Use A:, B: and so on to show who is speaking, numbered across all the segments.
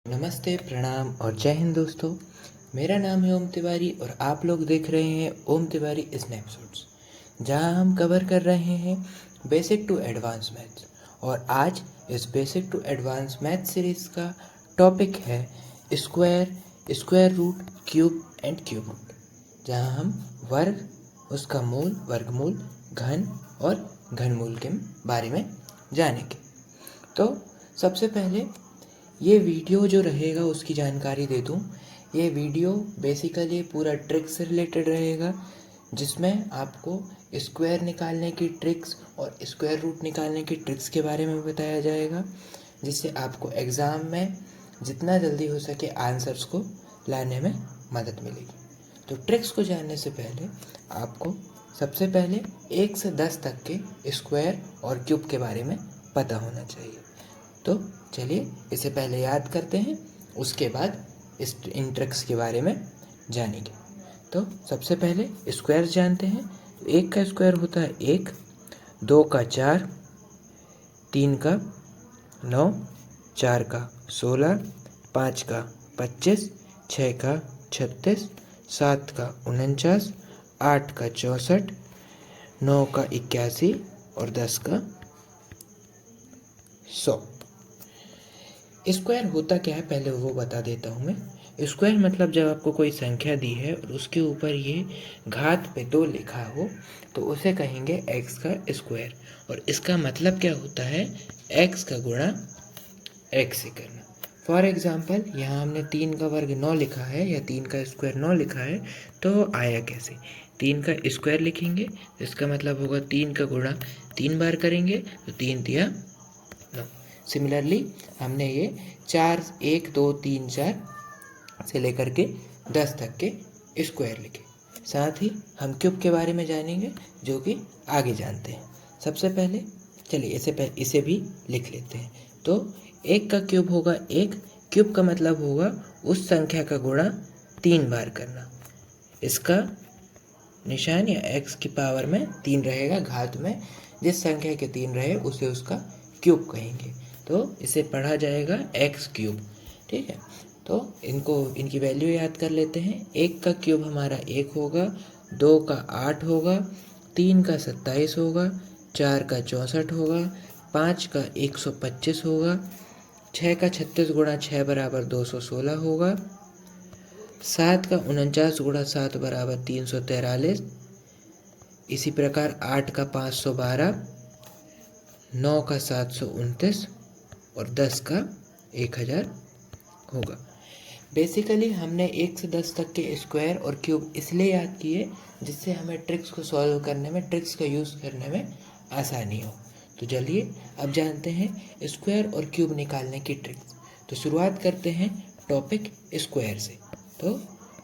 A: नमस्ते, प्रणाम और जय हिंद दोस्तों। मेरा नाम है ओम तिवारी और आप लोग देख रहे हैं ओम तिवारी स्नैपशॉट्स, जहां हम कवर कर रहे हैं बेसिक टू एडवांस मैथ्स। और आज इस basic to advance maths series का टॉपिक है square, square root, cube and cube root, जहां हम वर्ग, उसका मूल, वर्गमूल, घन और घनमूल के बारे में जानेंगे। तो सबसे पहले ये वीडियो जो रहेगा उसकी जानकारी दे दूँ। ये वीडियो बेसिकली पूरा ट्रिक्स से रिलेटेड रहेगा, जिसमें आपको स्क्वायर निकालने की ट्रिक्स और स्क्वायर रूट निकालने की ट्रिक्स के बारे में बताया जाएगा, जिससे आपको एग्ज़ाम में जितना जल्दी हो सके आंसर्स को लाने में मदद मिलेगी। तो ट्रिक्स को जानने से पहले आपको सबसे पहले 1 से 10 तक के स्क्वायर और क्यूब के बारे में पता होना चाहिए। तो चलिए इसे पहले याद करते हैं, उसके बाद इन ट्रिक्स के बारे में जानेंगे। तो सबसे पहले स्क्वायर जानते हैं। 1 का स्क्वायर होता है 1, 2 का 4, 3 का 9, 4 का 16, 5 का 25, 6 का 36, 7 का 49, 8 का 64, 9 का 81 और 10 का 100। स्क्वायर होता क्या है पहले वो बता देता हूँ मैं। स्क्वायर मतलब जब आपको कोई संख्या दी है और उसके ऊपर ये घात पे 2 लिखा हो तो उसे कहेंगे x का स्क्वायर। और इसका मतलब क्या होता है, x का गुणा x से करना। फॉर एग्ज़ाम्पल यहाँ हमने 3 का वर्ग 9 लिखा है या 3 का स्क्वायर 9 लिखा है, तो आया कैसे? 3 का स्क्वायर लिखेंगे, इसका मतलब होगा 3 का गुणा 3 बार करेंगे तो 3 दिया 9। सिमिलरली हमने ये 4, 1, 2, 3, 4 से लेकर के 10 तक के स्क्वायर लिखे। साथ ही हम क्यूब के बारे में जानेंगे, जो कि आगे जानते हैं। सबसे पहले चलिए इसे भी लिख लेते हैं। तो 1 का क्यूब होगा 1, क्यूब का मतलब होगा उस संख्या का गुणा 3 बार करना। इसका निशान या x की पावर में 3 रहेगा, घात में जिस संख्या के 3 रहे उसे उसका क्यूब कहेंगे, तो इसे पढ़ा जाएगा x क्यूब। ठीक है, तो इनकी वैल्यू याद कर लेते हैं। 1 का क्यूब हमारा 1 होगा, 2 का 8 होगा, 3 का 27 होगा, 4 का 64 होगा, 5 का 125 होगा, 6 का 36 गुणा 6 बराबर 216 होगा, 7 का 49 गुणा 7 बराबर 343, इसी प्रकार 8 का 512, 9 का 729 और 10 का 1000 होगा। बेसिकली हमने 1 से 10 तक के स्क्वायर और क्यूब इसलिए याद किए जिससे हमें ट्रिक्स को सॉल्व करने में, ट्रिक्स का यूज़ करने में आसानी हो। तो चलिए अब जानते हैं स्क्वायर और क्यूब निकालने की ट्रिक्स। तो शुरुआत करते हैं टॉपिक स्क्वायर से। तो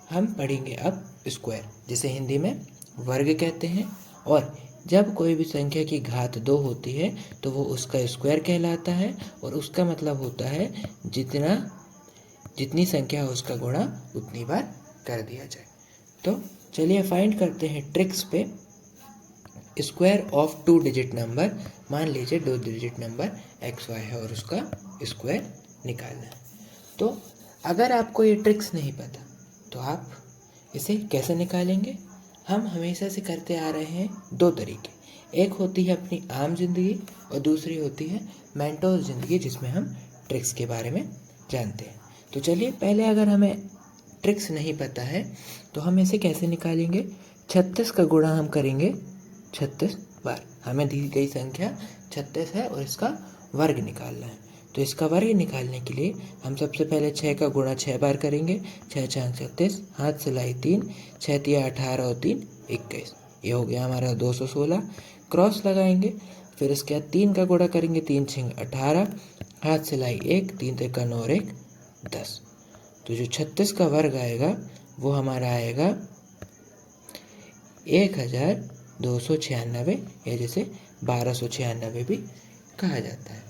A: हम पढ़ेंगे अब स्क्वायर, जिसे हिंदी में वर्ग कहते हैं। और जब कोई भी संख्या की घात 2 होती है तो वो उसका स्क्वायर कहलाता है, और उसका मतलब होता है जितनी संख्या है उसका गुणा उतनी बार कर दिया जाए। तो चलिए फाइंड करते हैं ट्रिक्स पे। स्क्वायर ऑफ 2 डिजिट नंबर, मान लीजिए 2 डिजिट नंबर XY है और उसका स्क्वायर निकालना है। तो अगर आपको ये ट्रिक्स नहीं पता तो आप इसे कैसे निकालेंगे? हम हमेशा से करते आ रहे हैं 2 तरीके। एक होती है अपनी आम जिंदगी और दूसरी होती है मेंटोस ज़िंदगी, जिसमें हम ट्रिक्स के बारे में जानते हैं। तो चलिए पहले, अगर हमें ट्रिक्स नहीं पता है तो हम इसे कैसे निकालेंगे? 36 का गुणा हम करेंगे 36 बार। हमें दी गई संख्या 36 है और इसका वर्ग निकालना है। तो इसका वर्ग निकालने के लिए हम सबसे पहले 6 का गुणा 6 बार करेंगे। 6 छंग 36, हाथ से लाई 3, 6 तिया 18 और 3 21। ये हो गया हमारा 216। क्रॉस लगाएंगे, फिर इसके बाद 3 का गुणा करेंगे। 3 छिंग 18, हाथ से लाई 1, 3 तिक्का 9 और 1 10। तो जो 36 का वर्ग आएगा वो हमारा आएगा 1296, या जैसे 1296 भी कहा जाता है।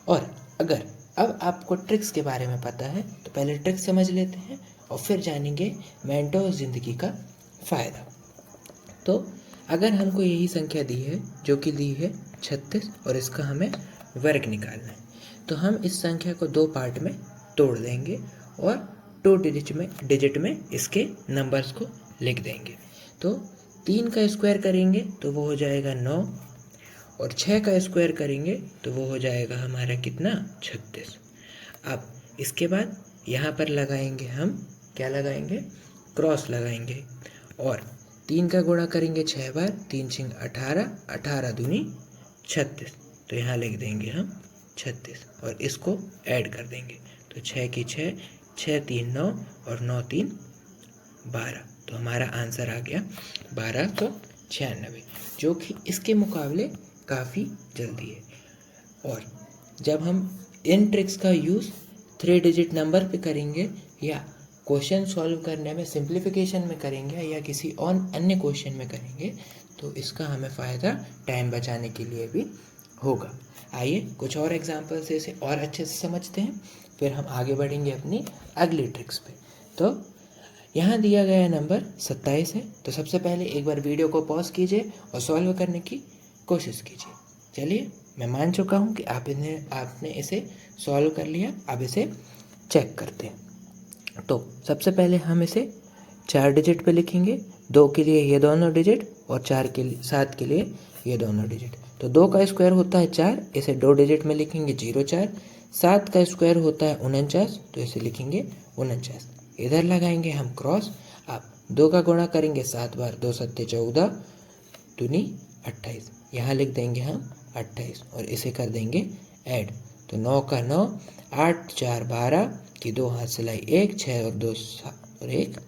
A: और अगर अब आपको ट्रिक्स के बारे में पता है तो पहले ट्रिक्स समझ लेते हैं और फिर जानेंगे मेंटोस ज़िंदगी का फ़ायदा। तो अगर हमको यही संख्या दी है, जो कि दी है 36, और इसका हमें वर्ग निकालना है, तो हम इस संख्या को 2 पार्ट में तोड़ देंगे और 2 डिजिट में इसके नंबर्स को लिख देंगे। तो 3 का स्क्वायर करेंगे तो वो हो जाएगा 9 और 6 का स्क्वायर करेंगे तो वो हो जाएगा हमारा कितना 36। अब इसके बाद यहाँ पर लगाएंगे हम क्या लगाएंगे, क्रॉस लगाएंगे और 3 का गुणा करेंगे 6 बार, 3 6 18, 18 दूनी 36, तो यहाँ लिख देंगे हम 36 और इसको ऐड कर देंगे तो 6 की 6, 6 3 9 और 9 3 12, तो हमारा आंसर आ गया 1296, जो कि इसके मुकाबले काफ़ी जल्दी है। और जब हम इन ट्रिक्स का यूज़ 3 डिजिट नंबर पे करेंगे या क्वेश्चन सॉल्व करने में सिंप्लीफिकेशन में करेंगे या किसी और अन्य क्वेश्चन में करेंगे तो इसका हमें फ़ायदा टाइम बचाने के लिए भी होगा। आइए कुछ और एग्जांपल से इसे और अच्छे से समझते हैं, फिर हम आगे बढ़ेंगे अपनी अगली ट्रिक्स पे। तो यहाँ दिया गया नंबर 27 है, तो सबसे पहले एक बार वीडियो को पॉज कीजिए और सॉल्व करने की कोशिश कीजिए। चलिए, मैं मान चुका हूँ कि आपने इसे सॉल्व कर लिया। अब इसे चेक करते हैं। तो सबसे पहले हम इसे 4 डिजिट पे लिखेंगे, 2 के लिए ये दोनों डिजिट और 7 के लिए ये दोनों डिजिट। तो 2 का स्क्वायर होता है 4, इसे 2 डिजिट में लिखेंगे 0 4। 7 का स्क्वायर होता है 49, तो इसे लिखेंगे 49। इधर लगाएंगे हम क्रॉस। अब 2 का गुणा करेंगे 7 बार, 2 7 14 दूनी 28, यहाँ लिख देंगे हम 28 और इसे कर देंगे ऐड। तो 9 का 9, 8 4 12 की 2 हाथ सिलाई 1, 6 और 2 7 और 1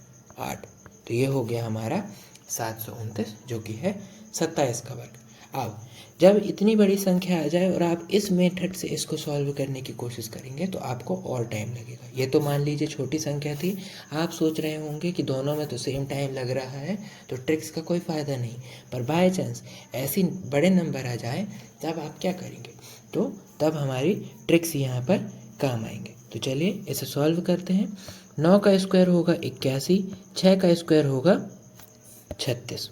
A: 8, तो ये हो गया हमारा 729, जो कि है 27 का वर्ग। अब जब इतनी बड़ी संख्या आ जाए और आप इस मेथड से इसको सॉल्व करने की कोशिश करेंगे तो आपको और टाइम लगेगा। ये तो मान लीजिए छोटी संख्या थी, आप सोच रहे होंगे कि दोनों में तो सेम टाइम लग रहा है तो ट्रिक्स का कोई फ़ायदा नहीं। पर बाय चांस ऐसी बड़े नंबर आ जाए तब आप क्या करेंगे, तो तब हमारी ट्रिक्स यहाँ पर काम आएंगे। तो चलिए इसे सॉल्व करते हैं। 9 का स्क्वायर होगा 81, 6 का स्क्वायर होगा 36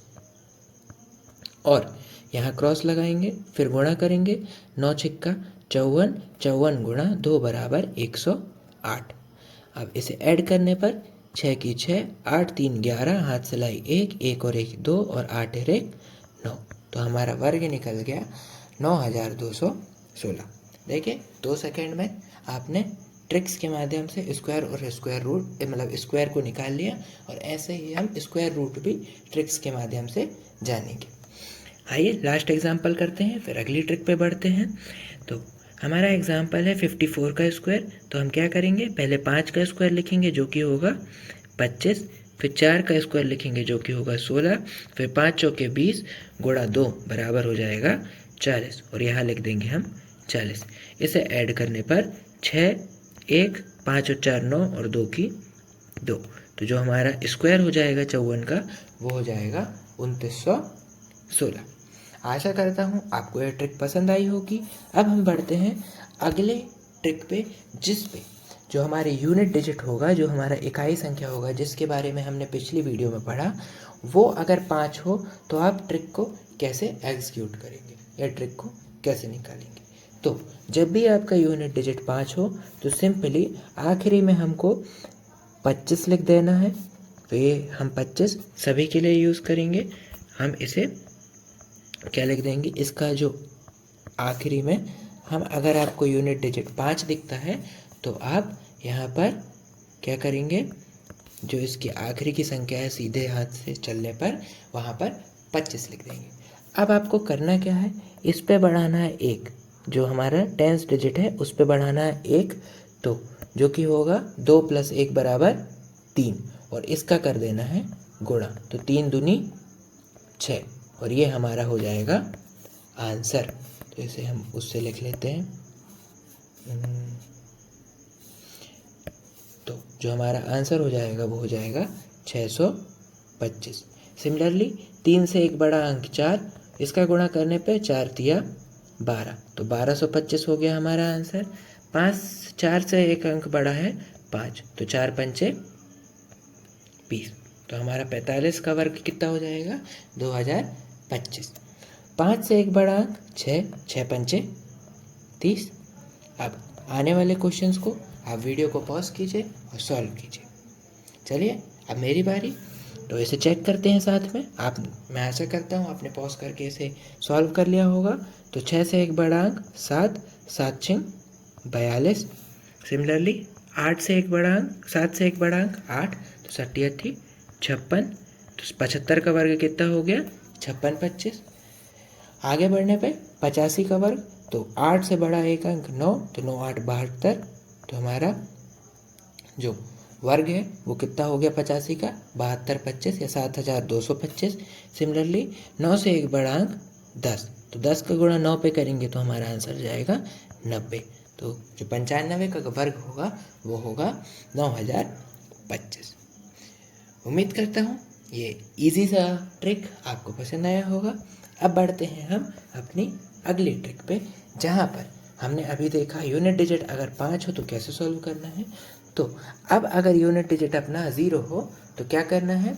A: और यहाँ क्रॉस लगाएंगे, फिर गुणा करेंगे। 9 छिक्का 54, 54 गुणा 2 बराबर 108। अब इसे ऐड करने पर 6 की 6, 8 3 11, हाथ सिलाई 1, 1 और 1 2 और 8 और 1 9, तो हमारा वर्ग निकल गया 9216। देखिए 2 सेकेंड में आपने ट्रिक्स के माध्यम से स्क्वायर और स्क्वायर रूट मतलब स्क्वायर को निकाल लिया, और ऐसे ही हम स्क्वायर रूट भी ट्रिक्स के माध्यम से जानेंगे। आइए लास्ट एग्जाम्पल करते हैं, फिर अगली ट्रिक पे बढ़ते हैं। तो हमारा एग्जाम्पल है 54 का स्क्वायर। तो हम क्या करेंगे, पहले 5 का स्क्वायर लिखेंगे जो कि होगा 25, फिर 4 का स्क्वायर लिखेंगे जो कि होगा 16, फिर 5 चौके 20 गुणा 2 बराबर हो जाएगा 40 और यहाँ लिख देंगे हम 40। इसे ऐड करने पर 6 1 5 और 4 9 और 2 की 2, तो जो हमारा स्क्वायर हो जाएगा 54 का वो हो जाएगा 2916। आशा करता हूँ आपको यह ट्रिक पसंद आई होगी। अब हम बढ़ते हैं अगले ट्रिक पे, जिस पे जो हमारे यूनिट डिजिट होगा, जो हमारा इकाई संख्या होगा, जिसके बारे में हमने पिछली वीडियो में पढ़ा, वो अगर 5 हो तो आप ट्रिक को कैसे एग्जीक्यूट करेंगे या ट्रिक को कैसे निकालेंगे। तो जब भी आपका यूनिट डिजिट 5 हो तो सिंपली आखिरी में हमको 25 लिख देना है। तो ये हम 25 सभी के लिए यूज़ करेंगे। हम इसे क्या लिख देंगे, इसका जो आखिरी में हम अगर आपको यूनिट डिजिट 5 दिखता है तो आप यहाँ पर क्या करेंगे, जो इसकी आखिरी की संख्या है सीधे हाथ से चलने पर वहाँ पर 25 लिख देंगे। अब आपको करना क्या है, इस पे बढ़ाना है 1, जो हमारा 10th डिजिट है उस पे बढ़ाना है 1, तो जो कि होगा 2 + 1 बराबर 3 और इसका कर देना है गुणा, तो 3 दूनी 6 और ये हमारा हो जाएगा आंसर। तो इसे हम उससे लिख लेते हैं। तो जो हमारा आंसर हो जाएगा वो हो जाएगा 625। सिमिलरली 3 से एक बड़ा अंक 4, इसका गुणा करने पे 4 तिया 12, तो 1225 हो गया हमारा आंसर। 4 से एक अंक बड़ा है 5, तो 4 पंचे 20, तो हमारा 45 का वर्ग कितना हो जाएगा 2025। 5 से एक बड़ा अंक 6, 6 पंचे 30। अब आने वाले क्वेश्चंस को आप वीडियो को पॉज कीजिए और सॉल्व कीजिए। चलिए अब मेरी बारी, तो इसे चेक करते हैं साथ में। मैं आशा करता हूँ आपने पॉज करके इसे सॉल्व कर लिया होगा। तो 6 से 1 बड़ा अंक 7, 7 छिंग 42। सिमिलरली 8 से 1 बड़ा अंक 7 से 1 बड़ा अंक 8, तो 7 8 56। तो 75 का वर्ग कितना हो गया? 56 25। आगे बढ़ने पे 85 का वर्ग, तो 8 से बड़ा एक अंक 9, तो 9 8 72। तो हमारा जो वर्ग है वो कितना हो गया 85 का? 72 25 या 7225। सिमिलरली 9 से 1 बड़ा अंक 10, तो 10 का गुणा 9 पे करेंगे तो हमारा आंसर जाएगा 90। तो जो 95 का वर्ग होगा वो होगा 9025। उम्मीद करता हूँ ये इजी सा ट्रिक आपको पसंद आया होगा। अब बढ़ते हैं हम अपनी अगली ट्रिक पे, जहाँ पर हमने अभी देखा यूनिट डिजिट अगर 5 हो तो कैसे सॉल्व करना है। तो अब अगर यूनिट डिजिट अपना 0 हो तो क्या करना है?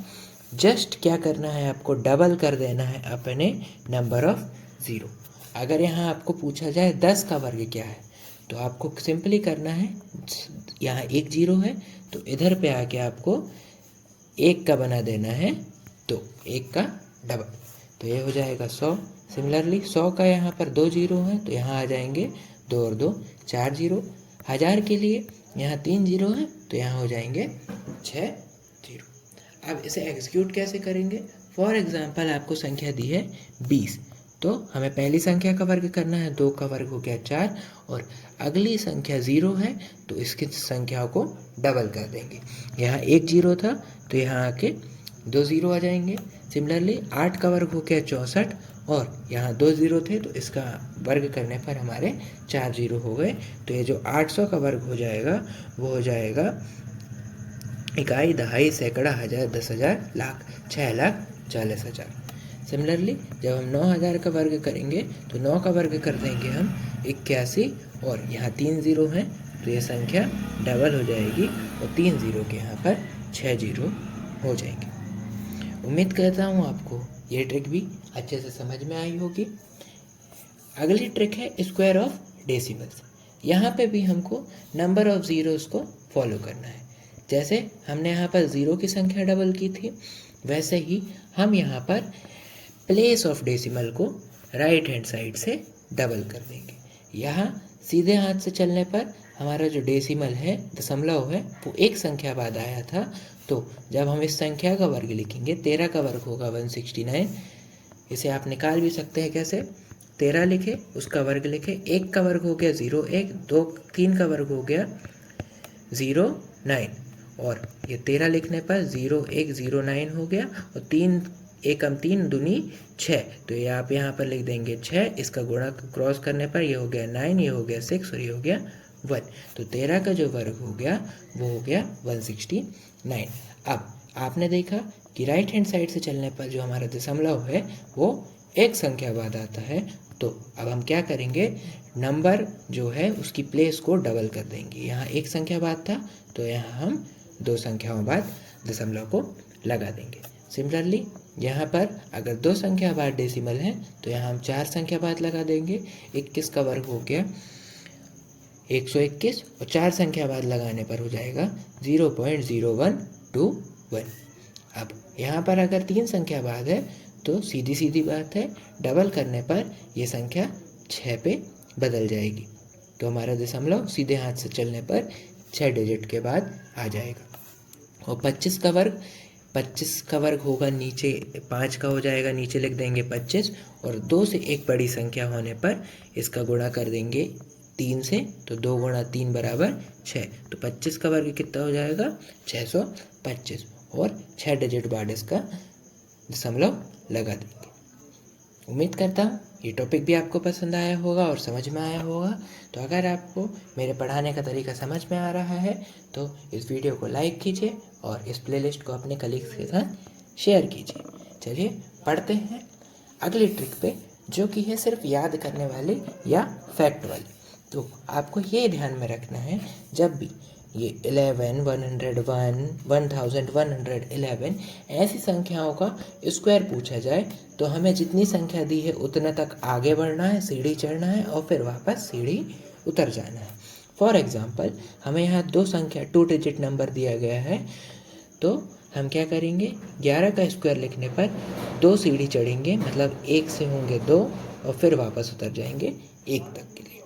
A: जस्ट क्या करना है, आपको डबल कर देना है अपने नंबर ऑफ 0। अगर यहाँ आपको पूछा जाए 10 का वर्ग क्या है, तो आपको सिंपली करना है, यहाँ एक 0 है तो इधर पे आके आपको 1 का बना देना है, तो 1 का डबल, तो ये हो जाएगा 100। सिमिलरली 100 का यहाँ पर 2 0 है तो यहाँ आ जाएंगे 2 और 2 4 0। 1000 के लिए यहाँ 3 0 है तो यहाँ हो जाएंगे 6 0। अब इसे एग्जीक्यूट कैसे करेंगे? फॉर एग्जांपल आपको संख्या दी है 20, तो हमें पहली संख्या का वर्ग करना है, 2 का वर्ग हो गया 4, और अगली संख्या 0 है तो इसकी संख्याओं को डबल कर देंगे। यहाँ 1 0 था तो यहाँ आके 2 0 आ जाएंगे। सिमिलरली 8 का वर्ग हो गया 64, और यहाँ 2 0 थे तो इसका वर्ग करने पर हमारे 4 0 हो गए। तो ये जो 800 का वर्ग हो जाएगा वो हो जाएगा इकाई, दहाई, सैकड़ा, हज़ार, 10,000, लाख, 6,40,000। सिमिलरली जब हम 9,000 का वर्ग करेंगे तो 9 का वर्ग कर देंगे हम 81, और यहाँ 3 0 हैं तो ये संख्या डबल हो जाएगी और 3 0 के यहाँ पर 6 0 हो जाएंगे। उम्मीद करता हूँ आपको ये ट्रिक भी अच्छे से समझ में आई होगी। अगली ट्रिक है स्क्वायर ऑफ डेसिमल्स। यहाँ पे भी हमको नंबर ऑफ ज़ीरोज़ को फॉलो करना है। जैसे हमने यहाँ पर 0 की संख्या डबल की थी, वैसे ही हम यहाँ पर प्लेस ऑफ डेसिमल को राइट हैंड साइड से डबल कर देंगे। यहाँ सीधे हाथ से चलने पर हमारा जो डेसिमल है, दशमलव है, वो एक संख्या बाद आया था। तो जब हम इस संख्या का वर्ग लिखेंगे, 13 का वर्ग होगा 169। इसे आप निकाल भी सकते हैं कैसे? 13 लिखे, उसका वर्ग लिखे, 1 का वर्ग हो गया 0 1, 2 3 का वर्ग हो गया 0 9, और ये 13 लिखने पर 0 1 0 9 हो गया, और 3 एकम 3 दूनी 6, तो ये आप यहाँ पर लिख देंगे 6, इसका गुणा क्रॉस करने पर ये हो गया 9, ये हो गया 6 और ये हो गया 1। तो 13 का जो वर्ग हो गया वो हो गया 169। अब आपने देखा कि राइट हैंड साइड से चलने पर जो हमारा दशमलव है वो एक संख्या बाद आता है। तो अब हम क्या करेंगे, नंबर जो है उसकी प्लेस को डबल कर देंगे। यहाँ एक संख्या बाद था तो यहाँ हम 2 संख्याओं बाद दशमलव को लगा देंगे। सिमिलरली यहाँ पर अगर 2 संख्या बाद डेसिमल है तो यहाँ हम 4 संख्या बाद लगा देंगे। 21 का वर्ग हो गया 121, और 4 संख्या बाद लगाने पर हो जाएगा 0.0121। अब यहाँ पर अगर 3 संख्या बाद है तो सीधी सीधी बात है, डबल करने पर ये संख्या 6 पे बदल जाएगी। तो हमारा दशमलव सीधे हाथ से चलने पर 6 डिजिट के बाद आ जाएगा। और 25 का वर्ग होगा नीचे 5 का हो जाएगा, नीचे लिख देंगे 25, और 2 से एक बड़ी संख्या होने पर इसका गुणा कर देंगे 3 से, तो 2 गुणा 3 बराबर 6। तो 25 का वर्ग कितना हो जाएगा 625, और 6 डिजिट बाद इसका दशमलव लगा देंगे। उम्मीद करता हूँ ये टॉपिक भी आपको पसंद आया होगा और समझ में आया होगा। तो अगर आपको मेरे पढ़ाने का तरीका समझ में आ रहा है तो इस वीडियो को लाइक कीजिए और इस प्लेलिस्ट को अपने कलीग्स के साथ शेयर कीजिए। चलिए पढ़ते हैं अगली ट्रिक पे, जो कि है सिर्फ याद करने वाली या फैक्ट वाली। तो आपको ये ध्यान में रखना है, जब भी ये 11, 101, 1111 ऐसी संख्याओं का स्क्वायर पूछा जाए तो हमें जितनी संख्या दी है उतने तक आगे बढ़ना है, सीढ़ी चढ़ना है और फिर वापस सीढ़ी उतर जाना है। फॉर एग्जाम्पल हमें यहाँ दो संख्या 2 डिजिट नंबर दिया गया है, तो हम क्या करेंगे, 11 का स्क्वायर लिखने पर 2 सीढ़ी चढ़ेंगे, मतलब 1 से होंगे 2 और फिर वापस उतर जाएंगे 1 तक के लिए।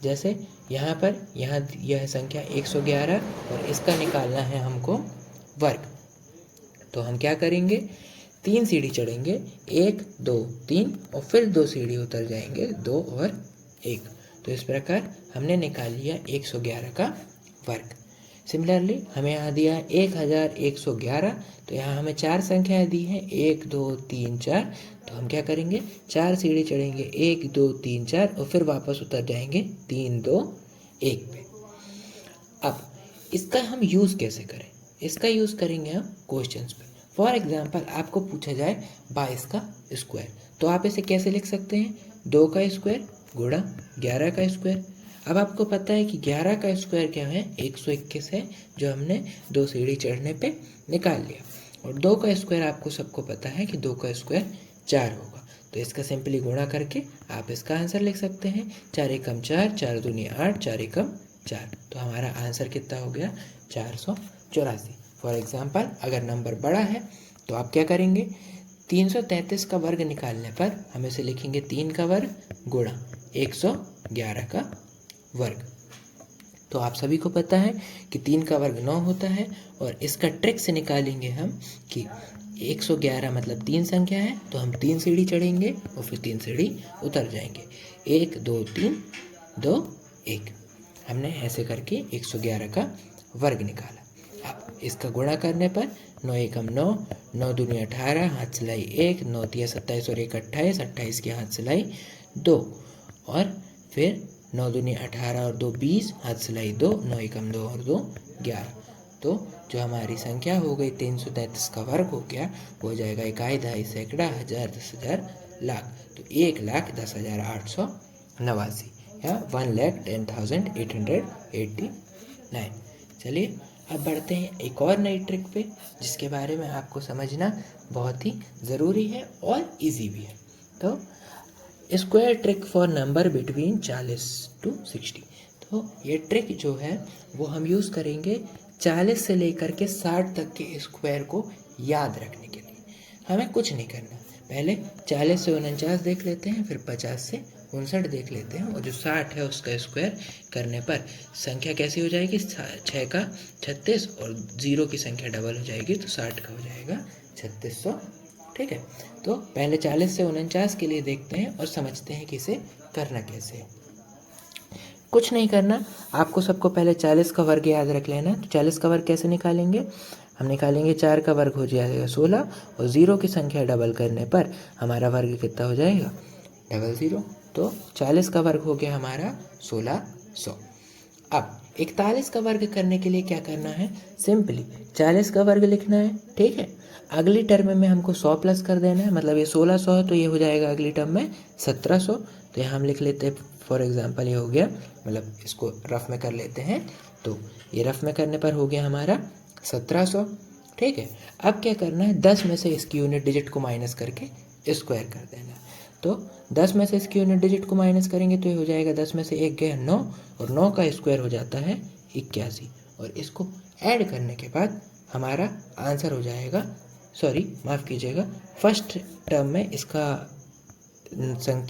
A: जैसे यहाँ पर यह संख्या 111 और इसका निकालना है हमको वर्ग, तो हम क्या करेंगे, 3 सीढ़ी चढ़ेंगे, 1 2 3 और फिर 2 सीढ़ी उतर जाएंगे, 2 और 1। तो इस प्रकार हमने निकाल लिया 111 का वर्ग। सिमिलरली हमें यहाँ दिया 1111, तो यहाँ हमें 4 संख्याएं दी हैं, 1 2 3 4, तो हम क्या करेंगे, 4 सीढ़ी चढ़ेंगे, 1 2 3 4 और फिर वापस उतर जाएंगे 3 2 1 पे। अब इसका हम यूज़ कैसे करें, इसका यूज़ करेंगे हम क्वेश्चंस पे। फॉर एग्जांपल आपको पूछा जाए 22 का स्क्वायर, तो आप इसे कैसे लिख सकते हैं, 2 का स्क्वायर गुणा 11 का स्क्वायर। अब आपको पता है कि 11 का स्क्वायर क्या है, 121 है, जो हमने 2 सीढ़ी चढ़ने पे निकाल लिया। और 2 का स्क्वायर आपको सबको पता है कि 2 का स्क्वायर 4 होगा, तो इसका सिंपली गुणा करके आप इसका आंसर लिख सकते हैं, 4 एकम 4, 4 दूनी 8, 4 एकम 4। तो हमारा आंसर कितना हो गया, 484। फॉर एग्जाम्पल अगर नंबर बड़ा है तो आप क्या करेंगे, 333 का वर्ग निकालने पर हम इसे लिखेंगे 3 का वर्ग गुणा 111 का वर्ग। तो आप सभी को पता है कि 3 का वर्ग 9 होता है, और इसका ट्रिक से निकालेंगे हम कि 111 मतलब 3 संख्या है, तो हम 3 सीढ़ी चढ़ेंगे और फिर 3 सीढ़ी उतर जाएंगे, 1 2 3 2 1। हमने ऐसे करके 111 का वर्ग निकाला। अब इसका गुणा करने पर 9 एकम 9, 9 दूनी 18, हाथ सिलाई 1, 9 तिया 27 और 1 28, 28 की हाथ सिलाई 2, और फिर 9 दूनी 18 और 2 20, हाथ सिलाई 2, 9 एकम 2 और 2 11। तो जो हमारी संख्या हो गई 333 का वर्ग हो गया, वो हो जाएगा इकाई, दहाई, सैकड़ा, हज़ार, 10,000, लाख। तो 1,10,889 या 1,10,889। चलिए अब बढ़ते हैं एक और नई ट्रिक पे, जिसके बारे में आपको समझना बहुत ही ज़रूरी है और इजी भी है। तो square trick for number between 40 to 60। तो ये ट्रिक जो है वो हम यूज़ करेंगे 40 से लेकर के 60 तक के स्क्वायर को याद रखने के लिए। हमें कुछ नहीं करना, पहले 40 से 49 देख लेते हैं, फिर 50 से 59 देख लेते हैं, और जो 60 है उसका स्क्वायर करने पर संख्या कैसी हो जाएगी, 6 का 36 और 0 की संख्या डबल हो जाएगी, तो 60 का हो जाएगा 3600। ठीक है, तो पहले 40 से 49 के लिए देखते हैं और समझते हैं कि इसे करना कैसे है। कुछ नहीं करना, आपको सबको पहले 40 का वर्ग याद रख लेना। तो 40 का वर्ग कैसे निकालेंगे, हम निकालेंगे 4 का वर्ग हो जाएगा 16, और 0 की संख्या डबल करने पर हमारा वर्ग कितना हो जाएगा, 00। तो 40 का वर्ग हो गया हमारा 1600। अब 41 का वर्ग करने के लिए क्या करना है, सिंपली 40 का वर्ग लिखना है। ठीक है, अगली टर्म में हमको 100 प्लस कर देना है, मतलब ये 1600 है तो ये हो जाएगा अगली टर्म में 1700। तो यहाँ हम लिख लेते हैं, फॉर एग्जांपल ये हो गया, मतलब इसको रफ में कर लेते हैं, तो ये रफ में करने पर हो गया हमारा 1700। ठीक है, अब क्या करना है, 10 में से इसकी यूनिट डिजिट को माइनस करके स्क्वायर कर देना है। तो 10 में से इसकी यूनिट डिजिट को माइनस करेंगे तो ये हो जाएगा, 10 में से 1 गया 9, और 9 का स्क्वायर हो जाता है 81, और इसको ऐड करने के बाद हमारा आंसर हो जाएगा, सॉरी माफ़ कीजिएगा, फर्स्ट टर्म में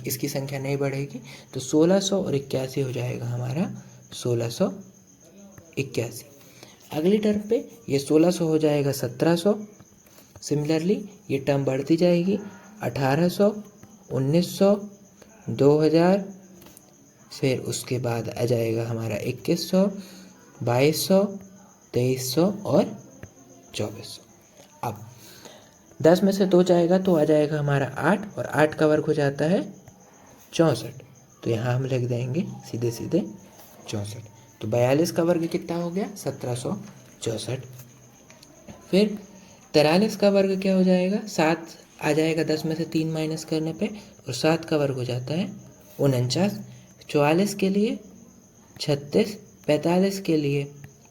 A: इसकी संख्या नहीं बढ़ेगी, तो 1600 और 81 हो जाएगा हमारा 1681। अगली टर्म पे ये 1600 हो जाएगा 1700। सिमिलरली ये टर्म बढ़ती जाएगी, 1800, 1900, 2000, फिर उसके बाद आ जाएगा हमारा 2100, 2200, 2300 और 2400। अब 10 में से 2 जाएगा तो आ जाएगा हमारा 8, और 8 का वर्ग हो जाता है 64, तो यहाँ हम लिख देंगे सीधे सीधे 64। तो 42 का वर्ग कितना हो गया, 1764। फिर 43 का वर्ग क्या हो जाएगा, 7 आ जाएगा 10 में से 3 माइनस करने पे, और 7 का वर्ग हो जाता है 49। 44 के लिए 36, 45 के लिए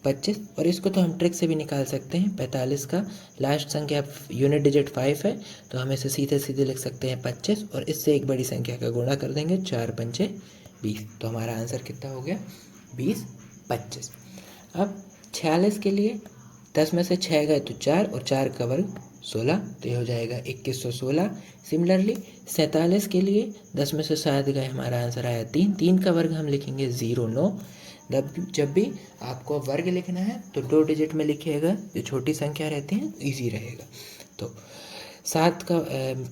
A: 25, और इसको तो हम ट्रिक से भी निकाल सकते हैं। 45 का लास्ट संख्या यूनिट डिजिट 5 है, तो हम इसे सीधे सीधे लिख सकते हैं 25, और इससे एक बड़ी संख्या का गुणा कर देंगे, 4 पंचे 20। तो हमारा आंसर कितना हो गया, 20 25। अब 46 के लिए 10 में से 6 गए तो 4 और 4 का वर्ग 16, तो ये हो जाएगा 2116। सिमिलरली 47 के लिए 10 में से 7 गए, हमारा आंसर आया 3, 3 का वर्ग हम लिखेंगे 09। जब भी आपको वर्ग लिखना है तो 2 डिजिट में लिखिएगा, जो छोटी संख्या रहती हैं ईजी रहेगा। तो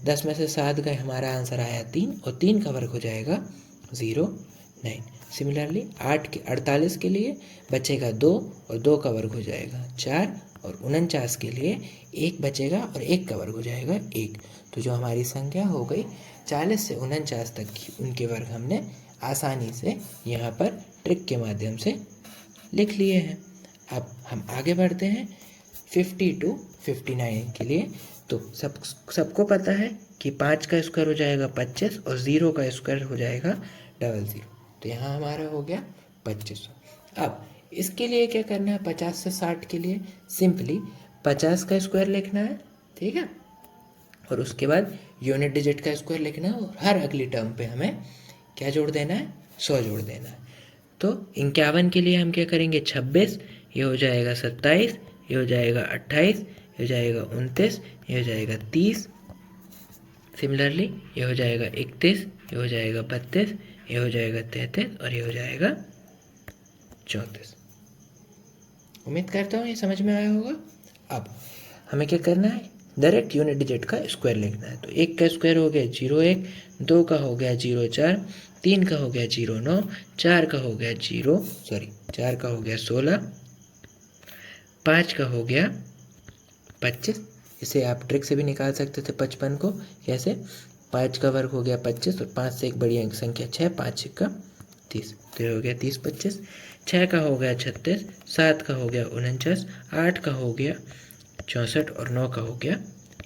A: 10 में से 7 गए, हमारा आंसर आया 3 और 3 का वर्ग हो जाएगा 09। सिमिलरली 48 के लिए बचेगा 2 और 2 का वर्ग हो जाएगा 4 और 49 के लिए 1 बचेगा और 1 का वर्ग हो जाएगा 1। तो जो हमारी संख्या हो गई 40 से 49 तक की, उनके वर्ग हमने आसानी से यहाँ पर ट्रिक के माध्यम से लिख लिए हैं। अब हम आगे बढ़ते हैं 50 to 59 के लिए। तो सबको पता है कि 5 का स्क्वायर हो जाएगा 25 और 0 का स्क्वायर हो जाएगा 00। तो यहाँ हमारा हो गया 2500। अब इसके लिए क्या करना है, 50 से 60 के लिए सिंपली 50 का स्क्वायर लिखना है, ठीक है, और उसके बाद यूनिट डिजिट का स्क्वायर लिखना है और हर अगली टर्म पे हमें क्या जोड़ देना है, 100 जोड़ देना है। तो 51 के लिए हम क्या करेंगे, 26, ये हो जाएगा 27, ये हो जाएगा 28, ये हो जाएगा 29, ये हो जाएगा 30। सिमिलरली ये हो जाएगा 31, ये हो जाएगा 32, ये हो जाएगा 33 और ये हो जाएगा 34। उम्मीद करता हूँ ये समझ में आया होगा। अब हमें क्या करना है, डायरेक्ट यूनिट डिजिट का स्क्वायर लिखना है। तो 1 का स्क्वायर हो गया 01, 2 का हो गया 04, 3 का हो गया 09, 4 का हो गया 4 का हो गया 16, 5 का हो गया 25। इसे आप ट्रिक से भी निकाल सकते थे 55 को। कैसे, 5 का वर्ग हो गया 25 और 5 से एक बड़ी अंक संख्या 6, 5 का 30, तो ये हो गया 30 25। 6 का हो गया 36, 7 का हो गया 49, 8 का हो गया 64 और 9 का हो गया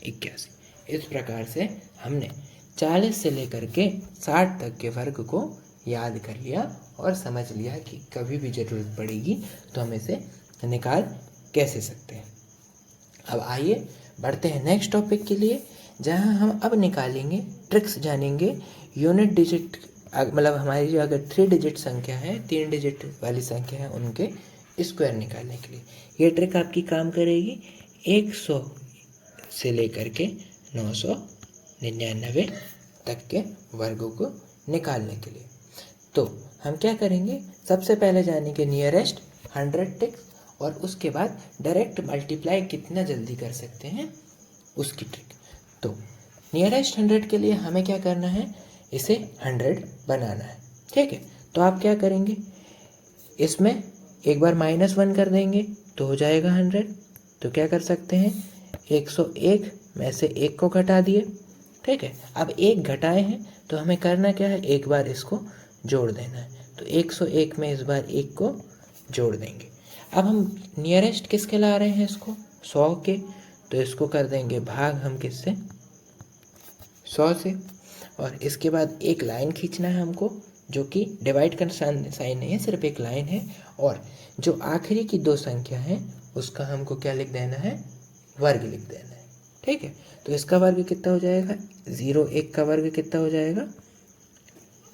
A: 81। इस प्रकार से हमने 40 से लेकर के 60 तक के वर्ग को याद कर लिया और समझ लिया कि कभी भी ज़रूरत पड़ेगी तो हम इसे निकाल कैसे सकते हैं। अब आइए बढ़ते हैं नेक्स्ट टॉपिक के लिए, जहां हम अब निकालेंगे, ट्रिक्स जानेंगे यूनिट डिजिट, मतलब हमारी जो अगर 3 डिजिट संख्या है, 3 डिजिट वाली संख्या है, उनके स्क्वायर निकालने के लिए। ये ट्रिक आपकी काम करेगी 100 से लेकर के 999 तक के वर्गों को निकालने के लिए। तो हम क्या करेंगे, सबसे पहले जानेंगे नियरेस्ट 100 ट्रिक्स और उसके बाद डायरेक्ट मल्टीप्लाई कितना जल्दी कर सकते हैं उसकी ट्रिक। तो नियरेस्ट 100 के लिए हमें क्या करना है, इसे 100 बनाना है, ठीक है। तो आप क्या करेंगे, इसमें एक बार -1 कर देंगे तो हो जाएगा 100। तो क्या कर सकते हैं, 101 में से 1 को घटा दिए, ठीक है। अब 1 घटाए हैं तो हमें करना क्या है, एक बार इसको जोड़ देना है। तो 101 में इस बार 1 को जोड़ देंगे। अब हम नियरेस्ट किसके ला रहे हैं, इसको 100 के, तो इसको कर देंगे भाग हम किससे, 100 से। और इसके बाद एक लाइन खींचना है हमको, जो कि डिवाइड का साइन नहीं है, सिर्फ एक लाइन है। और जो आखिरी की 2 संख्या है उसका हमको क्या लिख देना है, वर्ग लिख देना है, ठीक है। तो इसका वर्ग कितना हो जाएगा, 01 का वर्ग कितना हो जाएगा,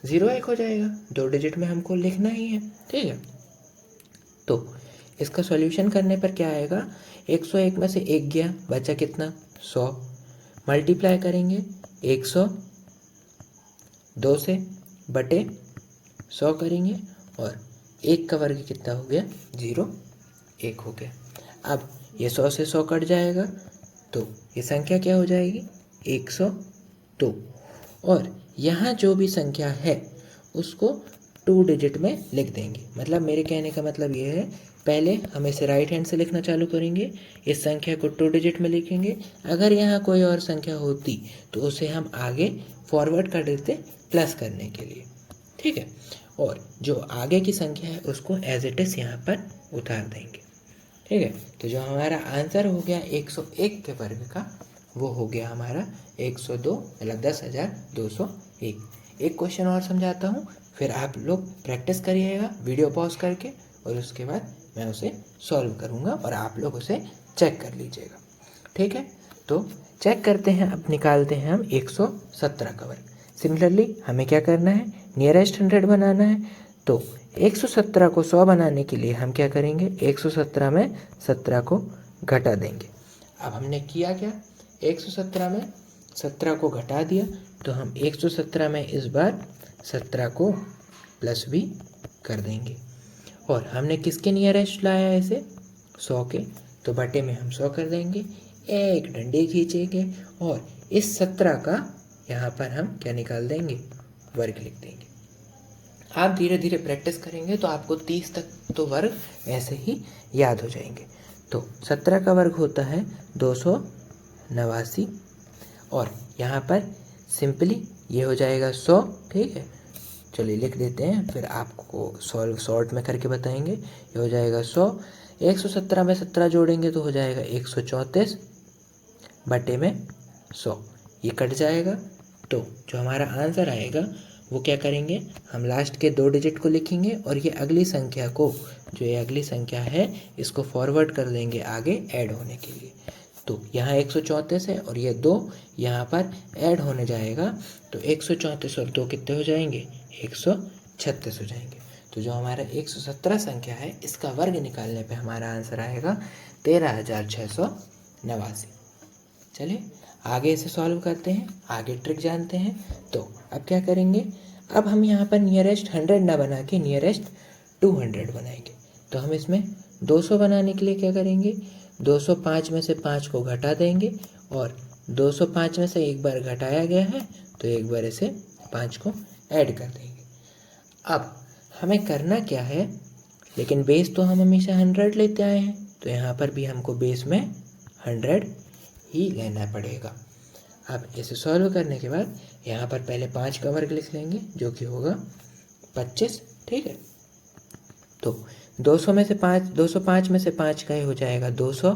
A: 01 हो जाएगा। 2 डिजिट में हमको लिखना ही है, ठीक है। तो इसका सॉल्यूशन करने पर क्या आएगा, 101 में से 1 गया, बचा कितना, 100। मल्टीप्लाई करेंगे 100 2 से बटे 100 करेंगे और 1 का वर्ग कितना हो गया, 01 हो गया। अब ये 100 से 100 कट जाएगा तो ये संख्या क्या हो जाएगी, 102। और यहाँ जो भी संख्या है उसको 2 डिजिट में लिख देंगे। मतलब मेरे कहने का मतलब ये है, पहले हम इसे राइट हैंड से लिखना चालू करेंगे, इस संख्या को 2 डिजिट में लिखेंगे। अगर यहाँ कोई और संख्या होती तो उसे हम आगे फॉरवर्ड कर देते प्लस करने के लिए, ठीक है। और जो आगे की संख्या है उसको एज इट इज़ यहाँ पर उतार देंगे, ठीक है। तो जो हमारा आंसर हो गया 101 के वर्ग का, वो हो गया हमारा 102, मतलब 10,201। एक क्वेश्चन और समझाता हूँ, फिर आप लोग प्रैक्टिस करिएगा वीडियो पॉज करके, और उसके बाद मैं उसे सॉल्व करूँगा और आप लोग उसे चेक कर लीजिएगा, ठीक है। तो चेक करते हैं, अब निकालते हैं हम 117 का वर्ग। सिमिलरली हमें क्या करना है, नियरेस्ट 100 बनाना है। तो 117 को 100 बनाने के लिए हम क्या करेंगे, 117 में 17 को घटा देंगे। अब हमने किया क्या, 117 में 17 को घटा दिया, तो हम 117 में इस बार 17 को प्लस भी कर देंगे। और हमने किसके नियरेस्ट लाया है इसे, 100 के, तो बटे में हम 100 कर देंगे, एक डंडे खींचेंगे और इस 17 का यहाँ पर हम क्या निकाल देंगे, वर्ग लिख देंगे। आप धीरे धीरे प्रैक्टिस करेंगे तो आपको 30 तक तो वर्ग ऐसे ही याद हो जाएंगे। तो 17 का वर्ग होता है 289 और यहाँ पर सिंपली ये हो जाएगा 100। ठीक है, चलिए लिख देते हैं, फिर आपको सॉल्व शॉर्ट में करके बताएंगे। ये हो जाएगा 100, 117 में 17 जोड़ेंगे तो हो जाएगा 134 बटे में 100, ये कट जाएगा। तो जो हमारा आंसर आएगा वो क्या करेंगे, हम लास्ट के 2 डिजिट को लिखेंगे और ये अगली संख्या को, जो ये अगली संख्या है, इसको फॉरवर्ड कर देंगे आगे ऐड होने के लिए। तो यहाँ 134 है और ये 2 यहाँ पर ऐड होने जाएगा, तो 134 और 2 कितने हो जाएंगे, 136 हो जाएंगे। तो जो हमारा 117 संख्या है इसका वर्ग निकालने पे हमारा आंसर आएगा 13,689। चलिए आगे इसे सॉल्व करते हैं, आगे ट्रिक जानते हैं। तो अब क्या करेंगे, अब हम यहाँ पर नियरेस्ट 100 ना बना के नियरेस्ट 200 बनाएंगे। तो हम इसमें 200 बनाने के लिए क्या करेंगे, 205 में से 5 को घटा देंगे और 205 में से एक बार घटाया गया है तो एक बार इसे 5 को ऐड कर देंगे। अब हमें करना क्या है, लेकिन बेस तो हम हमेशा 100 लेते आए हैं, तो यहाँ पर भी हमको बेस में 100 ही लेना पड़ेगा। अब इसे सॉल्व करने के बाद यहाँ पर पहले 5 का वर्ग लिख लेंगे जो कि होगा 25। ठीक है, तो 205 में से 5 का ही हो जाएगा 200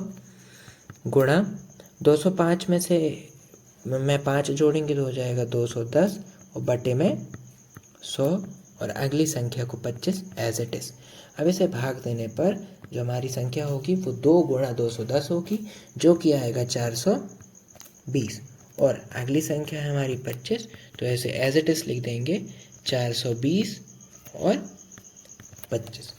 A: गुणा 205 में से मैं 5 जोड़ेंगे तो हो जाएगा 210 और बटे में 100 और अगली संख्या को 25 एज इट इज़। अब इसे भाग देने पर जो हमारी संख्या होगी वो 2 गुणा 210 होगी जो कि आएगा 420 और अगली संख्या है हमारी 25, तो ऐसे एज इट इज़ लिख देंगे 420 और 25।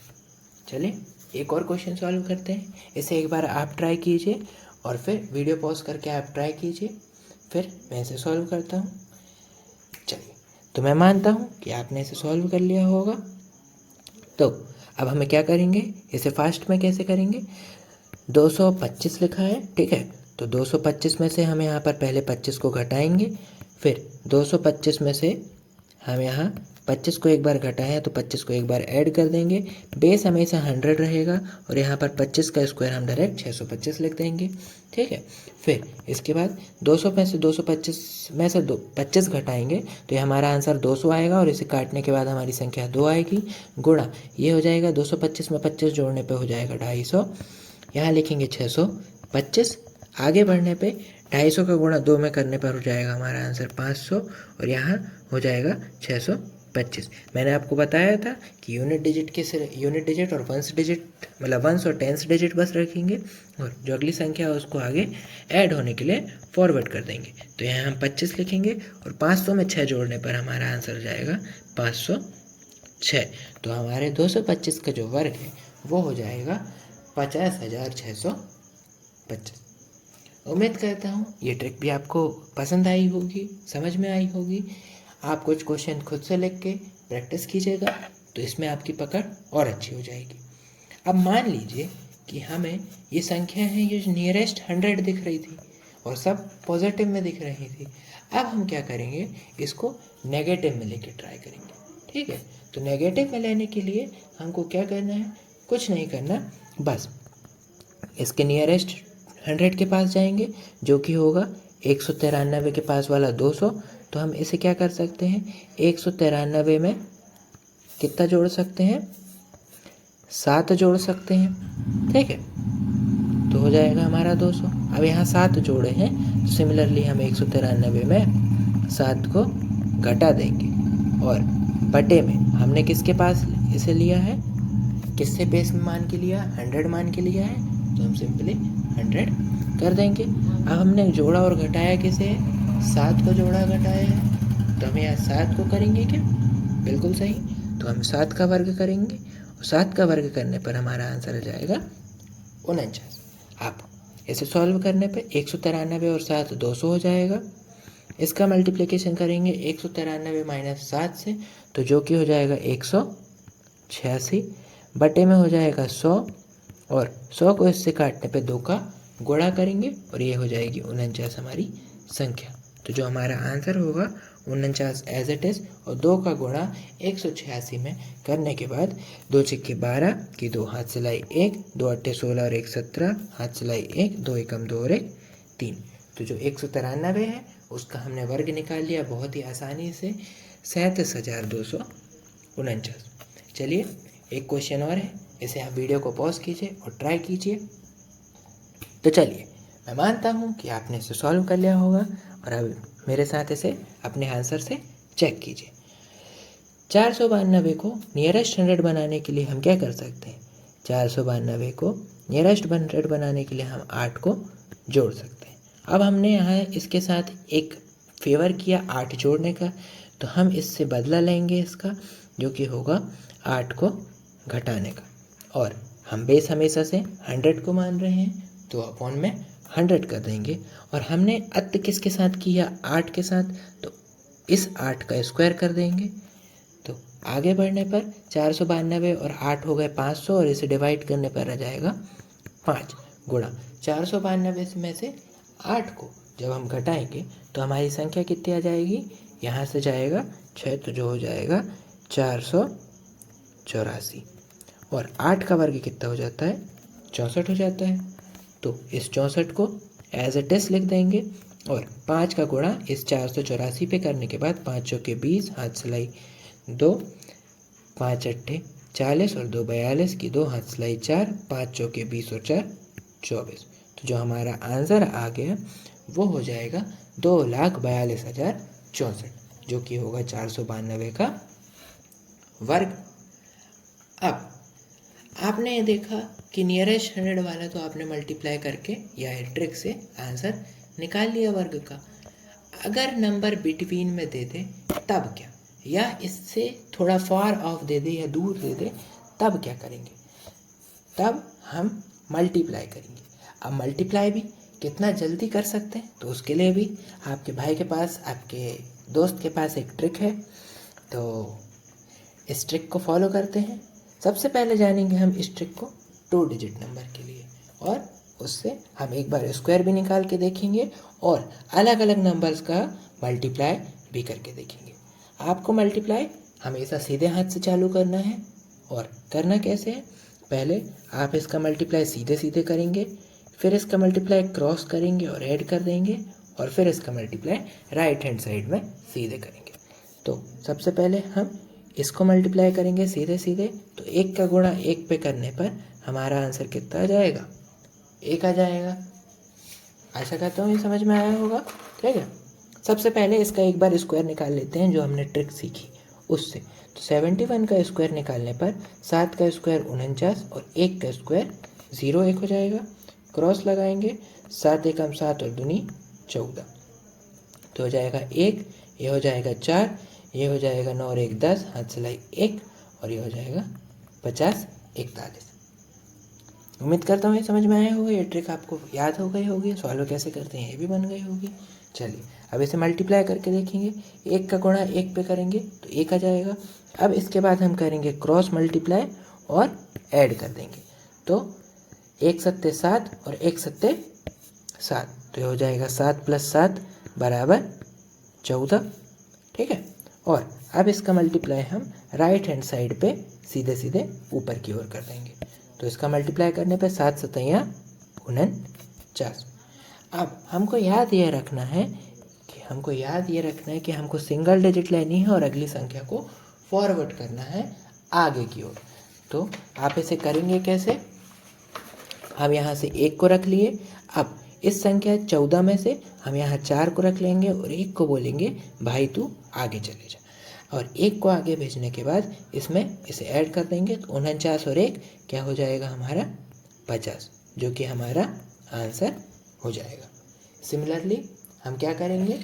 A: चलिए एक और क्वेश्चन सॉल्व करते हैं, इसे एक बार आप ट्राई कीजिए और फिर वीडियो पॉज करके आप ट्राई कीजिए, फिर मैं इसे सॉल्व करता हूँ। चलिए, तो मैं मानता हूँ कि आपने इसे सॉल्व कर लिया होगा। तो अब हमें क्या करेंगे, इसे फास्ट में कैसे करेंगे, 225 लिखा है। ठीक है, तो 225 में से हम यहाँ पर पहले 25 को घटाएंगे, फिर 225 में से हम यहाँ 25 को एक बार घटाए हैं तो 25 को एक बार ऐड कर देंगे। बेस हमेशा 100 रहेगा और यहाँ पर 25 का स्क्वायर हम डायरेक्ट 625 लिख देंगे। ठीक है, फिर इसके बाद 200 में से 225 में से 25 घटाएंगे तो ये हमारा आंसर 200 आएगा और इसे काटने के बाद हमारी संख्या 2 आएगी, गुणा ये हो जाएगा 225 में 25 जोड़ने पे हो जाएगा 250, यहाँ लिखेंगे 625। आगे बढ़ने पे 250 का गुणा 2 में करने पर हो जाएगा हमारा आंसर 500 और यहाँ हो जाएगा 625। मैंने आपको बताया था कि यूनिट डिजिट और वंस डिजिट, मतलब वंस और टेंस डिजिट बस रखेंगे और जो अगली संख्या है उसको आगे ऐड होने के लिए फॉरवर्ड कर देंगे। तो यहाँ हम 25 लिखेंगे और 500 में 6 जोड़ने पर हमारा आंसर हो जाएगा 506। तो हमारे 225 का जो वर्ग है वो हो जाएगा 50,625। उम्मीद करता हूँ ये ट्रिक भी आपको पसंद आई होगी, समझ में आई होगी। आप कुछ क्वेश्चन खुद से लिख के प्रैक्टिस कीजिएगा तो इसमें आपकी पकड़ और अच्छी हो जाएगी। अब मान लीजिए कि हमें ये संख्या है, ये नियरेस्ट 100 दिख रही थी और सब पॉजिटिव में दिख रही थी। अब हम क्या करेंगे, इसको नेगेटिव में लेके ट्राई करेंगे। ठीक है, तो नेगेटिव में लेने के लिए हमको क्या करना है, कुछ नहीं करना, बस इसके नियरेस्ट 100 के पास जाएंगे जो कि होगा 193 के पास वाला 200। तो हम इसे क्या कर सकते हैं, 193 में कितना जोड़ सकते हैं, 7 जोड़ सकते हैं। ठीक है, तो हो जाएगा हमारा 200। अब यहाँ 7 जोड़े हैं तो सिमिलरली हम 193 में 7 को घटा देंगे और बटे में हमने किसके पास इसे लिया है, किससे बेस में मान के लिया, 100 मान के लिया है, तो हम सिंपली 100 कर देंगे। अब हमने जोड़ा और घटाया किसे, 7 को जोड़ा घटाया है, तो हम यहाँ 7 को करेंगे क्या, बिल्कुल सही। तो हम 7 का वर्ग करेंगे और 7 का वर्ग करने पर हमारा आंसर आ जाएगा 49। आप इसे सॉल्व करने पे 193 और 7 200 हो जाएगा। इसका मल्टीप्लिकेशन करेंगे 193 माइनस 7 से, तो जो कि हो जाएगा 186 बटे में हो जाएगा 100, और 100 को इससे काटने पे 2 का गुणा करेंगे और ये हो जाएगी 49 हमारी संख्या। तो जो हमारा आंसर होगा 49 एज इट इज़, और 2 का गुणा 186 में करने के बाद 2 छिक्के 12 की 2 हाथ सिलाई 1, 2 अट्ठे 16 और 1 17 हाथ सिलाई 1, 2 एकम 2 और 1 3। तो जो 193 है उसका हमने वर्ग निकाल लिया बहुत ही आसानी से, 37,249। चलिए एक क्वेश्चन और है, इसे आप वीडियो को पॉज कीजिए और ट्राई कीजिए। तो चलिए, मैं मानता हूँ कि आपने इसे सॉल्व कर लिया होगा और अब मेरे साथ इसे अपने आंसर से चेक कीजिए। 492 को नियरेस्ट 100 बनाने के लिए हम क्या कर सकते हैं? 492 को नियरेस्ट 100 बनाने के लिए हम 8 को जोड़ सकते हैं। अब हमने यहाँ इसके साथ एक फेवर किया 8 जोड़ने का, तो हम इससे बदला लेंगे इसका, जो कि होगा 8 को घटाने का। और हम बेस हमेशा से 100 को मान रहे हैं, तो अपॉन में 100 कर देंगे। और हमने अत्त किसके साथ किया? 8 के साथ, तो इस 8 का स्क्वायर कर देंगे। तो आगे बढ़ने पर 492 और 8 हो गए 500, और इसे डिवाइड करने पर आ जाएगा 5 गुणा 492 में से 8 को जब हम घटाएंगे तो हमारी संख्या कितनी आ जाएगी? यहाँ से जाएगा 6, तो जो हो जाएगा 484, और 8 का वर्ग कितना हो जाता है? 64 हो जाता है। तो इस 64 को एज इट इज लिख देंगे, और 5 का गुणा इस 484 पे करने के बाद 5 चौके 20 हाथ सिलाई 2, 5 अट्ठे 40 और 2 42 की 2 हाथ सिलाई 4, 5 चौके 20 और 4 24। तो जो हमारा आंसर आ गया वो हो जाएगा 2,42,064, जो कि होगा 492 का वर्ग। अब आपने ये देखा कि नियरेस्ट 100 वाला तो आपने मल्टीप्लाई करके या ट्रिक से आंसर निकाल लिया वर्ग का। अगर नंबर बिटवीन में दे दे तब क्या, या इससे थोड़ा फार ऑफ दे दे या दूर दे दे तब क्या करेंगे? तब हम मल्टीप्लाई करेंगे। अब मल्टीप्लाई भी कितना जल्दी कर सकते हैं, तो उसके लिए भी आपके भाई के पास, आपके दोस्त के पास एक ट्रिक है। तो इस ट्रिक को फॉलो करते हैं। सबसे पहले जानेंगे हम इस ट्रिक को 2 डिजिट नंबर के लिए, और उससे हम एक बार स्क्वायर भी निकाल के देखेंगे और अलग अलग नंबर्स का मल्टीप्लाई भी करके देखेंगे। आपको मल्टीप्लाई हमेशा सीधे हाथ से चालू करना है। और करना कैसे है? पहले आप इसका मल्टीप्लाई सीधे सीधे करेंगे, फिर इसका मल्टीप्लाई क्रॉस करेंगे और ऐड कर देंगे, और फिर इसका मल्टीप्लाई राइट हैंड साइड में सीधे करेंगे। तो सबसे पहले हम इसको मल्टीप्लाई करेंगे सीधे सीधे, तो 1 का गुणा 1 पे करने पर हमारा आंसर कितना आ जाएगा? 1 आ जाएगा। आशा करता हूँ ये समझ में आया होगा। ठीक है, सबसे पहले इसका एक बार स्क्वायर निकाल लेते हैं, जो हमने ट्रिक सीखी उससे। तो 71 का स्क्वायर निकालने पर 7 का स्क्वायर 49 और 1 का स्क्वायर 0 1 हो जाएगा। क्रॉस लगाएंगे, 7 एकम 7 और दूनी 14, तो हो जाएगा 1, ये हो जाएगा 4, ये हो जाएगा 9 और 1 10 हाथ सिलाई 1, और ये हो जाएगा 50 41। उम्मीद करता हूँ ये समझ में आया होगा, ये ट्रिक आपको याद हो गई होगी, सॉल्व कैसे करते हैं ये भी बन गई होगी। चलिए अब इसे मल्टीप्लाई करके देखेंगे। 1 का गुणा 1 पे करेंगे तो 1 आ जाएगा। अब इसके बाद हम करेंगे क्रॉस मल्टीप्लाई और ऐड कर देंगे, तो 1 सत्ते 7 और 1 सत्ते 7, तो ये हो जाएगा 7 + 7 = 14। ठीक है, और अब इसका मल्टीप्लाई हम राइट हैंड साइड पे सीधे सीधे ऊपर की ओर कर देंगे। तो इसका मल्टीप्लाई करने पे 7 सतैया 49। अब हमको याद ये रखना है कि हमको सिंगल डिजिट लेनी है और अगली संख्या को फॉरवर्ड करना है आगे की ओर। तो आप इसे करेंगे कैसे? हम यहाँ से 1 को रख लिए। अब इस संख्या 14 में से हम यहाँ 4 को रख लेंगे और 1 को बोलेंगे भाई तू आगे चले जा, और 1 को आगे भेजने के बाद इसमें इसे ऐड कर देंगे, तो 49 और 1 क्या हो जाएगा हमारा? 50, जो कि हमारा आंसर हो जाएगा। सिमिलरली हम क्या करेंगे?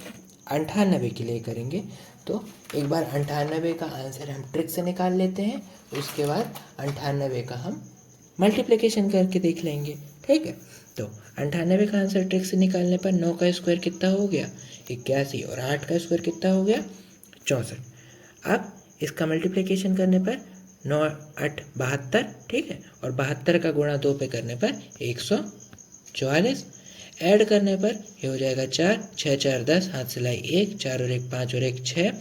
A: 98 के लिए करेंगे। तो एक बार 98 का आंसर हम ट्रिक से निकाल लेते हैं, उसके बाद 98 का हम मल्टीप्लिकेशन करके देख लेंगे। ठीक है, तो 98 का आंसर ट्रिक से निकालने पर 9 का स्क्वायर कितना हो गया 81, और 8 का स्क्वायर कितना हो गया 64। अब इसका मल्टीप्लिकेशन करने पर 9 8 72, ठीक है, और 72 का गुणा 2 पे करने पर 144, ऐड करने पर ये हो जाएगा 4 6 4 10, हाथ से लाई 1, 4 और 1 5 और 1 6,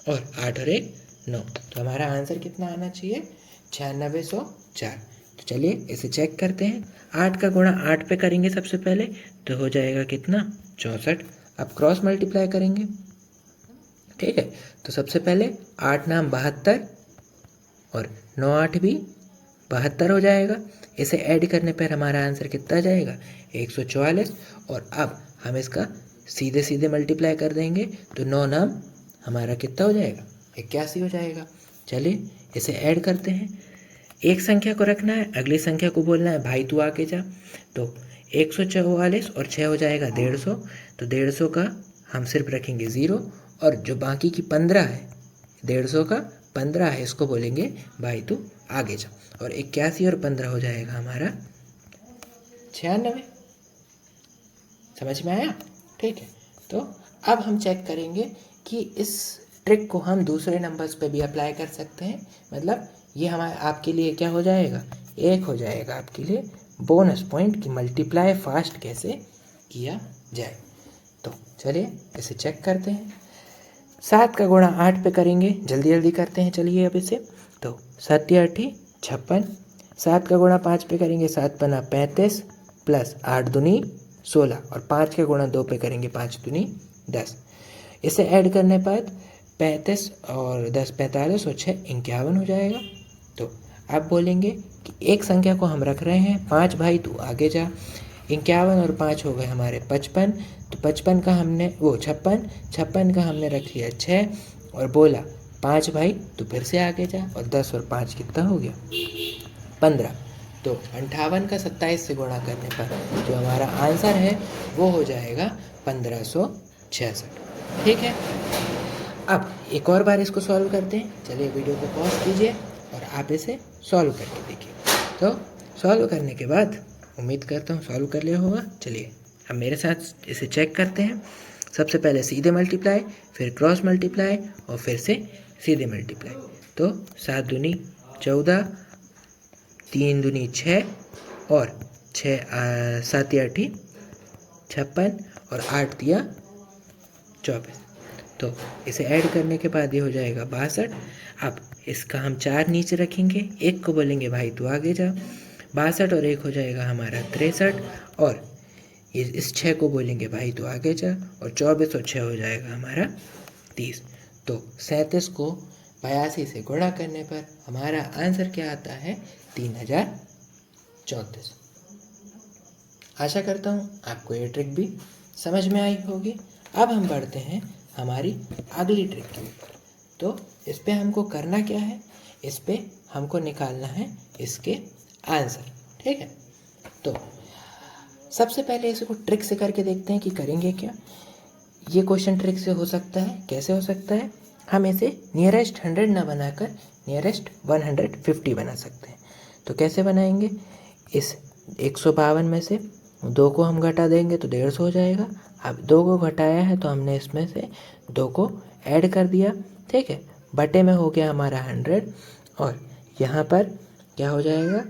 A: और 8 और 1 9। तो हमारा आंसर कितना आना चाहिए 9604। तो चलिए इसे चेक करते हैं। 8 का गुणा 8 पे करेंगे सबसे पहले, तो हो जाएगा कितना 64। अब क्रॉस मल्टीप्लाई करेंगे। ठीक है, तो सबसे पहले 8 नाम 72 और 9 8 भी 72 हो जाएगा। इसे ऐड करने पर हमारा आंसर कितना जाएगा 144, और अब हम इसका सीधे सीधे मल्टीप्लाई कर देंगे, तो 9 नाम हमारा कितना हो जाएगा 81 हो जाएगा। चलिए इसे ऐड करते हैं। एक संख्या को रखना है, अगली संख्या को बोलना है भाई तू आगे जा। तो 144 और 6 हो जाएगा 150, तो 150 का हम सिर्फ रखेंगे 0, और जो बाकी की 15 है 150 का 15 है, इसको बोलेंगे भाई तू आगे जा। और 81 और 15 हो जाएगा हमारा 96। समझ में आया? ठीक है, तो अब हम चेक करेंगे कि इस ट्रिक को हम दूसरे नंबर्स पे भी अप्लाई कर सकते हैं। मतलब ये हमारे आपके लिए क्या हो जाएगा, एक हो जाएगा आपके लिए बोनस पॉइंट कि मल्टीप्लाई फास्ट कैसे किया जाए। तो चलिए इसे चेक करते हैं। 7 का गुणा 8 पे करेंगे, जल्दी जल्दी करते हैं। चलिए अब इसे, तो 7 या 8 56, 7 का गुणा 5 पे करेंगे, 7 पना 35 प्लस 8 दूनी 16, और 5 का गुणा 2 पे करेंगे, 5 दूनी 10। इसे ऐड करने पर 35 और 10 45 और 6 51 हो जाएगा। तो अब बोलेंगे कि एक संख्या को हम रख रहे हैं 5 भाई तू आगे जा। 51 और 5 हो गए हमारे 55, तो 55 का हमने 56 का हमने रख लिया 6, और बोला 5 भाई तो फिर से आगे जा, और 10 और 5 कितना हो गया 15। तो 58 का 27 से गुणा करने पर जो हमारा आंसर है वो हो जाएगा 1566। ठीक है, अब एक और बार इसको सॉल्व करते हैं। चलिए वीडियो को पॉज कीजिए और आप इसे सॉल्व करके देखिए। तो सॉल्व करने के बाद उम्मीद करता हूँ सॉल्व कर लिया होगा। चलिए अब मेरे साथ इसे चेक करते हैं। सबसे पहले सीधे मल्टीप्लाई, फिर क्रॉस मल्टीप्लाई, और फिर से सीधे मल्टीप्लाई। तो 7 दूनी 14, 3 दूनी 6, और 7 या 8 56, और 8 दिया 24। तो इसे ऐड करने के बाद ये हो जाएगा 62। अब इसका हम 4 नीचे रखेंगे, एक को बोलेंगे भाई तू आगे जा। 62 और 1 हो जाएगा हमारा 63, और इस 6 को बोलेंगे भाई तू आगे जा, और 24 और 6 हो जाएगा हमारा 30। तो 37 को 82 से गुणा करने पर हमारा आंसर क्या आता है 3034। आशा करता हूँ आपको ये ट्रिक भी समझ में आई होगी। अब हम बढ़ते हैं हमारी अगली ट्रिक के ऊपर। तो इस पे हमको करना क्या है, इस पे हमको निकालना है इसके आंसर। ठीक है, तो सबसे पहले इसको ट्रिक से करके देखते हैं कि करेंगे क्या। ये क्वेश्चन ट्रिक से हो सकता है, कैसे हो सकता है, हम इसे नियरेस्ट 100 ना बनाकर नियरेस्ट 150 बना सकते हैं। तो कैसे बनाएंगे, इस 152 में से 2 को हम घटा देंगे तो 150 हो जाएगा। अब 2 को घटाया है तो हमने इसमें से 2 को ऐड कर दिया। ठीक है, बटे में हो गया हमारा 100, और यहाँ पर क्या हो जाएगा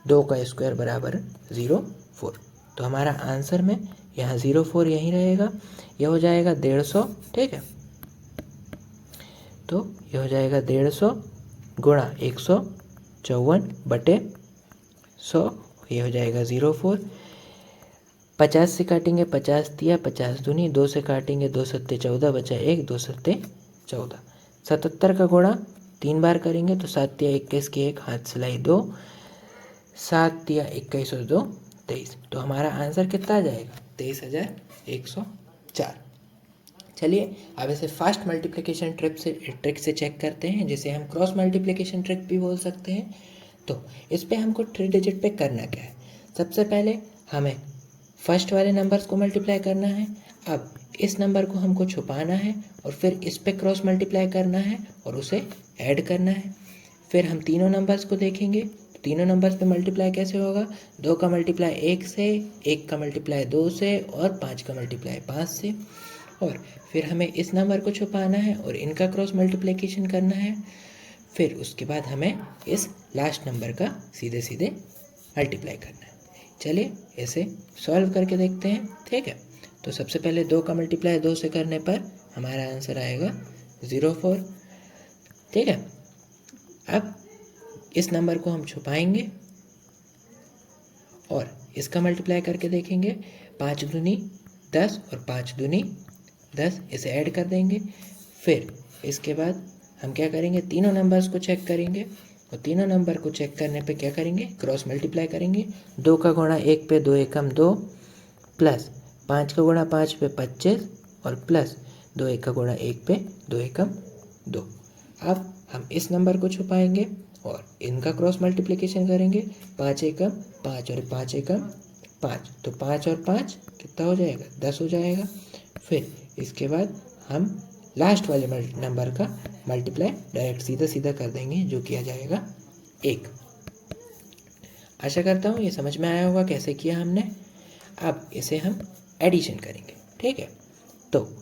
A: 2 का स्क्वायर बराबर 04। तो हमारा आंसर में यहाँ 04 यहीं रहेगा, यह हो जाएगा 150। ठीक है, तो यह हो जाएगा 150 गुणा 154 बटे 100, ये हो जाएगा 04। 50 से काटेंगे 50 दिया, 50 दूनी 2 से काटेंगे 2 सत्ते 14, बचा 1, 2 सत्ते 14। 77 का गुणा 3 बार करेंगे तो 7 दिया 21 की 1, हाथ सिलाई 2, 7 दिया 21 और 2 23। तो हमारा आंसर कितना आ जाएगा 23104। चलिए अब इसे फास्ट मल्टीप्लिकेशन ट्रिक से चेक करते हैं, जिसे हम क्रॉस मल्टीप्लिकेशन ट्रिक भी बोल सकते हैं। तो इस पे हमको 3 डिजिट पे करना क्या है, सबसे पहले हमें फर्स्ट वाले नंबर्स को मल्टीप्लाई करना है। अब इस नंबर को हमको छुपाना है और फिर इस पे क्रॉस मल्टीप्लाई करना है और उसे ऐड करना है। फिर हम तीनों नंबर्स को देखेंगे, तीनों नंबर्स पे मल्टीप्लाई कैसे होगा, 2 का मल्टीप्लाई 1 से, 1 का मल्टीप्लाई 2 से और 5 का मल्टीप्लाई 5 से। और फिर हमें इस नंबर को छुपाना है और इनका क्रॉस मल्टीप्लिकेशन करना है। फिर उसके बाद हमें इस लास्ट नंबर का सीधे सीधे मल्टीप्लाई करना है। चलिए इसे सॉल्व करके देखते हैं, ठीक है। तो सबसे पहले 2 का मल्टीप्लाई 2 से करने पर हमारा आंसर आएगा 04, ठीक है। अब इस नंबर को हम छुपाएंगे और इसका मल्टीप्लाई करके देखेंगे। 5 दूनी 10 और 5 दूनी 10, इसे ऐड कर देंगे। फिर इसके बाद हम क्या करेंगे, तीनों नंबर्स को चेक करेंगे और तीनों नंबर को चेक करने पे क्या करेंगे, क्रॉस मल्टीप्लाई करेंगे। 2 का गुणा 1 पे 2 एकम 2 प्लस 5 का गुणा 5 पे 25 और प्लस 2 एक का गुणा 1 पे 2 एकम 2। अब हम इस नंबर को छुपाएंगे और इनका क्रॉस मल्टीप्लिकेशन करेंगे। 5 एकम 5 और 5 एकम 5, तो 5 और 5 कितना हो जाएगा, 10 हो जाएगा। फिर इसके बाद हम लास्ट वाले नंबर का मल्टीप्लाई डायरेक्ट सीधा सीधा कर देंगे, जो किया जाएगा 1। आशा करता हूँ ये समझ में आया होगा कैसे किया हमने। अब इसे हम एडिशन करेंगे, ठीक है। तो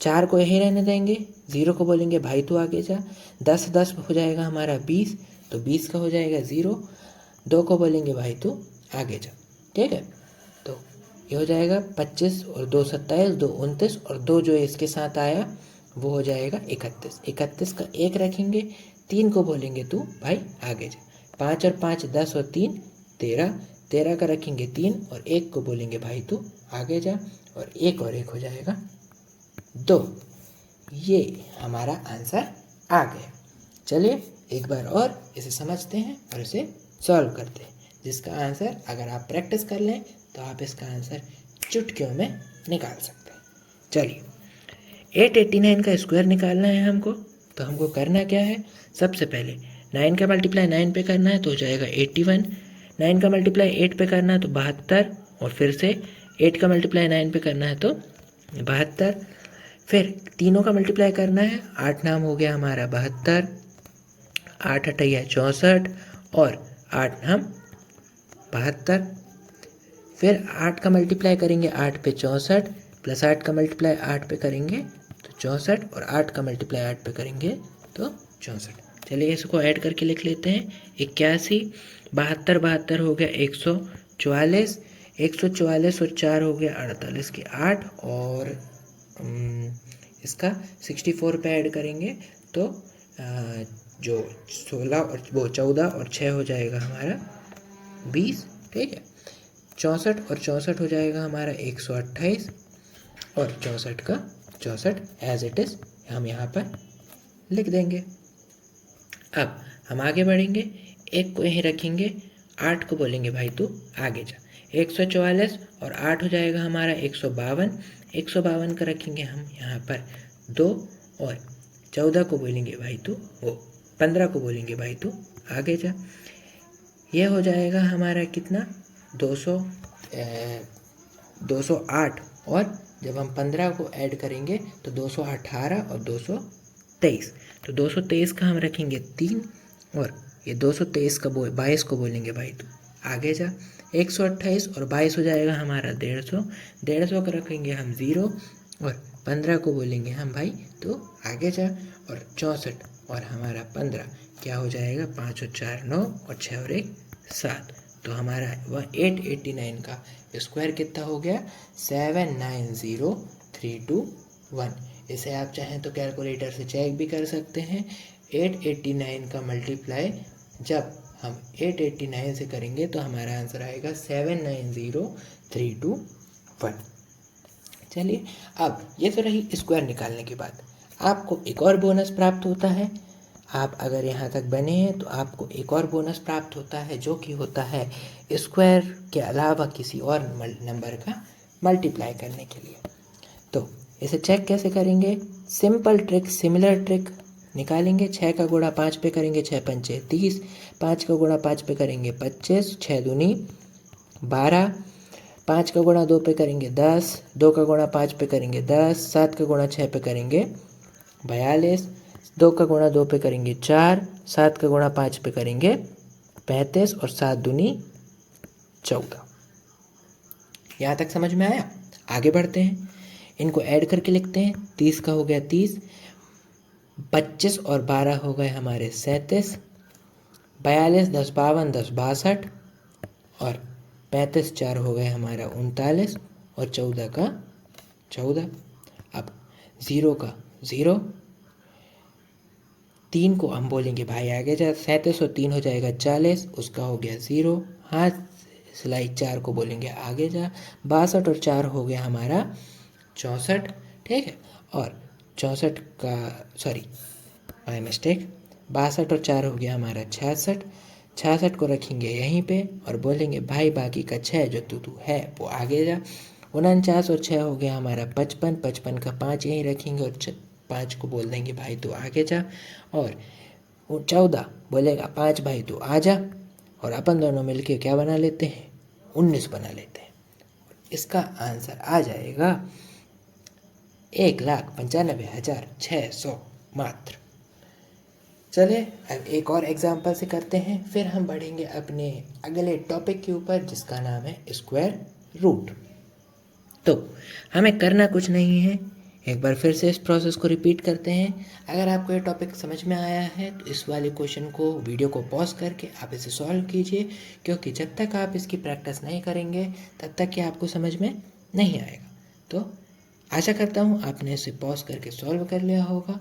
A: 4 को यही रहने देंगे, 0 को बोलेंगे भाई तू आगे जा। 10 10 हो जाएगा हमारा 20, तो 20 का हो जाएगा 0। 2 को बोलेंगे भाई तू आगे जा, ठीक है। तो ये हो जाएगा 25 और 2 27, 2 29 और 2 जो इसके साथ आया वो हो जाएगा 31। 31 का 1 रखेंगे। 3 को बोलेंगे तू भाई आगे जा। 5 और 5 10 और 3 13, 13 का रखेंगे 3 और 1 को बोलेंगे भाई तू आगे जा, और 1 और 1 हो जाएगा 2। ये हमारा आंसर आ गया। चलिए एक बार और इसे समझते हैं और इसे सॉल्व करते हैं, जिसका आंसर अगर आप प्रैक्टिस कर लें तो आप इसका आंसर चुटकियों में निकाल सकते हैं। चलिए 889 का स्क्वायर निकालना है हमको, तो हमको करना क्या है, सबसे पहले 9 का मल्टीप्लाई 9 पे करना है तो हो जाएगा 81। 9 का मल्टीप्लाई 8 पे करना है तो 72, और फिर से 8 का मल्टीप्लाई 9 पे करना है तो 72। फिर तीनों का मल्टीप्लाई करना है, 8 नाम हो गया हमारा 72, 8 अठैया 64 और 8 नाम 72। फिर 8 का मल्टीप्लाई करेंगे 8 पे 64, प्लस 8 का मल्टीप्लाई 8 पे करेंगे तो 64, और 8 का मल्टीप्लाई 8 पे करेंगे तो 64। चलिए इसको ऐड करके लिख लेते हैं। 81, 72 72 हो गया 144, 144 और 4 हो गया 48 के 8, और इसका 64 पे ऐड करेंगे तो जो 16 और वो 14 और 6 हो जाएगा हमारा 20, ठीक है। 64 और 64 हो जाएगा हमारा 128, और 64 का 64 एज इट इज़ हम यहाँ पर लिख देंगे। अब हम आगे बढ़ेंगे, 1 को यहीं रखेंगे, 8 को बोलेंगे भाई तू आगे जा। 144 और 8 हो जाएगा हमारा 152, 152 का रखेंगे हम यहाँ पर 2, और 14 को बोलेंगे भाई तू 15 को बोलेंगे भाई तू आगे जा। ये हो जाएगा हमारा कितना, 208, और जब हम 15 को ऐड करेंगे तो 218 और 223, तो 223 का हम रखेंगे 3, और ये 223 का 22 को बोलेंगे भाई तू आगे जा। 128 और 22 हो जाएगा हमारा 150, 150 का रखेंगे हम 0, और 15 को बोलेंगे हम भाई तो आगे जा, और 64 और हमारा 15 क्या हो जाएगा, 5 और 4 9 और 6 और 1 7, तो हमारा 889 का स्क्वायर कितना हो गया, 790321। इसे आप चाहें तो कैलकुलेटर से चेक भी कर सकते हैं। 889 का मल्टीप्लाई जब हम 889 से करेंगे तो हमारा आंसर आएगा 790321। चलिए अब ये तो रही स्क्वायर निकालने की बात। आपको एक और बोनस प्राप्त होता है। आप अगर यहाँ तक बने हैं तो आपको एक और बोनस प्राप्त होता है, जो कि होता है स्क्वायर के अलावा किसी और नंबर का मल्टीप्लाई करने के लिए। तो इसे चेक कैसे करेंगे, सिंपल ट्रिक, सिमिलर ट्रिक निकालेंगे। 6 का गुणा 5 पे करेंगे 6 पंचे 30, 5 का गुणा 5 पे करेंगे 25, 6 दूनी 12, 5 का गुणा 2 पे करेंगे 10, 2 का गुणा 5 पे करेंगे 10, 7 का गुणा 6 पे करेंगे 42, 2 का गुणा 2 पे करेंगे 4, 7 का गुणा 5 पे करेंगे 35 और 7 दूनी 14। यहाँ तक समझ में आया? आगे बढ़ते हैं, इनको ऐड करके लिखते हैं। 30 का हो गया 30, 25 और 12 हो गए हमारे 37, 42 10 52 10 62 और 35 4 हो गए हमारा 39 और 14 का 14। अब 0 का 0, 3 को हम बोलेंगे भाई आगे जा, 37 और 3 हो जाएगा 40, उसका हो गया 0। हाथ सिलाई 4 को बोलेंगे आगे जा, 62 और 4 हो गया हमारा 64, ठीक है। और 64 का सॉरी माय मिस्टेक, 62 और 4 हो गया हमारा 66, 66 को रखेंगे यहीं पे और बोलेंगे भाई बाकी का 6 जो तू है वो आगे जा। 49 और 6 हो गया हमारा 55, 55 का 5 यहीं रखेंगे और 5 को बोल देंगे भाई तू आगे जा। और 14 बोलेगा 5 भाई तू आ जा, और अपन दोनों मिलके क्या बना लेते हैं, 19 बना लेते हैं। इसका आंसर आ जाएगा 1,95,600 मात्र। चलिए अब एक और एग्जाम्पल से करते हैं, फिर हम बढ़ेंगे अपने अगले टॉपिक के ऊपर जिसका नाम है स्क्वायर रूट। तो हमें करना कुछ नहीं है, एक बार फिर से इस प्रोसेस को रिपीट करते हैं। अगर आपको ये टॉपिक समझ में आया है तो इस वाले क्वेश्चन को वीडियो को पॉज करके आप इसे सॉल्व कीजिए, क्योंकि जब तक आप इसकी प्रैक्टिस नहीं करेंगे तब तक कि आपको समझ में नहीं आएगा। तो आशा करता हूँ आपने इसे पॉज करके सॉल्व कर लिया होगा।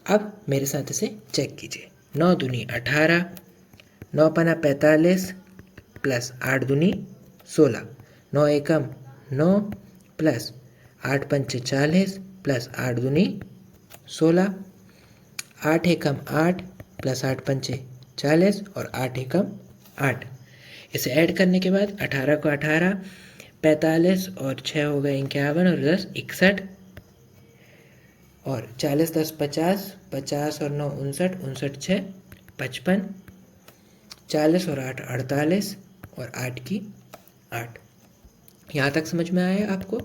A: अब मेरे साथ इसे चेक कीजिए। 9 दूनी 18, 9 पना 45 प्लस 8 दूनी 16, 9 एकम 9 प्लस 8 पंचे 40 प्लस 8 दूनी 16, 8 एकम 8 प्लस 8 पंचे 40 और 8 एकम 8। इसे ऐड करने के बाद 18 को 18, 45 और 6 हो गए 51 और 10 61 और 40 10 50, 50 और 9 59, 59 6 55, 40 और 8 48 और 8 की 8। यहाँ तक समझ में आया आपको?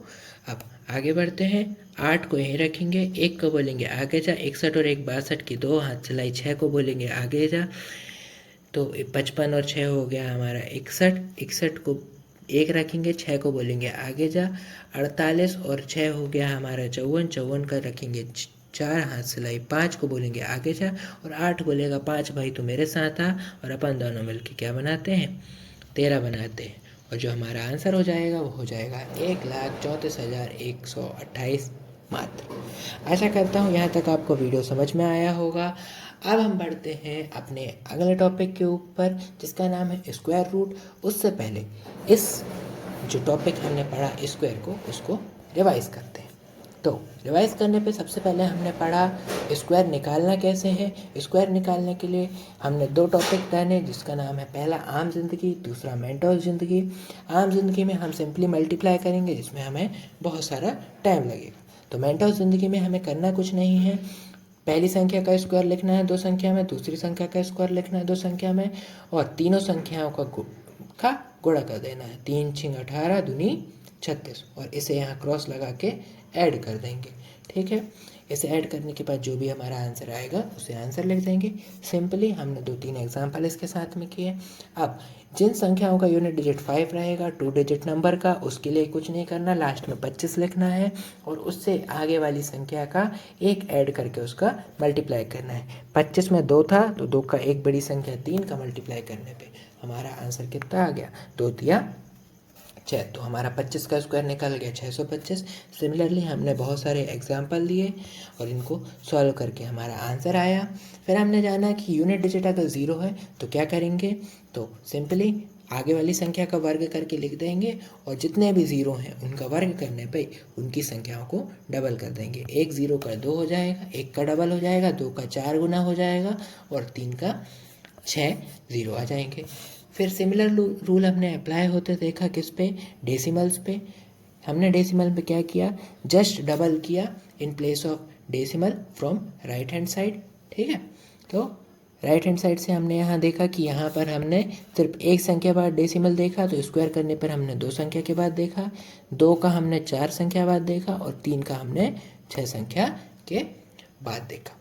A: अब आगे बढ़ते हैं। 8 को यहीं रखेंगे, 1 को बोलेंगे आगे जा, 61 और 1 62 की 2 हाथ चलाई, 6 को बोलेंगे आगे जा, तो 55 और 6 हो गया हमारा 61, 61 को 1 रखेंगे, 6 को बोलेंगे आगे जा, 48 और 6 हो गया हमारा 54, 54 का रखेंगे 4 हाथ सिलाई, 5 को बोलेंगे आगे जा और 8 बोलेगा 5 भाई तू मेरे साथ आ, और अपन दोनों मिलके क्या बनाते हैं, 13 बनाते हैं। और जो हमारा आंसर हो जाएगा वो हो जाएगा 1,34,128 मात्र। आशा करता हूँ यहाँ तक आपको वीडियो समझ में आया होगा। अब हम बढ़ते हैं अपने अगले टॉपिक के ऊपर जिसका नाम है स्क्वायर रूट। उससे पहले इस जो टॉपिक हमने पढ़ा स्क्वायर को, उसको रिवाइज करते हैं। तो रिवाइज करने पे सबसे पहले हमने पढ़ा स्क्वायर निकालना कैसे है। स्क्वायर निकालने के लिए हमने 2 टॉपिक जाने जिसका नाम है पहला आम जिंदगी, दूसरा मेंटोस जिंदगी। आम जिंदगी में हम सिंपली मल्टीप्लाई करेंगे जिसमें हमें बहुत सारा टाइम लगेगा। तो मेंटोस जिंदगी में हमें करना कुछ नहीं है, पहली संख्या का स्क्वायर लिखना है 2 संख्या में, दूसरी संख्या का स्क्वायर लिखना है 2 संख्या में, और तीनों संख्याओं का गुणा कर देना है। 3 6 18 दूनी 36 और इसे यहाँ क्रॉस लगा के ऐड कर देंगे। ठीक है, इसे ऐड करने के बाद जो भी हमारा आंसर आएगा उसे आंसर लिख देंगे। सिंपली हमने 2-3 एग्जाम्पल इसके साथ में किए। अब जिन संख्याओं का यूनिट डिजिट 5 रहेगा 2 डिजिट नंबर का, उसके लिए कुछ नहीं करना, लास्ट में 25 लिखना है और उससे आगे वाली संख्या का 1 ऐड करके उसका मल्टीप्लाई करना है। 25 में 2 था तो 2 का एक बड़ी संख्या 3 का मल्टीप्लाई करने पे हमारा आंसर कितना आ गया, 2 तिया 6। तो हमारा 25 का स्क्वायर निकल गया 625। सिमिलरली हमने बहुत सारे एग्जाम्पल दिए और इनको सॉल्व करके हमारा आंसर आया। फिर हमने जाना कि यूनिट डिजिट अगर 0 है तो क्या करेंगे, तो सिंपली आगे वाली संख्या का वर्ग करके लिख देंगे और जितने भी 0 हैं उनका वर्ग करने पे उनकी संख्याओं को डबल कर देंगे। 1 0 का 2 हो जाएगा, 1 का डबल हो जाएगा, 2 का 4 गुना हो जाएगा और 3 का 6 0 आ जाएंगे। फिर सिमिलर रूल हमने अप्लाई होते देखा किस पे, डेसिमल्स पे। हमने डेसिमल पे क्या किया, जस्ट डबल किया in place of decimal from right hand side. ठीक है, तो राइट हैंड साइड से हमने यहाँ देखा कि यहाँ पर हमने सिर्फ एक संख्या बाद डेसिमल देखा, तो स्क्वायर करने पर हमने 2 संख्या के बाद देखा, 2 का हमने 4 संख्या बाद देखा और 3 का हमने 6 संख्या के बाद देखा।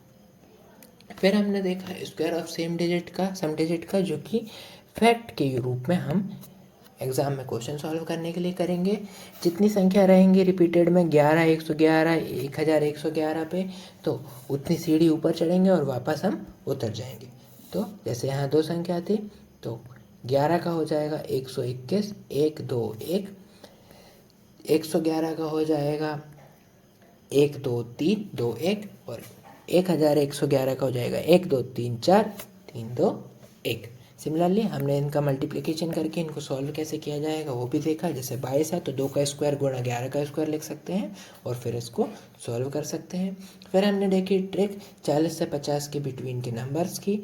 A: फिर हमने देखा स्क्वायर ऑफ सम डिजिट का, जो कि फैक्ट के रूप में हम एग्ज़ाम में क्वेश्चन सॉल्व करने के लिए करेंगे। जितनी संख्या रहेंगी रिपीटेड में 11, 111, 1111 पे, तो उतनी सीढ़ी ऊपर चढ़ेंगे और वापस हम उतर जाएंगे। तो जैसे यहाँ 2 संख्या थी, तो 11 का हो जाएगा 121, 121, 111 का हो जाएगा 123, 21 और 1111 का हो जाएगा 1 2 3 4 3 2 1। सिमिलरली हमने इनका मल्टीप्लिकेशन करके इनको सॉल्व कैसे किया जाएगा वो भी देखा। जैसे 22 है तो 2 का स्क्वायर गुणा 11 का स्क्वायर लिख सकते हैं और फिर इसको सॉल्व कर सकते हैं। फिर हमने देखी ट्रिक 40 से 50 के बिटवीन के नंबर्स की।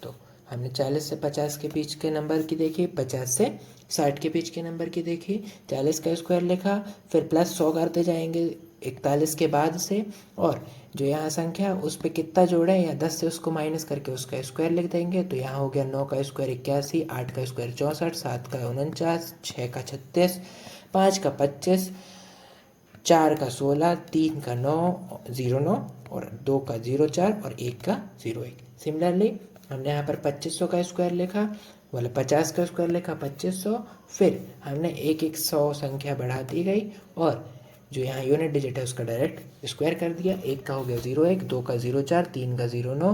A: तो हमने 40 से 50 के बीच के नंबर की देखी, 50 से 60 के बीच के नंबर की देखी, 40 का स्क्वायर लिखा, फिर प्लस 100 करते जाएंगे 41 के बाद से, और जो यहाँ संख्या उस पर कितना जोड़े या 10 से उसको माइनस करके उसका स्क्वायर लिख देंगे। तो यहाँ हो गया 9 का स्क्वायर 81, 8 का स्क्वायर 64, 7 का 49, 6 का 36, 5 का 25, 4 का 16, 3 का 9 09 और 2 का 04 और 1 का 01। सिमिलरली हमने यहाँ पर 2500 का स्क्वायर लिखा, बोले 50 का स्क्वायर लिखा 2500, फिर हमने एक 100 संख्या बढ़ा दी गई और जो यहाँ यूनिट डिजिट है उसका डायरेक्ट स्क्वायर कर दिया। 1 का हो गया 01, 2 का 04, 3 का 09,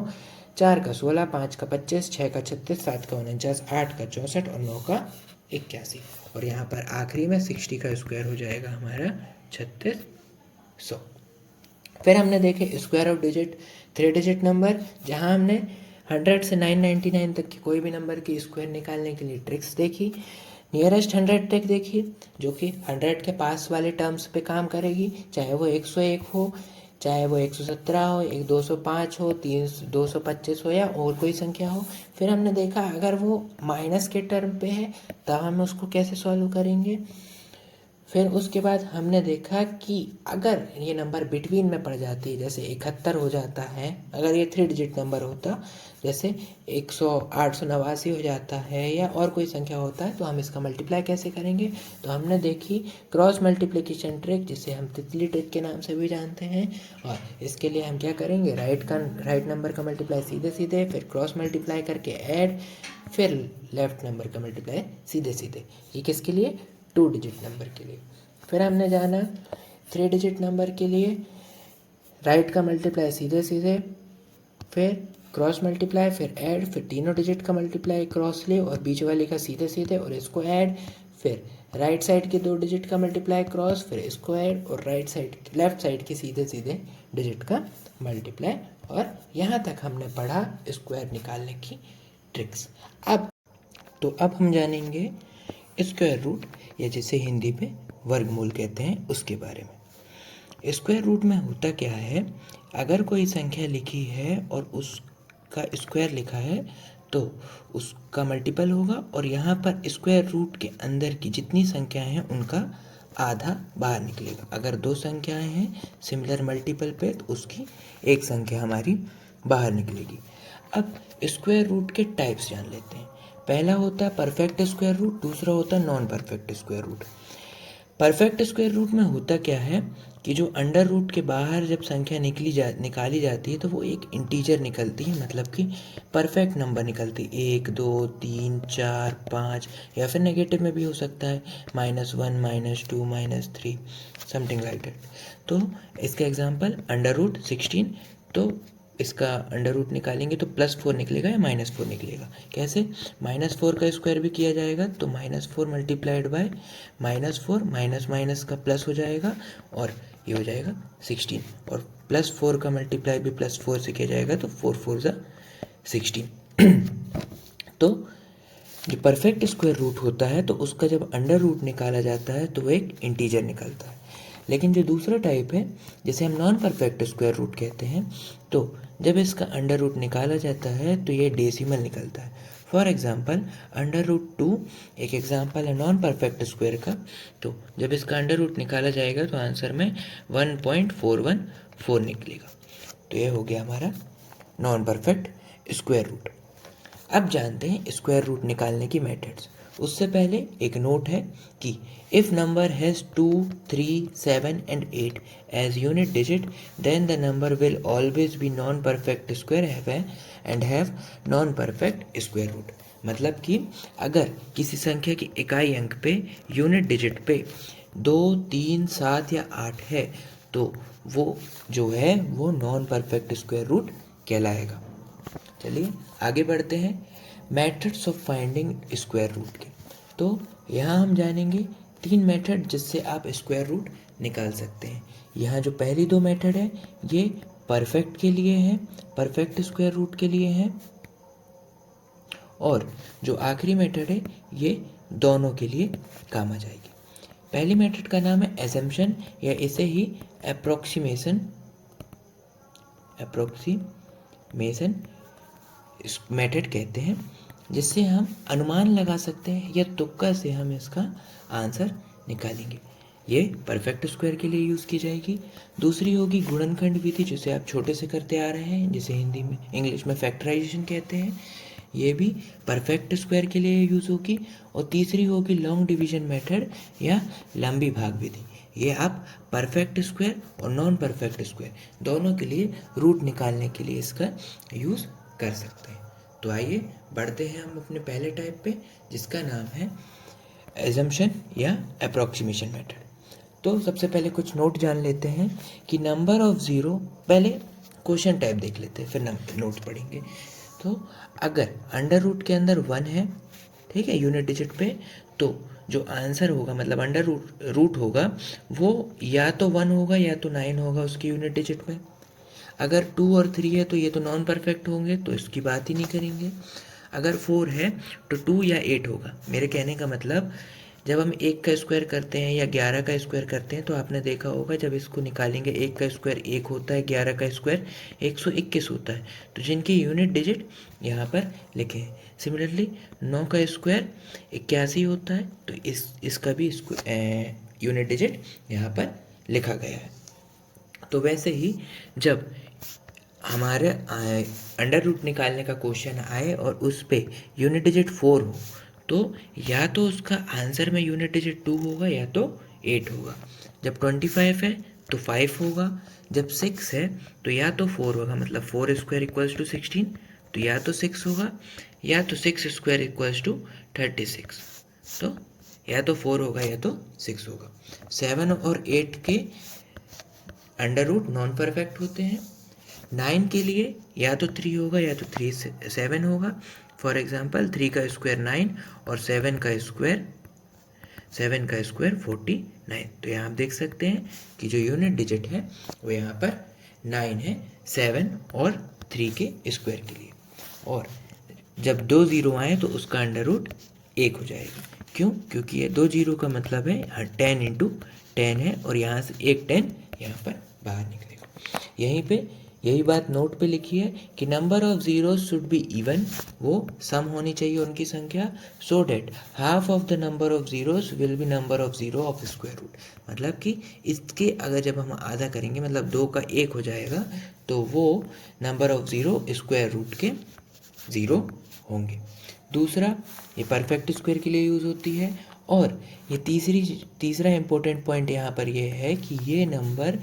A: 4 का 16, 5 का 25, 6 का 36, 7 का 49, 8 का 64 और 9 का 81। और यहाँ पर आखिरी में 60 का स्क्वायर हो जाएगा हमारा 3600। फिर हमने देखे square of digit 3 digit number, जहाँ हमने 100 से 999 तक की कोई भी नंबर की स्क्वायर निकालने के लिए ट्रिक्स देखी। नियरेस्ट 100 ट्रिक देखी, जो कि 100 के पास वाले टर्म्स पे काम करेगी, चाहे वो 101 हो, चाहे वो 117 हो, 205 हो, 225 हो या और कोई संख्या हो। फिर हमने देखा अगर वो माइनस के टर्म पे है तब हम उसको कैसे सॉल्व करेंगे। फिर उसके बाद हमने देखा कि अगर ये नंबर बिटवीन में पड़ जाती है, जैसे 71 हो जाता है, अगर ये 3 डिजिट नंबर होता, जैसे 889 हो जाता है या और कोई संख्या होता है, तो हम इसका मल्टीप्लाई कैसे करेंगे। तो हमने देखी क्रॉस मल्टीप्लिकेशन ट्रिक, जिसे हम तितली ट्रिक के नाम से भी जानते हैं। और इसके लिए हम क्या करेंगे, राइट नंबर का मल्टीप्लाई सीधे सीधे, फिर क्रॉस मल्टीप्लाई करके ऐड, फिर लेफ्ट नंबर का मल्टीप्लाई सीधे सीधे। ये किसके लिए, 2 डिजिट नंबर के लिए। फिर हमने जाना 3 डिजिट नंबर के लिए राइट का मल्टीप्लाई सीधे सीधे, फिर क्रॉस मल्टीप्लाई, फिर ऐड, फिर तीनों डिजिट का मल्टीप्लाई क्रॉसली और बीच वाले का सीधे सीधे और इसको ऐड, फिर राइट साइड के 2 डिजिट का मल्टीप्लाई क्रॉस, फिर इसको ऐड और लेफ्ट साइड के सीधे सीधे डिजिट का मल्टीप्लाई। और यहाँ तक हमने पढ़ा स्क्वायर निकालने की ट्रिक्स। अब हम जानेंगे स्क्वायर रूट, या जिसे हिंदी में वर्गमूल कहते हैं, उसके बारे में। स्क्वायर रूट में होता क्या है, अगर कोई संख्या लिखी है और उसका स्क्वायर लिखा है तो उसका मल्टीपल होगा, और यहाँ पर स्क्वायर रूट के अंदर की जितनी संख्याएं हैं उनका आधा बाहर निकलेगा। अगर 2 संख्याएं हैं सिमिलर मल्टीपल पे तो उसकी एक संख्या हमारी बाहर निकलेगी। अब स्क्वायर रूट के टाइप्स जान लेते हैं। पहला होता है परफेक्ट स्क्वायर रूट, दूसरा होता है non perfect square root. Perfect square root में होता क्या है कि जो अंडर रूट के बाहर जब संख्या निकाली जाती है तो वो एक इंटीजर निकलती है, मतलब कि परफेक्ट नंबर निकलती है, 1 2 3 4 5, या फिर नेगेटिव में भी हो सकता है, -1 -2 -3 समथिंग लाइक दैट। तो इसका एग्जांपल अंडर रूट 16, तो इसका अंडर रूट निकालेंगे तो +4 निकलेगा या -4 निकलेगा। कैसे, -4 का स्क्वायर भी किया जाएगा तो -4 मल्टीप्लाइड बाय -4, माइनस माइनस का प्लस हो जाएगा और ये हो जाएगा 16, और +4 का मल्टीप्लाई भी +4 से किया जाएगा तो 4 4 ज़ा 16। तो जो परफेक्ट स्क्वायर रूट होता है तो उसका जब अंडर रूट निकाला जाता है तो वो एक इंटीजर निकलता है। लेकिन जो दूसरा टाइप है जिसे हम नॉन परफेक्ट स्क्वायर रूट कहते हैं, तो जब इसका अंडर रूट निकाला जाता है तो ये डेसिमल निकलता है। फॉर एग्जांपल √2 एक एग्जांपल है नॉन परफेक्ट स्क्वायर का। तो जब इसका अंडर रूट निकाला जाएगा तो आंसर में 1.414 निकलेगा। तो ये हो गया हमारा नॉन परफेक्ट स्क्वायर रूट। अब जानते हैं स्क्वायर रूट निकालने की मेथड्स। उससे पहले एक नोट है कि if number has 2, 3, 7 and 8 as unit digit then the number will always be non perfect square and have non perfect square root. मतलब कि अगर किसी संख्या की इकाई अंक पे यूनिट डिजिट पे 2, 3, 7 या 8 है तो वो जो है वो नॉन परफेक्ट स्क्वायर रूट कहलाएगा। चलिए आगे बढ़ते हैं methods of finding square root के। तो यहाँ हम जानेंगे 3 मेथड जिससे आप स्क्वायर रूट निकाल सकते हैं। यहाँ जो पहली 2 मेथड है ये परफेक्ट के लिए है, परफेक्ट स्क्वायर रूट के लिए है, और जो आखिरी मेथड है ये दोनों के लिए काम आ जाएगी। पहली मेथड का नाम है एजम्पशन या इसे ही अप्रोक्सीमेशन मेथड कहते हैं, जिससे हम अनुमान लगा सकते हैं या तुक्का से हम इसका आंसर निकालेंगे। ये परफेक्ट स्क्वायर के लिए यूज़ की जाएगी। दूसरी होगी गुणनखंड विधि, जिसे आप छोटे से करते आ रहे हैं, जिसे हिंदी में इंग्लिश में फैक्टराइजेशन कहते हैं। ये भी परफेक्ट स्क्वायर के लिए यूज़ होगी। और तीसरी होगी लॉन्ग डिवीजन मेथड या लंबी भाग विधि। ये आप परफेक्ट स्क्वायर और नॉन परफेक्ट स्क्वायर दोनों के लिए रूट निकालने के लिए इसका यूज़ कर सकते हैं। तो आइए बढ़ते हैं हम अपने पहले टाइप पे, जिसका नाम है एजम्पशन या अप्रोक्सीमेशन मेथड। तो सबसे पहले कुछ नोट जान लेते हैं कि नंबर ऑफ ज़ीरो, पहले क्वेश्चन टाइप देख लेते हैं फिर नोट पढ़ेंगे। तो अगर अंडर रूट के अंदर 1 है, ठीक है, यूनिट डिजिट पे, तो जो आंसर होगा मतलब अंडर रूट होगा वो या तो 1 होगा या तो 9 होगा उसकी यूनिट डिजिट में। अगर 2 और 3 है तो ये तो नॉन परफेक्ट होंगे, तो इसकी बात ही नहीं करेंगे। अगर 4 है तो 2 या 8 होगा। मेरे कहने का मतलब जब हम 1 का स्क्वायर करते हैं या 11 का स्क्वायर करते हैं तो आपने देखा होगा जब इसको निकालेंगे 1 का स्क्वायर 1 होता है, 11 का स्क्वायर 121 होता है। तो जिनकी यूनिट डिजिट यहाँ पर लिखे हैं। सिमिलरली 9 का स्क्वायर 81 होता है, तो इसका भी यूनिट डिजिट यहाँ पर लिखा गया है। तो वैसे ही जब हमारे अंडर रूट निकालने का क्वेश्चन आए और उस पे यूनिट डिजिट 4 हो तो या तो उसका आंसर में यूनिट डिजिट 2 होगा या तो 8 होगा। जब 25 है तो 5 होगा। जब 6 है तो या तो 4 होगा, मतलब 4 स्क्वायर इक्वल्स टू 16, तो या तो 6 होगा या तो 6 स्क्वायर इक्वल्स टू 36। तो या तो 4 होगा या तो 6 होगा। 7 और 8 के अंडर रूट नॉन परफेक्ट होते हैं। 9 के लिए या तो 3 होगा या तो 7 होगा। फॉर एग्जांपल 3 का स्क्वायर 9 और 7 का स्क्वायर 49। तो यहाँ आप देख सकते हैं कि जो यूनिट डिजिट है वो यहाँ पर 9 है 7 और 3 के स्क्वायर के लिए। और जब 2 ज़ीरो आए तो उसका अंडर रूट 1 हो जाएगा। क्यों? क्योंकि ये 2 ज़ीरो का मतलब है 10 इंटू 10 है और यहाँ से एक 10 यहाँ पर बाहर निकलेगा। यहीं पे यही बात नोट पे लिखी है कि number of zeros should be even, वो सम होनी चाहिए उनकी संख्या, so that half of the number of zeros will be number of zero of square root. मतलब कि इसके अगर जब हम आधा करेंगे मतलब 2 का 1 हो जाएगा तो वो number of zero square root के 0 होंगे। दूसरा, ये परफेक्ट स्क्वायर के लिए यूज़ होती है। और ये तीसरा इम्पोर्टेंट पॉइंट यहाँ पर ये है कि ये नंबर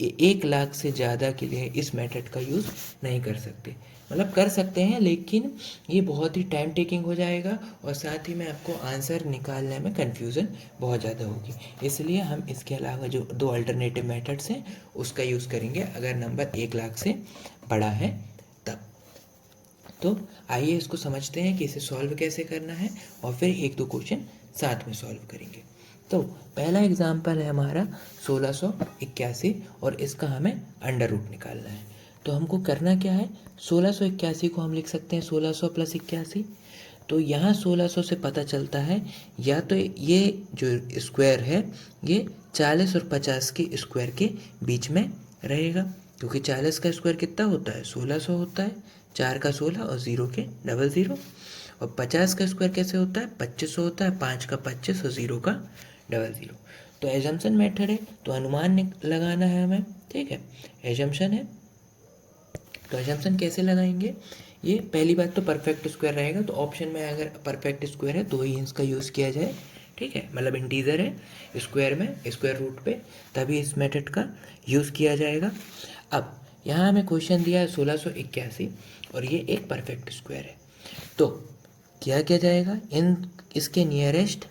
A: 1 लाख से ज़्यादा के लिए इस मेथड का यूज़ नहीं कर सकते। मतलब कर सकते हैं लेकिन ये बहुत ही टाइम टेकिंग हो जाएगा और साथ ही में आपको आंसर निकालने में कन्फ्यूज़न बहुत ज़्यादा होगी। इसलिए हम इसके अलावा जो 2 अल्टरनेटिव मेथड्स हैं उसका यूज़ करेंगे अगर नंबर 1 लाख से बड़ा है तब। तो आइए इसको समझते हैं कि इसे सॉल्व कैसे करना है और फिर 1-2 क्वेश्चन साथ में सॉल्व करेंगे। तो पहला एग्जाम्पल है हमारा 1681 और इसका हमें अंडर रूट निकालना है। तो हमको करना क्या है, 1681 को हम लिख सकते हैं 1600 प्लस 81। तो यहाँ 1600 से पता चलता है या तो ये जो स्क्वायर है ये 40 और 50 के स्क्वायर के बीच में रहेगा, क्योंकि 40 का स्क्वायर कितना होता है 1600 होता है, 4 का 16 और 0 के 00। और 50 का स्क्वायर कैसे होता है 2500 होता है, 5 का 25 और 0 का 00। तो एजम्पशन मेथड है तो अनुमान लगाना है हमें, ठीक है, एजम्पशन है। तो एजम्पशन कैसे लगाएंगे, ये पहली बात तो परफेक्ट स्क्वायर रहेगा, तो ऑप्शन में अगर परफेक्ट स्क्वायर है तो ही इसका यूज़ किया जाए, ठीक है। मतलब इंटीजर है स्क्वायर में, स्क्वायर रूट पे, तभी इस मेथड का यूज़ किया जाएगा। अब यहाँ हमें क्वेश्चन दिया है 1681 और ये एक परफेक्ट स्क्वायर है, तो क्या किया जाएगा, इसके नियरेस्ट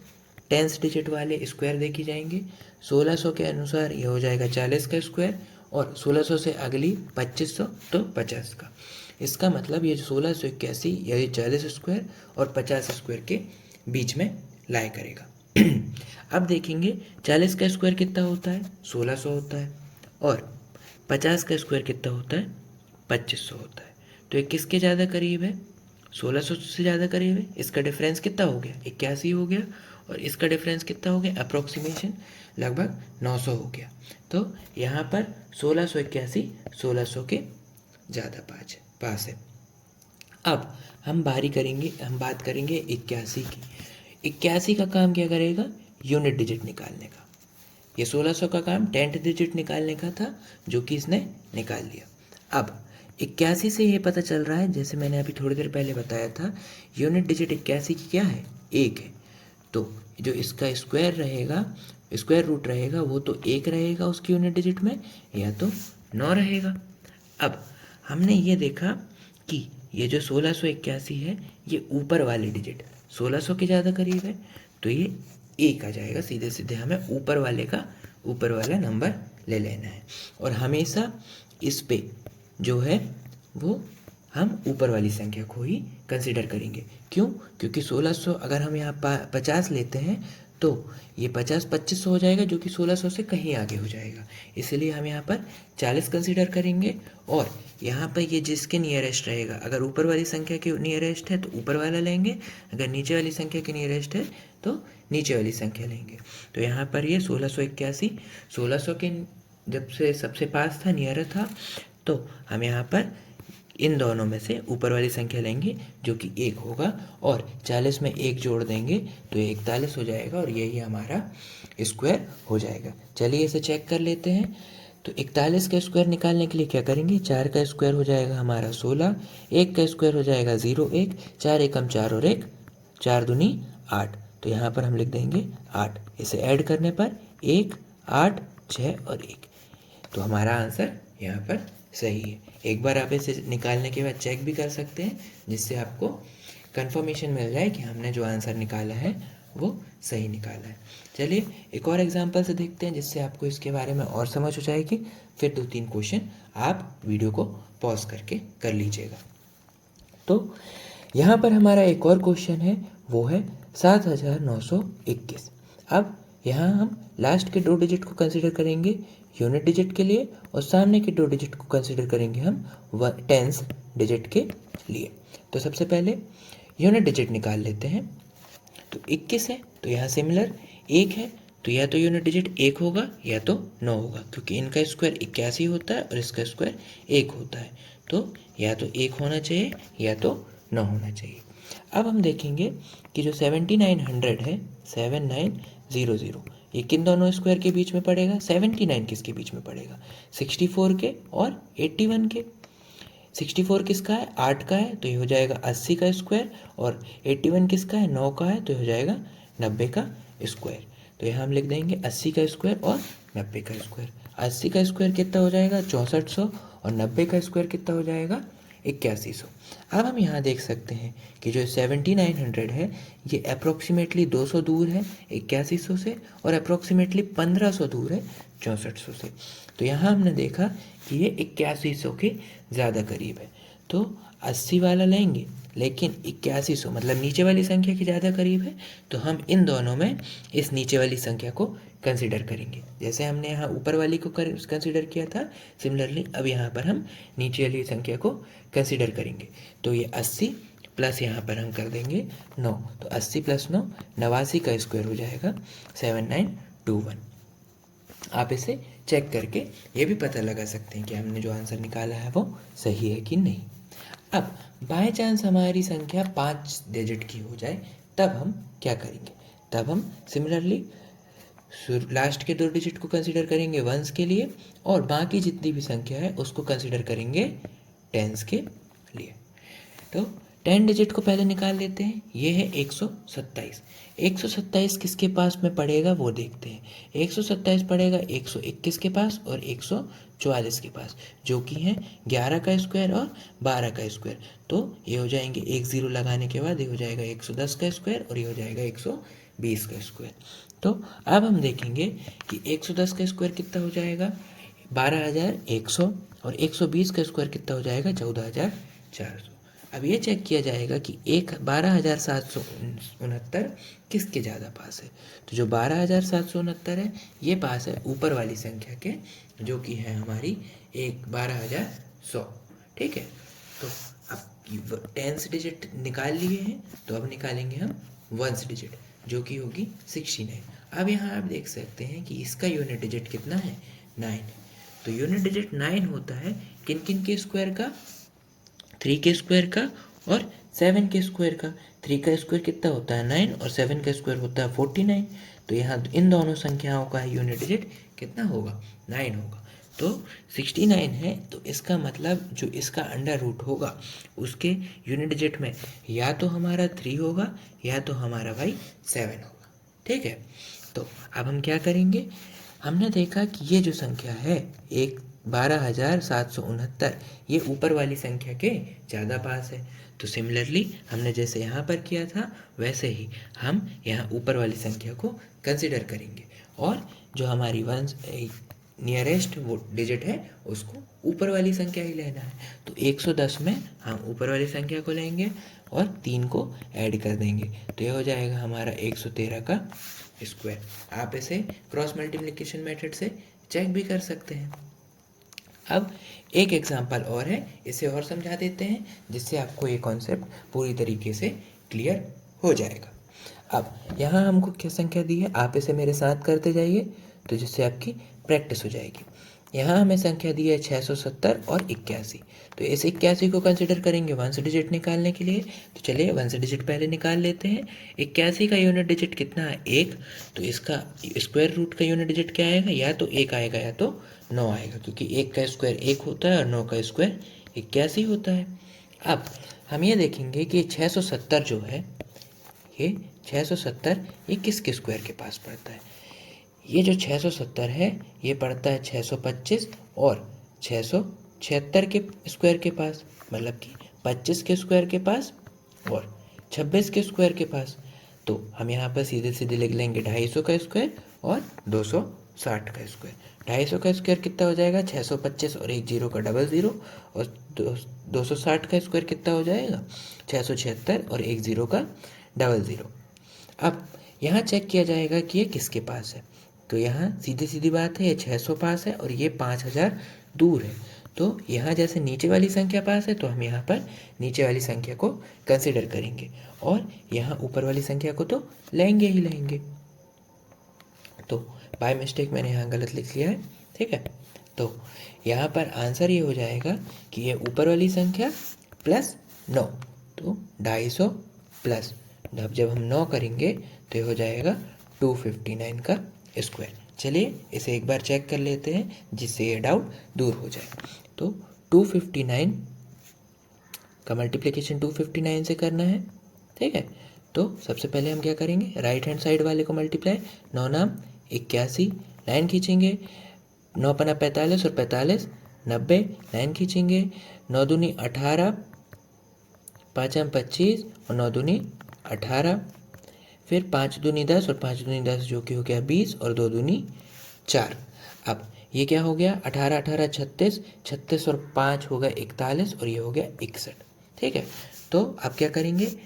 A: टेंस डिजिट वाले स्क्वायर देखे जाएंगे। 1600 के अनुसार ये हो जाएगा 40 का स्क्वायर, और 1600 से अगली 2500 तो 50 का। इसका मतलब ये 1681 ये 40 स्क्वायर और 50 स्क्वायर के बीच में लाई करेगा। अब देखेंगे 40 का स्क्वायर कितना होता है, 1600 होता है, और 50 का स्क्वायर कितना होता है, 2500 होता है। तो ये किसके ज़्यादा करीब है, 1600 से ज़्यादा करीब है। इसका डिफरेंस कितना हो गया, 81 हो गया, और इसका डिफरेंस कितना हो गया, अप्रोक्सीमेशन लगभग 900 हो गया। तो यहाँ पर 1681 1600 के ज़्यादा पास है। अब हम बात करेंगे 81 की। 81 का काम क्या करेगा, यूनिट डिजिट निकालने का। ये 1600 का काम 10th डिजिट निकालने का था, जो कि इसने निकाल लिया। अब 81 से ये पता चल रहा है, जैसे मैंने अभी थोड़ी देर पहले बताया था, यूनिट डिजिट 81 की क्या है, 1 है। तो जो इसका स्क्वायर रहेगा, स्क्वायर रूट रहेगा, वो तो 1 रहेगा उसकी यूनिट डिजिट में, या तो 9 रहेगा। अब हमने ये देखा कि ये जो 1681 है, ये ऊपर वाले डिजिट 1600 के ज़्यादा करीब है, तो ये 1 आ जाएगा। सीधे सीधे हमें ऊपर वाला नंबर ले लेना है, और हमेशा इस पे जो है वो हम ऊपर वाली संख्या को ही कंसिडर करेंगे। क्यों, क्योंकि 1600 अगर हम यहाँ 50 लेते हैं तो ये 50 2500 हो जाएगा, जो कि 1600 से कहीं आगे हो जाएगा। इसलिए हम यहाँ पर 40 कंसिडर करेंगे, और यहाँ पर ये जिसके नियरेस्ट रहेगा, अगर ऊपर वाली संख्या के नियरेस्ट है तो ऊपर वाला लेंगे, अगर नीचे वाली संख्या के नियरेस्ट है तो नीचे वाली संख्या लेंगे। तो यहाँ पर ये 1681 1600 के जब से सबसे पास था, नियर था, तो हम यहाँ पर इन दोनों में से ऊपर वाली संख्या लेंगे, जो कि 1 होगा, और 40 में 1 जोड़ देंगे तो ये 41 हो जाएगा, और यही हमारा स्क्वायर हो जाएगा। चलिए इसे चेक कर लेते हैं। तो 41 का स्क्वायर निकालने के लिए क्या करेंगे, 4 का स्क्वायर हो जाएगा हमारा 16, 1 का स्क्वायर हो जाएगा 0 1, 4 एकम 4 और 1 4 दूनी 8, तो यहाँ पर हम लिख देंगे 8। इसे ऐड करने पर 1 8 6 और 1, तो हमारा आंसर यहाँ पर सही है। एक बार आप इसे निकालने के बाद चेक भी कर सकते हैं, जिससे आपको कंफर्मेशन मिल जाए कि हमने जो आंसर निकाला है वो सही निकाला है। चलिए एक और एग्जांपल से देखते हैं, जिससे आपको इसके बारे में और समझ हो जाएगी। फिर 2-3 क्वेश्चन आप वीडियो को पॉज करके कर लीजिएगा। तो यहाँ पर हमारा एक और क्वेश्चन है, वो है 7921। अब यहाँ हम लास्ट के 2 डिजिट को कंसिडर करेंगे यूनिट डिजिट के लिए, और सामने के 2 डिजिट को कंसिडर करेंगे हम टेंस डिजिट के लिए। तो सबसे पहले यूनिट डिजिट निकाल लेते हैं। तो 21 है, तो यहाँ सिमिलर 1 है, तो या तो यूनिट डिजिट 1 होगा या तो 9 होगा, क्योंकि इनका स्क्वायर 81 होता है और इसका स्क्वायर 1 होता है। तो या तो 1 होना चाहिए या तो 9 होना चाहिए। अब हम देखेंगे कि जो 7900 है, 7900, ये किन दोनों स्क्वायर के बीच में पड़ेगा, 79 किसके बीच में पड़ेगा, 64 के और 81 के। 64 किसका है, 8 का है, तो ये हो जाएगा 80 का स्क्वायर, और 81 किसका है, 9 का है, तो ये हो जाएगा 90 का स्क्वायर। तो यहाँ हम लिख देंगे 80 का स्क्वायर और 90 का स्क्वायर। 80 का स्क्वायर कितना हो जाएगा, 6400, और 90 का स्क्वायर कितना हो जाएगा, 8100। अब हम यहाँ देख सकते हैं कि जो 7900 है, ये अप्रोक्सीमेटली 200 दूर है 8100 से, और अप्रोक्सीमेटली 1500 दूर है 6400 से। तो यहाँ हमने देखा कि ये 8100 के ज़्यादा करीब है, तो 80 वाला लेंगे, लेकिन 8100 मतलब नीचे वाली संख्या के ज़्यादा करीब है, तो हम इन दोनों में इस नीचे वाली संख्या को कंसिडर करेंगे। जैसे हमने यहाँ ऊपर वाली को कंसिडर किया था, सिमिलरली अब यहाँ पर हम नीचे वाली संख्या को कंसिडर करेंगे। तो ये 80 प्लस यहाँ पर हम कर देंगे 9, तो 80 प्लस 9 89 का स्क्वायर हो जाएगा 7921। आप इसे चेक करके ये भी पता लगा सकते हैं कि हमने जो आंसर निकाला है वो सही है कि नहीं। अब बाय चांस हमारी संख्या 5 डिजिट की हो जाए, तब हम क्या करेंगे, तब हम सिमिलरली लास्ट के 2 डिजिट को कंसिडर करेंगे वंस के लिए, और बाकी जितनी भी संख्या है उसको कंसिडर करेंगे टेंस के लिए। तो 10 डिजिट को पहले निकाल लेते हैं। ये है 127। 127 किसके पास में पड़ेगा वो देखते हैं। 127 पड़ेगा 121 के पास और 144 के पास, जो कि है 11 का स्क्वायर और 12 का स्क्वायर। तो ये हो जाएंगे, एक ज़ीरो लगाने के बाद ये हो जाएगा 110 का स्क्वायर और ये हो जाएगा 120 का स्क्वायर। तो अब हम देखेंगे कि 110 का स्क्वायर कितना हो जाएगा, 12,100, और 120 का स्क्वायर कितना हो जाएगा, 14,400। अब ये चेक किया जाएगा कि 12,769 किसके ज़्यादा पास है। तो जो 12,769 है ये पास है ऊपर वाली संख्या के, जो कि है हमारी 12,100। ठीक है, तो अब 10th डिजिट निकाल लिए हैं, तो अब निकालेंगे हम 1st डिजिट, जो कि होगी 69। अब यहाँ आप देख सकते हैं कि इसका यूनिट डिजिट कितना है, 9। तो यूनिट डिजिट 9 होता है किन किन के स्क्वायर का, 3 के स्क्वायर का और 7 के स्क्वायर का। 3 का स्क्वायर कितना होता है, 9, और 7 का स्क्वायर होता है 49। तो यहाँ इन दोनों संख्याओं का यूनिट डिजिट कितना होगा, 9 होगा। तो 69 है, तो इसका मतलब जो इसका अंडर रूट होगा उसके यूनिट डिजिट में या तो हमारा 3 होगा या तो हमारा भाई 7 होगा। ठीक है, तो अब हम क्या करेंगे, हमने देखा कि ये जो संख्या है 12,769 ये ऊपर वाली संख्या के ज़्यादा पास है। तो सिमिलरली हमने जैसे यहाँ पर किया था वैसे ही हम यहाँ ऊपर वाली संख्या को कंसिडर करेंगे, और जो हमारी नियरेस्ट वो डिजिट है उसको ऊपर वाली संख्या ही लेना है। तो 110 में हम ऊपर वाली संख्या को लेंगे और 3 को ऐड कर देंगे, तो ये हो जाएगा हमारा 113 का स्क्वायर। आप इसे क्रॉस मल्टीप्लिकेशन मेथड से चेक भी कर सकते हैं। अब एक एग्जांपल और है, इसे और समझा देते हैं जिससे आपको ये कॉन्सेप्ट पूरी तरीके से क्लियर हो जाएगा। अब यहाँ हमको क्या संख्या दी है, आप इसे मेरे साथ करते जाइए तो जिससे आपकी प्रैक्टिस हो जाएगी। यहाँ हमें संख्या दी है 670 और 81। तो इस 81 को कंसिडर करेंगे 1st डिजिट निकालने के लिए। तो चलिए 1st डिजिट पहले निकाल लेते हैं। 81 का यूनिट डिजिट कितना है, 1। तो इसका स्क्वायर रूट का यूनिट डिजिट क्या आएगा, या तो 1 आएगा या तो 9 आएगा, क्योंकि 1 का स्क्वायर 1 होता है और 9 का स्क्वायर 81 होता है। अब हम ये देखेंगे कि 670 जो है, ये 670 ये किसके स्क्वायर के पास पड़ता है। ये जो 670 है ये पड़ता है 625 और 676 के स्क्वायर के पास, मतलब कि 25 के स्क्वायर के पास और 26 के स्क्वायर के पास। तो हम यहाँ पर सीधे सीधे लिख लेंगे 250 का स्क्वायर और 260 का स्क्वायर। 250 का स्क्वायर कितना हो जाएगा, 625 और एक जीरो का डबल ज़ीरो, और 260 का स्क्वायर कितना हो जाएगा, 676 और एक ज़ीरो का डबल ज़ीरो। अब यहाँ चेक किया जाएगा कि ये किसके पास है। तो यहाँ सीधी सीधी बात है, ये 600 पास है और ये 5000 दूर है। तो यहाँ जैसे नीचे वाली संख्या पास है तो हम यहाँ पर नीचे वाली संख्या को कंसिडर करेंगे, और यहाँ ऊपर वाली संख्या को तो लेंगे ही लेंगे। तो बाय मिस्टेक मैंने यहाँ गलत लिख लिया है, ठीक है। तो यहाँ पर आंसर ये हो जाएगा कि ये ऊपर वाली संख्या प्लस 9, तो 250 प्लस, अब जब हम 9 करेंगे तो ये हो जाएगा 259 का स्क्वायर। चलिए इसे एक बार चेक कर लेते हैं जिससे ये डाउट दूर हो जाए। तो 259 का मल्टीप्लिकेशन 259 से करना है, ठीक है। तो सबसे पहले हम क्या करेंगे, राइट हैंड साइड वाले को मल्टीप्लाई, 9 नाम 81, लाइन खींचेंगे, 9 पना 45 और 45 90, लाइन खींचेंगे, 9 दूनी 18, 5 25 और 9 दूनी 18, फिर 5 दूनी 10 और 5 दूनी 10 जो कि हो गया 20 और 2 दूनी 4। अब ये क्या हो गया, 18 18 36, 36 और 5 हो गया 41 और ये हो गया 61, ठीक है। तो अब क्या करेंगे,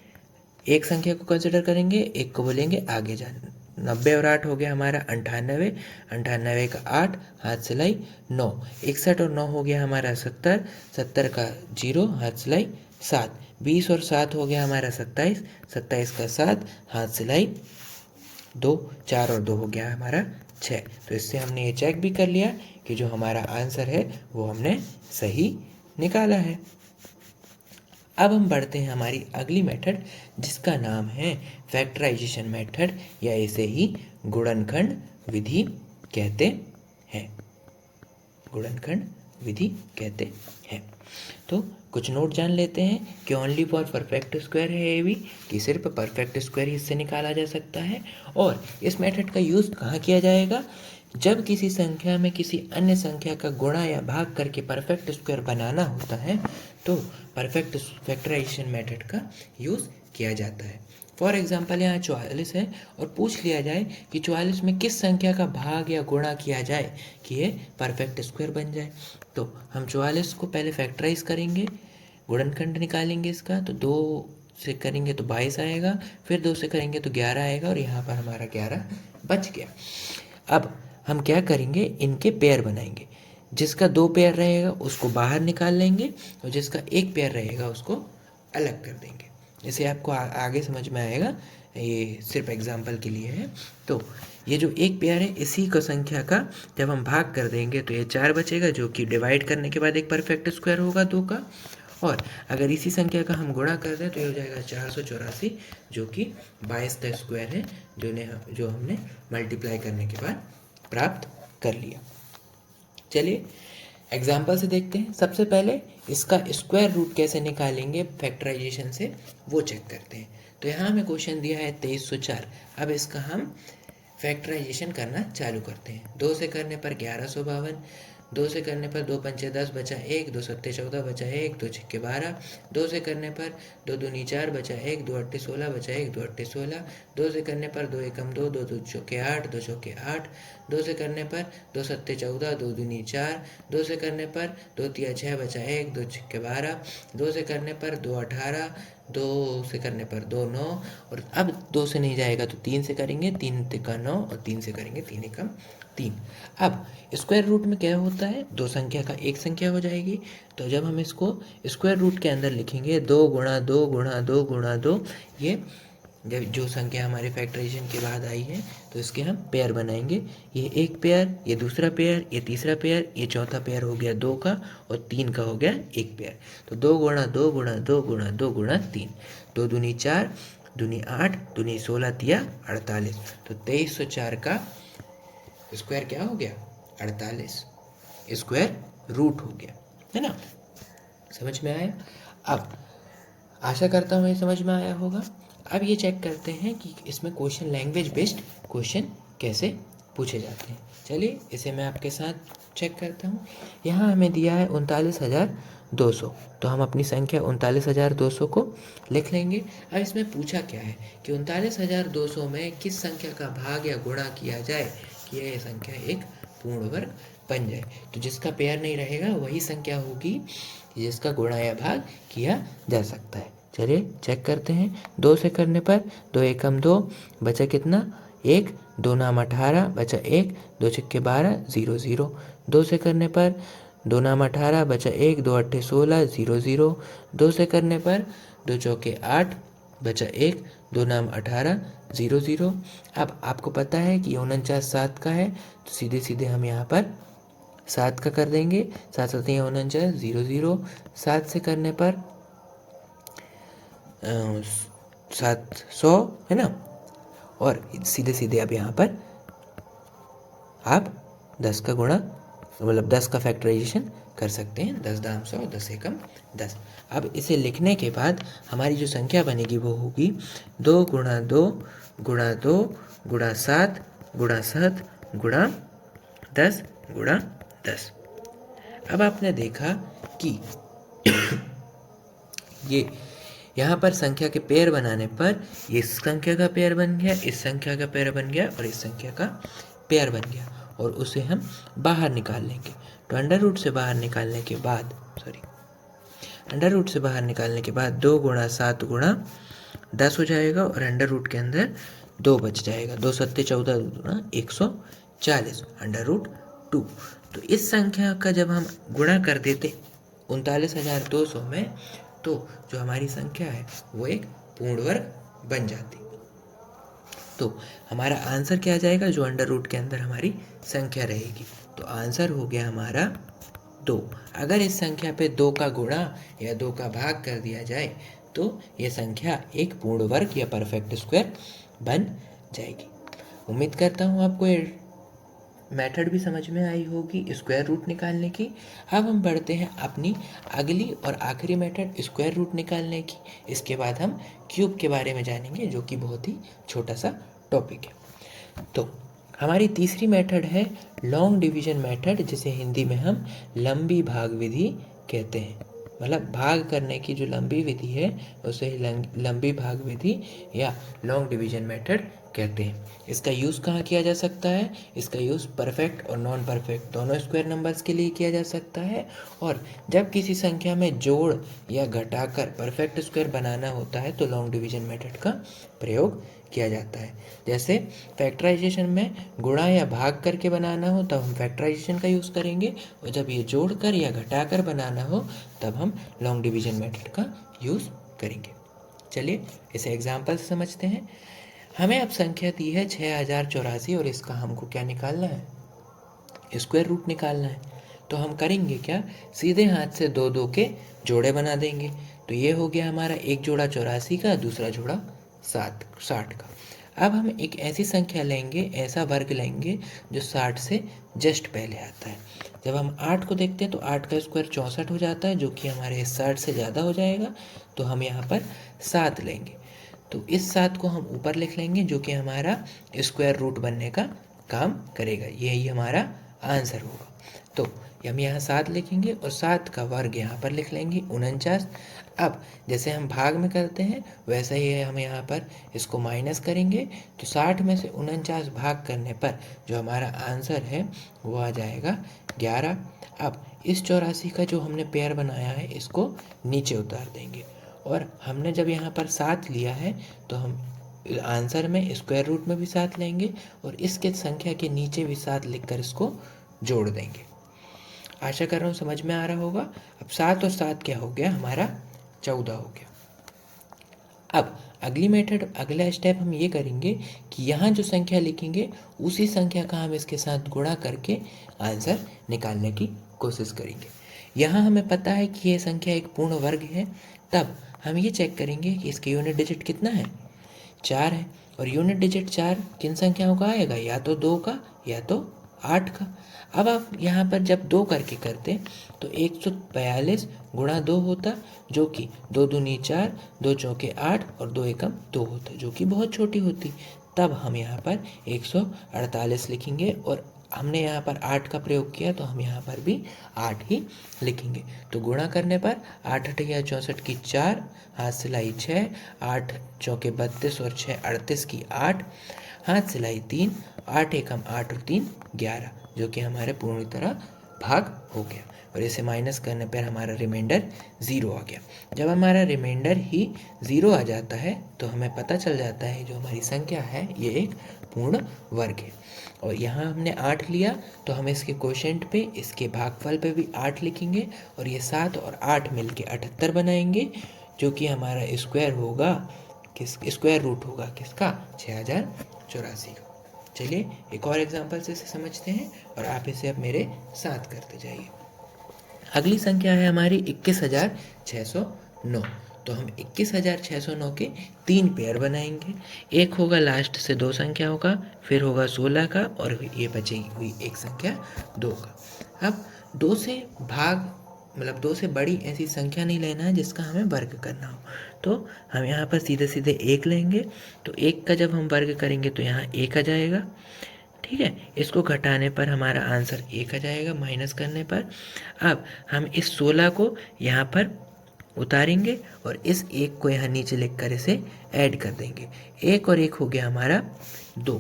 A: एक संख्या को कंसिडर करेंगे, एक को बोलेंगे आगे जाना। 90 और 8 हो गया हमारा 98, 98 का 8 हाथ सिलाई 9, 61 और 9 हो गया हमारा 70, 70 का 0 हाथ सिलाई 7, 20 और 7 हो गया हमारा 27, 27 का 7 हाथ सिलाई 2, 4 और 2 हो गया हमारा 6। तो इससे हमने ये चेक भी कर लिया कि जो हमारा आंसर है वो हमने सही निकाला है। अब हम बढ़ते हैं हमारी अगली मेथड जिसका नाम है फैक्टराइजेशन मेथड, या इसे ही गुणनखंड विधि कहते हैं, गुणनखंड विधि कहते हैं। तो कुछ नोट जान लेते हैं कि ओनली फॉर परफेक्ट स्क्वायर है ये भी, कि सिर्फ परफेक्ट स्क्वायर ही इससे निकाला जा सकता है। और इस मेथड का यूज़ कहाँ किया जाएगा? जब किसी संख्या में किसी अन्य संख्या का गुणा या भाग करके परफेक्ट स्क्वायर बनाना होता है तो परफेक्ट फैक्टराइजेशन मेथड का यूज़ किया जाता है। फॉर एग्जाम्पल यहाँ 44 है और पूछ लिया जाए कि 44 में किस संख्या का भाग या गुणा किया जाए कि ये परफेक्ट स्क्वायर बन जाए। तो हम 44 को पहले फैक्टराइज करेंगे, गुणनखंड निकालेंगे इसका, तो 2 से करेंगे तो 22 आएगा, फिर 2 से करेंगे तो 11 आएगा और यहाँ पर हमारा 11 बच गया। अब हम क्या करेंगे, इनके पेयर बनाएंगे। जिसका 2 पेयर रहेगा उसको बाहर निकाल लेंगे और जिसका 1 पेयर रहेगा उसको अलग कर देंगे। इसे आपको आगे समझ में आएगा, ये सिर्फ एग्जाम्पल के लिए है। तो ये जो 1 पेयर है इसी को संख्या का जब हम भाग कर देंगे तो ये 4 बचेगा, जो कि डिवाइड करने के बाद एक परफेक्ट स्क्वायर होगा 2 का। और अगर इसी संख्या का हम गुणा कर दें तो ये हो जाएगा 484, जो कि 22 का स्क्वायर है, जो हमने मल्टीप्लाई करने के बाद प्राप्त कर लिया। चलिए एग्जाम्पल से देखते हैं। सबसे पहले इसका स्क्वायर रूट कैसे निकालेंगे फैक्टराइजेशन से वो चेक करते हैं। तो यहाँ हमें क्वेश्चन दिया है 2304। अब इसका हम फैक्टराइजेशन करना चालू करते हैं। 2 से करने पर 1152, 2 से करने पर 2 पंचे 10 बचा 1, 2 सत्ते 14 बचा 1, 2 छिक्के 12, 2 से करने पर 2 दूनी 4 बचा 1, 2 अट्ठे 16 बचा 1, 2 अट्ठे 16, 2 से करने पर 2 एकम 2, 2 दो चौके 8, 2 चौके 8, 2 से करने पर 2 सत्ते 14, 2 दूनी 4, 2 से करने पर 2 तिया 6 बचा 1, 2 छिक्के 12, 2 से करने पर 2 18, 2 से करने पर 2 9, और अब 2 से नहीं जाएगा तो 3 से करेंगे, 3 तिका 9 और 3 से करेंगे 3 एकम 3। अब स्क्वायर रूट में क्या होता है, 2 संख्या का एक संख्या हो जाएगी। तो जब हम इसको स्क्वायर रूट के अंदर लिखेंगे 2 गुणा 2 गुणा 2 गुणा 2, ये जब जो संख्या हमारे फैक्टराइजेशन के बाद आई है तो इसके हम पेयर बनाएंगे। ये एक पेयर, ये दूसरा पेयर, ये तीसरा पेयर, ये चौथा पेयर हो गया 2 का, और 3 का हो गया एक पेयर। तो 2 गुणा 2 गुणा 2 गुणा 2 गुणा 3, 2 दूनी 4, दूनी 8, दूनी 16 तिया 48। तो 2304 का स्क्वायर क्या हो गया, 48 स्क्वायर रूट हो गया, है ना। समझ में आया? अब आशा करता हूँ ये समझ में आया होगा। अब ये चेक करते हैं कि इसमें क्वेश्चन लैंग्वेज बेस्ड क्वेश्चन कैसे पूछे जाते हैं। चलिए इसे मैं आपके साथ चेक करता हूँ। यहाँ हमें दिया है 39,200, तो हम अपनी संख्या 39,200 को लिख लेंगे। अब इसमें पूछा क्या है कि 39,200 में किस संख्या का भाग या गुणा किया जाए कि यह संख्या एक पूर्ण वर्ग बन जाए। तो जिसका पेयर नहीं रहेगा वही संख्या होगी जिसका गुणा या भाग किया जा सकता है। चलिए चेक करते हैं। 2 से करने पर 2 एकम 2 बचा कितना 1, 2 नाम 18 बचा 1, 2 छिक्के 12 0 0। 2 से करने पर 2 नाम 18 बचा 1, 2 अट्ठे 16 0 0। 2 से करने पर 2 चौके 8 बचा 1, 2 नाम 18 0 0। अब आपको पता है कि 49 7 का है, तो सीधे सीधे हम यहाँ पर 7 का कर देंगे। 7 7 49 0 0। 7 से करने पर 700, है ना। और सीधे सीधे अब यहाँ पर आप 10 का गुणा, मतलब 10 का फैक्टराइजेशन कर सकते हैं। 10 दाम 100, 10 एकम 10। अब इसे लिखने के बाद हमारी जो संख्या बनेगी वो होगी 2 गुणा 2 गुणा 2 गुणा 7 गुणा 7 गुणा 10 गुणा 10। अब आपने देखा कि ये यहाँ पर संख्या के पेयर बनाने पर इस संख्या का पेयर बन गया, इस संख्या का पेयर बन गया और इस संख्या का पेयर बन गया, और उसे हम बाहर निकाल लेंगे। तो अंडर रूट से बाहर निकालने के बाद अंडर रूट से बाहर निकालने के बाद 2 गुणा 7 गुणा 10 हो जाएगा और अंडर रूट के अंदर 2 बच जाएगा। 2 सत्ते 14 गुणा 140 अंडर रूट 2। तो इस संख्या का जब हम गुणा कर देते 39,200 में, तो जो हमारी संख्या है वो एक पूर्ण वर्ग बन जाती। तो हमारा आंसर क्या आ जाएगा, जो अंडर रूट के अंदर हमारी संख्या रहेगी। तो आंसर हो गया हमारा 2। अगर इस संख्या पे 2 का गुणा या 2 का भाग कर दिया जाए तो ये संख्या एक पूर्ण वर्ग या परफेक्ट स्क्वायर बन जाएगी। उम्मीद करता हूँ आपको ये मेथड भी समझ में आई होगी स्क्वायर रूट निकालने की। अब हम बढ़ते हैं अपनी अगली और आखिरी मेथड स्क्वायर रूट निकालने की। इसके बाद हम क्यूब के बारे में जानेंगे, जो कि बहुत ही छोटा सा टॉपिक है। तो हमारी तीसरी मेथड है लॉन्ग डिवीजन मेथड, जिसे हिंदी में हम लंबी भाग विधि कहते हैं। मतलब भाग करने की जो लंबी विधि है उसे लंबी भाग विधि या लॉन्ग डिवीजन मेथड कहते हैं। इसका यूज़ कहाँ किया जा सकता है? इसका यूज़ परफेक्ट और नॉन परफेक्ट दोनों स्क्वायर नंबर्स के लिए किया जा सकता है। और जब किसी संख्या में जोड़ या घटाकर परफेक्ट स्क्वायर बनाना होता है तो लॉन्ग डिवीजन मेथड का प्रयोग किया जाता है। जैसे फैक्टराइजेशन में गुणा या भाग करके बनाना हो तब हम फैक्टराइजेशन का यूज़ करेंगे, और जब ये जोड़कर या घटाकर बनाना हो तब हम लॉन्ग डिवीजन मेथड का यूज़ करेंगे। चलिए इसे एग्जाम्पल से समझते हैं। हमें अब संख्या दी है 6084 और इसका हमको क्या निकालना है? स्क्वायर रूट निकालना है। तो हम करेंगे क्या? सीधे हाथ से दो दो के जोड़े बना देंगे। तो ये हो गया हमारा एक जोड़ा 84 का, दूसरा जोड़ा 60 का। अब हम एक ऐसी संख्या लेंगे, ऐसा वर्ग लेंगे जो 60 से जस्ट पहले आता है। जब हम 8 को देखते हैं तो 8 का स्क्वायर 64 हो जाता है, जो कि हमारे 60 से ज़्यादा हो जाएगा। तो हम यहाँ पर 7 लेंगे। तो इस 7 को हम ऊपर लिख लेंगे, जो कि हमारा स्क्वायर रूट बनने का काम करेगा। यही हमारा आंसर होगा। तो हम यहाँ 7 लिखेंगे और 7 का वर्ग यहाँ पर लिख लेंगे 49। अब जैसे हम भाग में करते हैं वैसे ही हम यहाँ पर इसको माइनस करेंगे। तो 60 में से 49 भाग करने पर जो हमारा आंसर है वो आ जाएगा 11। अब इस 84 का जो हमने पेयर बनाया है इसको नीचे उतार देंगे, और हमने जब यहाँ पर 7 लिया है तो हम आंसर में स्क्वायर रूट में भी 7 लेंगे और इसके संख्या के नीचे भी 7 लिखकर इसको जोड़ देंगे। आशा कर रहा हूँ समझ में आ रहा होगा। अब 7 और 7 क्या हो गया? हमारा 14 हो गया। अब अगली मेथड, अगला स्टेप हम ये करेंगे कि यहाँ जो संख्या लिखेंगे उसी संख्या का हम इसके साथ गुणा करके आंसर निकालने की कोशिश करेंगे। यहाँ हमें पता है कि ये संख्या एक पूर्ण वर्ग है, तब हम ये चेक करेंगे कि इसके यूनिट डिजिट कितना है? 4 है। और यूनिट डिजिट 4 किन संख्याओं का आएगा? या तो 2 का या तो 8 का। अब आप यहाँ पर जब 2 करके करते तो 142 गुणा 2 होता, जो कि 2 दूनी 4, 2 चौके 8 और 2 एकम 2 होता, जो कि बहुत छोटी होती। तब हम यहाँ पर 148 लिखेंगे, और हमने यहाँ पर 8 का प्रयोग किया तो हम यहाँ पर भी 8 ही लिखेंगे। तो गुणा करने पर 8 8 या 64 की 4, हाथ सिलाई 6, 8 चौके 32 और 6 38 की 8, हाथ सिलाई 3, 8 एकम 8 और 3 11, जो कि हमारे पूरी तरह भाग हो गया। और इसे माइनस करने पर हमारा रिमाइंडर 0 आ गया। जब हमारा रिमाइंडर ही 0 आ जाता है तो हमें पता चल जाता है जो हमारी संख्या है ये एक पूर्ण वर्ग है। और यहाँ हमने 8 लिया तो हम इसके क्वोशिएंट पे, इसके भागफल पे भी 8 लिखेंगे, और ये 7 और 8 मिलके 78 बनाएंगे, जो कि हमारा स्क्वायर होगा, स्क्वायर रूट होगा किसका? 6084 का। चलिए एक और एग्जांपल से इसे समझते हैं और आप इसे अब मेरे साथ करते जाइए। अगली संख्या है हमारी 21,609। तो हम 21,609 के 3 पेयर बनाएंगे। एक होगा लास्ट से 2 संख्याओं का, फिर होगा 16 का, और ये बचेगी हुई एक संख्या 2 का। अब 2 से भाग, मतलब 2 से बड़ी ऐसी संख्या नहीं लेना है जिसका हमें वर्ग करना हो। तो हम यहाँ पर सीधे सीधे 1 लेंगे। तो 1 का जब हम वर्ग करेंगे तो यहाँ 1 आ जाएगा। ठीक है, इसको घटाने पर हमारा आंसर 1 आ जाएगा, माइनस करने पर। अब हम इस 16 को यहाँ पर उतारेंगे और इस 1 को यहाँ नीचे लिखकर इसे ऐड कर देंगे। 1 और 1 हो गया हमारा 2।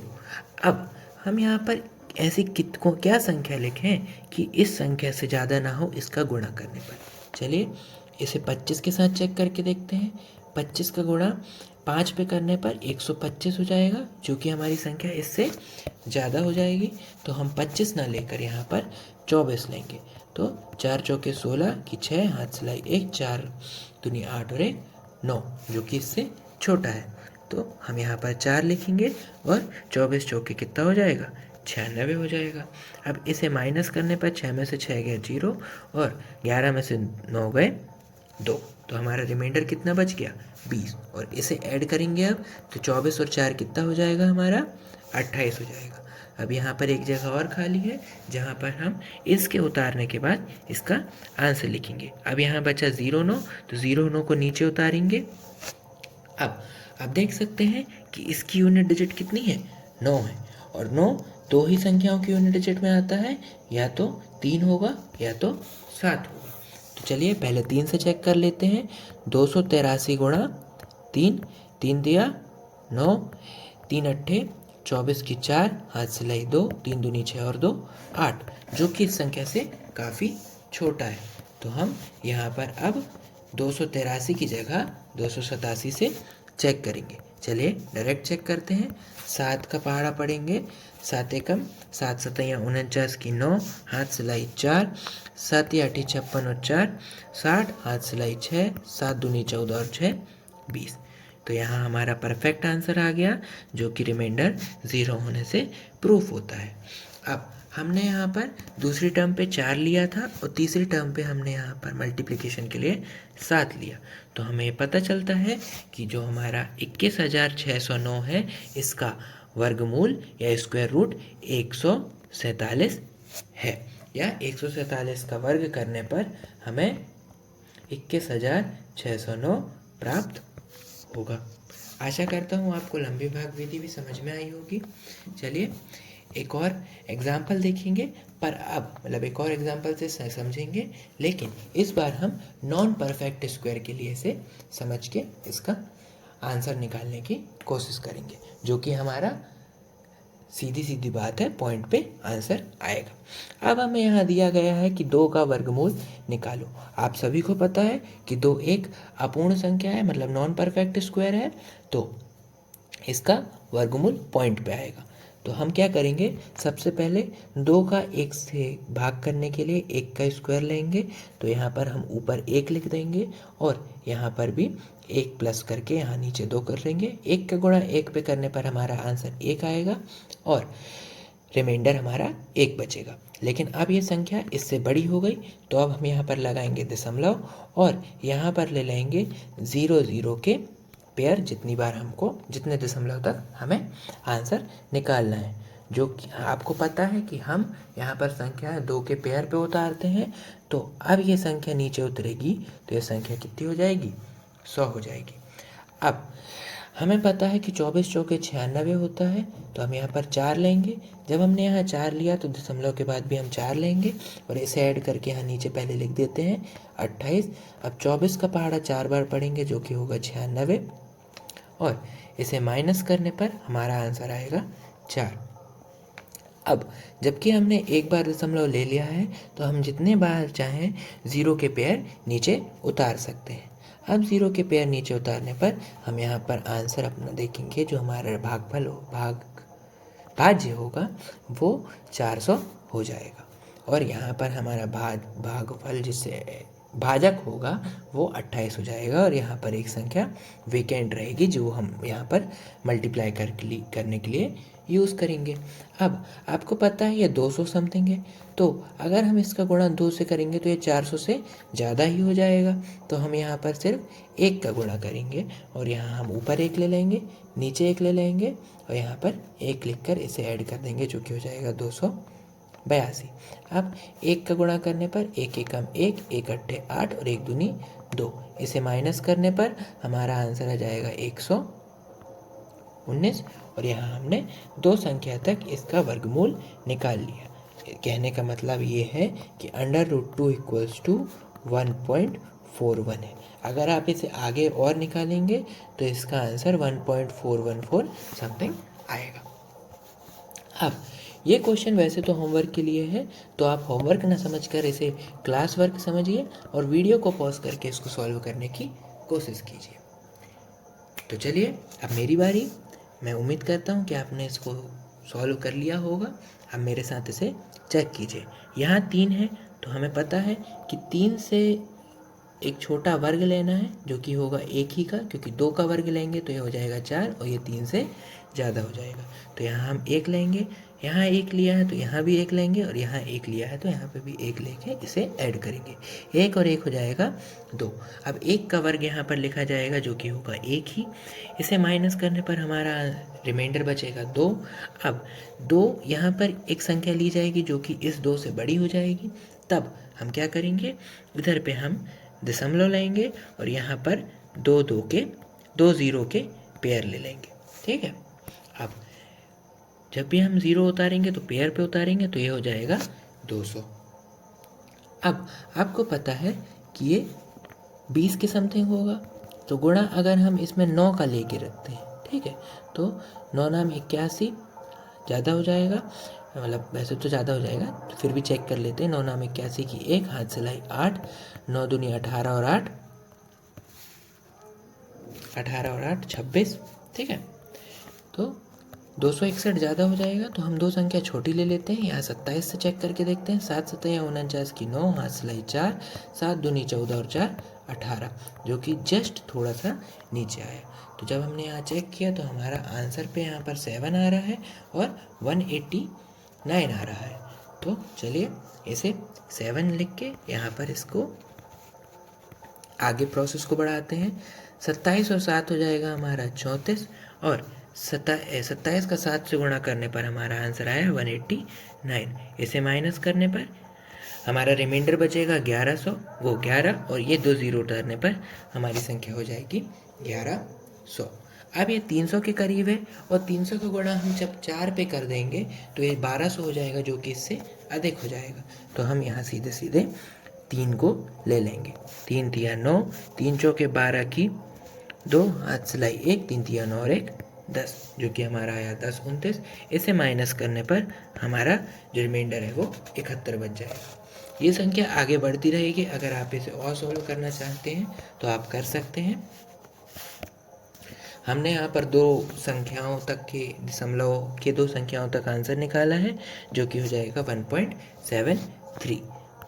A: अब हम यहाँ पर ऐसी क्या संख्या लिखें कि इस संख्या से ज़्यादा ना हो इसका गुणा करने पर। चलिए इसे 25 के साथ चेक करके देखते हैं। 25 का गुणा 5 पे करने पर 125 हो जाएगा, जो कि हमारी संख्या इससे ज़्यादा हो जाएगी। तो हम 25 ना लेकर यहाँ पर 24 लेंगे। तो 4 चौके 16 की 6, हाथ सिलाई 1, 4 दूनी 8 और 1 9, जो कि इससे छोटा है। तो हम यहाँ पर 4 लिखेंगे और 24 चौके कितना हो जाएगा? 96 हो जाएगा। अब इसे माइनस करने पर 6 में से 6 गए 0 और 11 में से 9 गए 2। तो हमारा रिमाइंडर कितना बच गया? 20। और इसे ऐड करेंगे अब तो 24 और 4 कितना हो जाएगा हमारा? 28 हो जाएगा। अब यहाँ पर एक जगह और खाली है जहाँ पर हम इसके उतारने के बाद इसका आंसर लिखेंगे। अब यहाँ बचा 0 9, तो 0 9 को नीचे उतारेंगे। अब देख सकते हैं कि इसकी यूनिट डिजिट कितनी है, 9 है, और 9 दो ही संख्याओं की यूनिट डिजिट में आता है, या तो 3 होगा या तो 7 होगा। तो चलिए पहले 3 से चेक कर लेते हैं। 283 गुणा 3, 3 दिया 9, 3 अट्ठे 24 की 4, हाथ सिलाई 2, 3 दूनी 6 और 2 8, जो कि इस संख्या से काफ़ी छोटा है। तो हम यहाँ पर अब 283 की जगह 287 से चेक करेंगे। चलिए डायरेक्ट चेक करते हैं। 7 का पहाड़ा पढ़ेंगे, 7 एकम 7 सतैया 49 की 9, हाथ सिलाई 4, 7 या 8 56 और 4 60, हाथ सिलाई 6, 7 दूनी 14 और 6 20। तो यहाँ हमारा परफेक्ट आंसर आ गया, जो कि रिमाइंडर 0 होने से प्रूफ होता है। अब हमने यहाँ पर दूसरी टर्म पे 4 लिया था और तीसरी टर्म पे हमने यहाँ पर मल्टीप्लिकेशन के लिए 7 लिया। तो हमें पता चलता है कि जो हमारा 21,609 है, इसका वर्गमूल या स्क्वायर रूट 147 है, या 147 का वर्ग करने पर हमें 21,609 प्राप्त होगा। आशा करता हूँ आपको लंबी भाग विधि भी समझ में आई होगी। चलिए एक और एग्जाम्पल देखेंगे, पर अब मतलब एक और एग्जाम्पल से समझेंगे, लेकिन इस बार हम नॉन परफेक्ट स्क्वायर के लिए से समझ के इसका आंसर निकालने की कोशिश करेंगे, जो कि हमारा सीधी सीधी बात है, पॉइंट पे आंसर आएगा। अब हमें यहाँ दिया गया है कि 2 का वर्गमूल निकालो। आप सभी को पता है कि 2 एक अपूर्ण संख्या है, मतलब नॉन परफेक्ट स्क्वायर है, तो इसका वर्गमूल पॉइंट पे आएगा। तो हम क्या करेंगे, सबसे पहले 2 का 1 से भाग करने के लिए 1 का स्क्वायर लेंगे। तो यहाँ पर हम ऊपर 1 लिख देंगे और यहाँ पर भी 1 प्लस करके यहाँ नीचे 2 कर लेंगे। 1 का गुणा 1 पे करने पर हमारा आंसर 1 आएगा और रिमाइंडर हमारा 1 बचेगा। लेकिन अब ये संख्या इससे बड़ी हो गई, तो अब हम यहाँ पर लगाएंगे दशमलव और यहाँ पर ले लेंगे 0 0 के पेयर, जितनी बार हमको जितने दशमलव तक हमें आंसर निकालना है। जो कि आपको पता है कि हम यहाँ पर संख्या 2 के पेयर पे उतारते हैं, तो अब ये संख्या नीचे उतरेगी तो ये संख्या कितनी हो जाएगी, 100 हो जाएगी। अब हमें पता है कि 24 चौके 96 होता है, तो हम यहाँ पर 4 लेंगे। जब हमने यहाँ 4 लिया तो दशमलव के बाद भी हम 4 लेंगे और इसे ऐड करके यहाँ नीचे पहले लिख देते हैं 28। अब 24 का पहाड़ा 4 बार पढ़ेंगे, जो कि होगा 96, और इसे माइनस करने पर हमारा आंसर आएगा 4। अब जबकि हमने एक बार दशमलव ले लिया है, तो हम जितने बार चाहें 0 के पेयर नीचे उतार सकते हैं। अब 0 के पेयर नीचे उतारने पर हम यहाँ पर आंसर अपना देखेंगे, जो हमारा भाज्य होगा वो 400 हो जाएगा, और यहाँ पर हमारा भागफल जिससे भाजक होगा वो 28 हो जाएगा, और यहाँ पर एक संख्या वेकेंट रहेगी जो हम यहाँ पर मल्टीप्लाई करने के लिए यूज़ करेंगे। अब आपको पता है ये 200 समथिंग है, तो अगर हम इसका गुणा 2 से करेंगे तो ये 400 से ज़्यादा ही हो जाएगा। तो हम यहाँ पर सिर्फ 1 का गुणा करेंगे और यहाँ हम ऊपर 1 ले लेंगे, नीचे 1 ले लेंगे और यहाँ पर 1 लिख कर इसे ऐड कर देंगे, जो कि हो जाएगा 282। अब 1 का गुणा करने पर 1 एकम 1, 1 अट्ठे 8 और 1 दूनी 2। इसे माइनस करने पर हमारा आंसर आ जाएगा 119, और यहाँ हमने 2 संख्या तक इसका वर्गमूल निकाल लिया। कहने का मतलब ये है कि √2 = 1.41 है। अगर आप इसे आगे और निकालेंगे तो इसका आंसर 1.414 समथिंग आएगा। अब ये क्वेश्चन वैसे तो होमवर्क के लिए है, तो आप होमवर्क ना समझकर इसे क्लास वर्क समझिए और वीडियो को पॉज करके इसको सॉल्व करने की कोशिश कीजिए। तो चलिए अब मेरी बारी। मैं उम्मीद करता हूँ कि आपने इसको सॉल्व कर लिया होगा। अब मेरे साथ इसे चेक कीजिए। यहाँ 3 है, तो हमें पता है कि 3 से एक छोटा वर्ग लेना है, जो कि होगा 1 ही का, क्योंकि 2 का वर्ग लेंगे तो ये हो जाएगा 4 और ये 3 से ज़्यादा हो जाएगा। तो यहाँ हम 1 लेंगे, यहाँ एक लिया है तो यहाँ भी एक लेंगे, और यहाँ एक लिया है तो यहाँ पे भी एक लेके इसे ऐड करेंगे। एक और एक हो जाएगा 2। अब एक का वर्ग यहाँ पर लिखा जाएगा जो कि होगा एक ही। इसे माइनस करने पर हमारा रिमाइंडर बचेगा 2। अब 2 यहाँ पर एक संख्या ली जाएगी जो कि इस 2 से बड़ी हो जाएगी। तब हम क्या करेंगे, इधर पे हम दशमलव लेंगे और यहाँ पर 2 ज़ीरो के पेयर ले लेंगे। ठीक है। अब जब भी हम ज़ीरो उतारेंगे तो पेयर पे उतारेंगे तो ये हो जाएगा 200। अब आपको पता है कि ये 20 के समथिंग होगा, तो गुणा अगर हम इसमें 9 का लेके रखते हैं, ठीक है, तो 9 नाम 81 ज़्यादा हो जाएगा, मतलब वैसे तो ज़्यादा हो जाएगा, तो फिर भी चेक कर लेते हैं। 9 नाम 81 की 1, हाथ से लाई 8, 9 दूनी 18 और 8 26। ठीक है, तो 261 ज़्यादा हो जाएगा, तो हम दो संख्या छोटी ले लेते हैं। यहाँ 27 से चेक करके देखते हैं। 7 सतया 49 की 9, हाथ सिलाई 4, 7 दूनी 14 और 4 18, जो कि जस्ट थोड़ा सा नीचे आया। तो जब हमने यहाँ चेक किया तो हमारा आंसर पे यहाँ पर 7 आ रहा है और 189 आ रहा है। तो चलिए इसे 7 लिख के यहाँ पर इसको आगे प्रोसेस को बढ़ाते हैं। 27 और 7 हो जाएगा हमारा 34, और 27 का 7 से गुणा करने पर हमारा आंसर आया 189। इसे माइनस करने पर हमारा रिमाइंडर बचेगा 1100, वो 11 और ये 2 ज़ीरो उतारने पर हमारी संख्या हो जाएगी 1100। अब ये 300 के करीब है, और 300 का गुणा हम जब 4 पे कर देंगे तो ये 1200 हो जाएगा, जो कि इससे अधिक हो जाएगा। तो हम यहाँ सीधे सीधे 3 को ले लेंगे। 3 तिया 9, 3 चौके 12 की 2, हाथ सिलाई 1, 3 तिया 9 और 1 10, जो कि हमारा आया 10 29। इसे माइनस करने पर हमारा जो रिमाइंडर है वो 71 बच जाएगा। ये संख्या आगे बढ़ती रहेगी। अगर आप इसे और सॉल्व करना चाहते हैं तो आप कर सकते हैं। हमने यहाँ पर 2 संख्याओं तक के दशमलव के 2 संख्याओं तक आंसर निकाला है, जो कि हो जाएगा 1.73।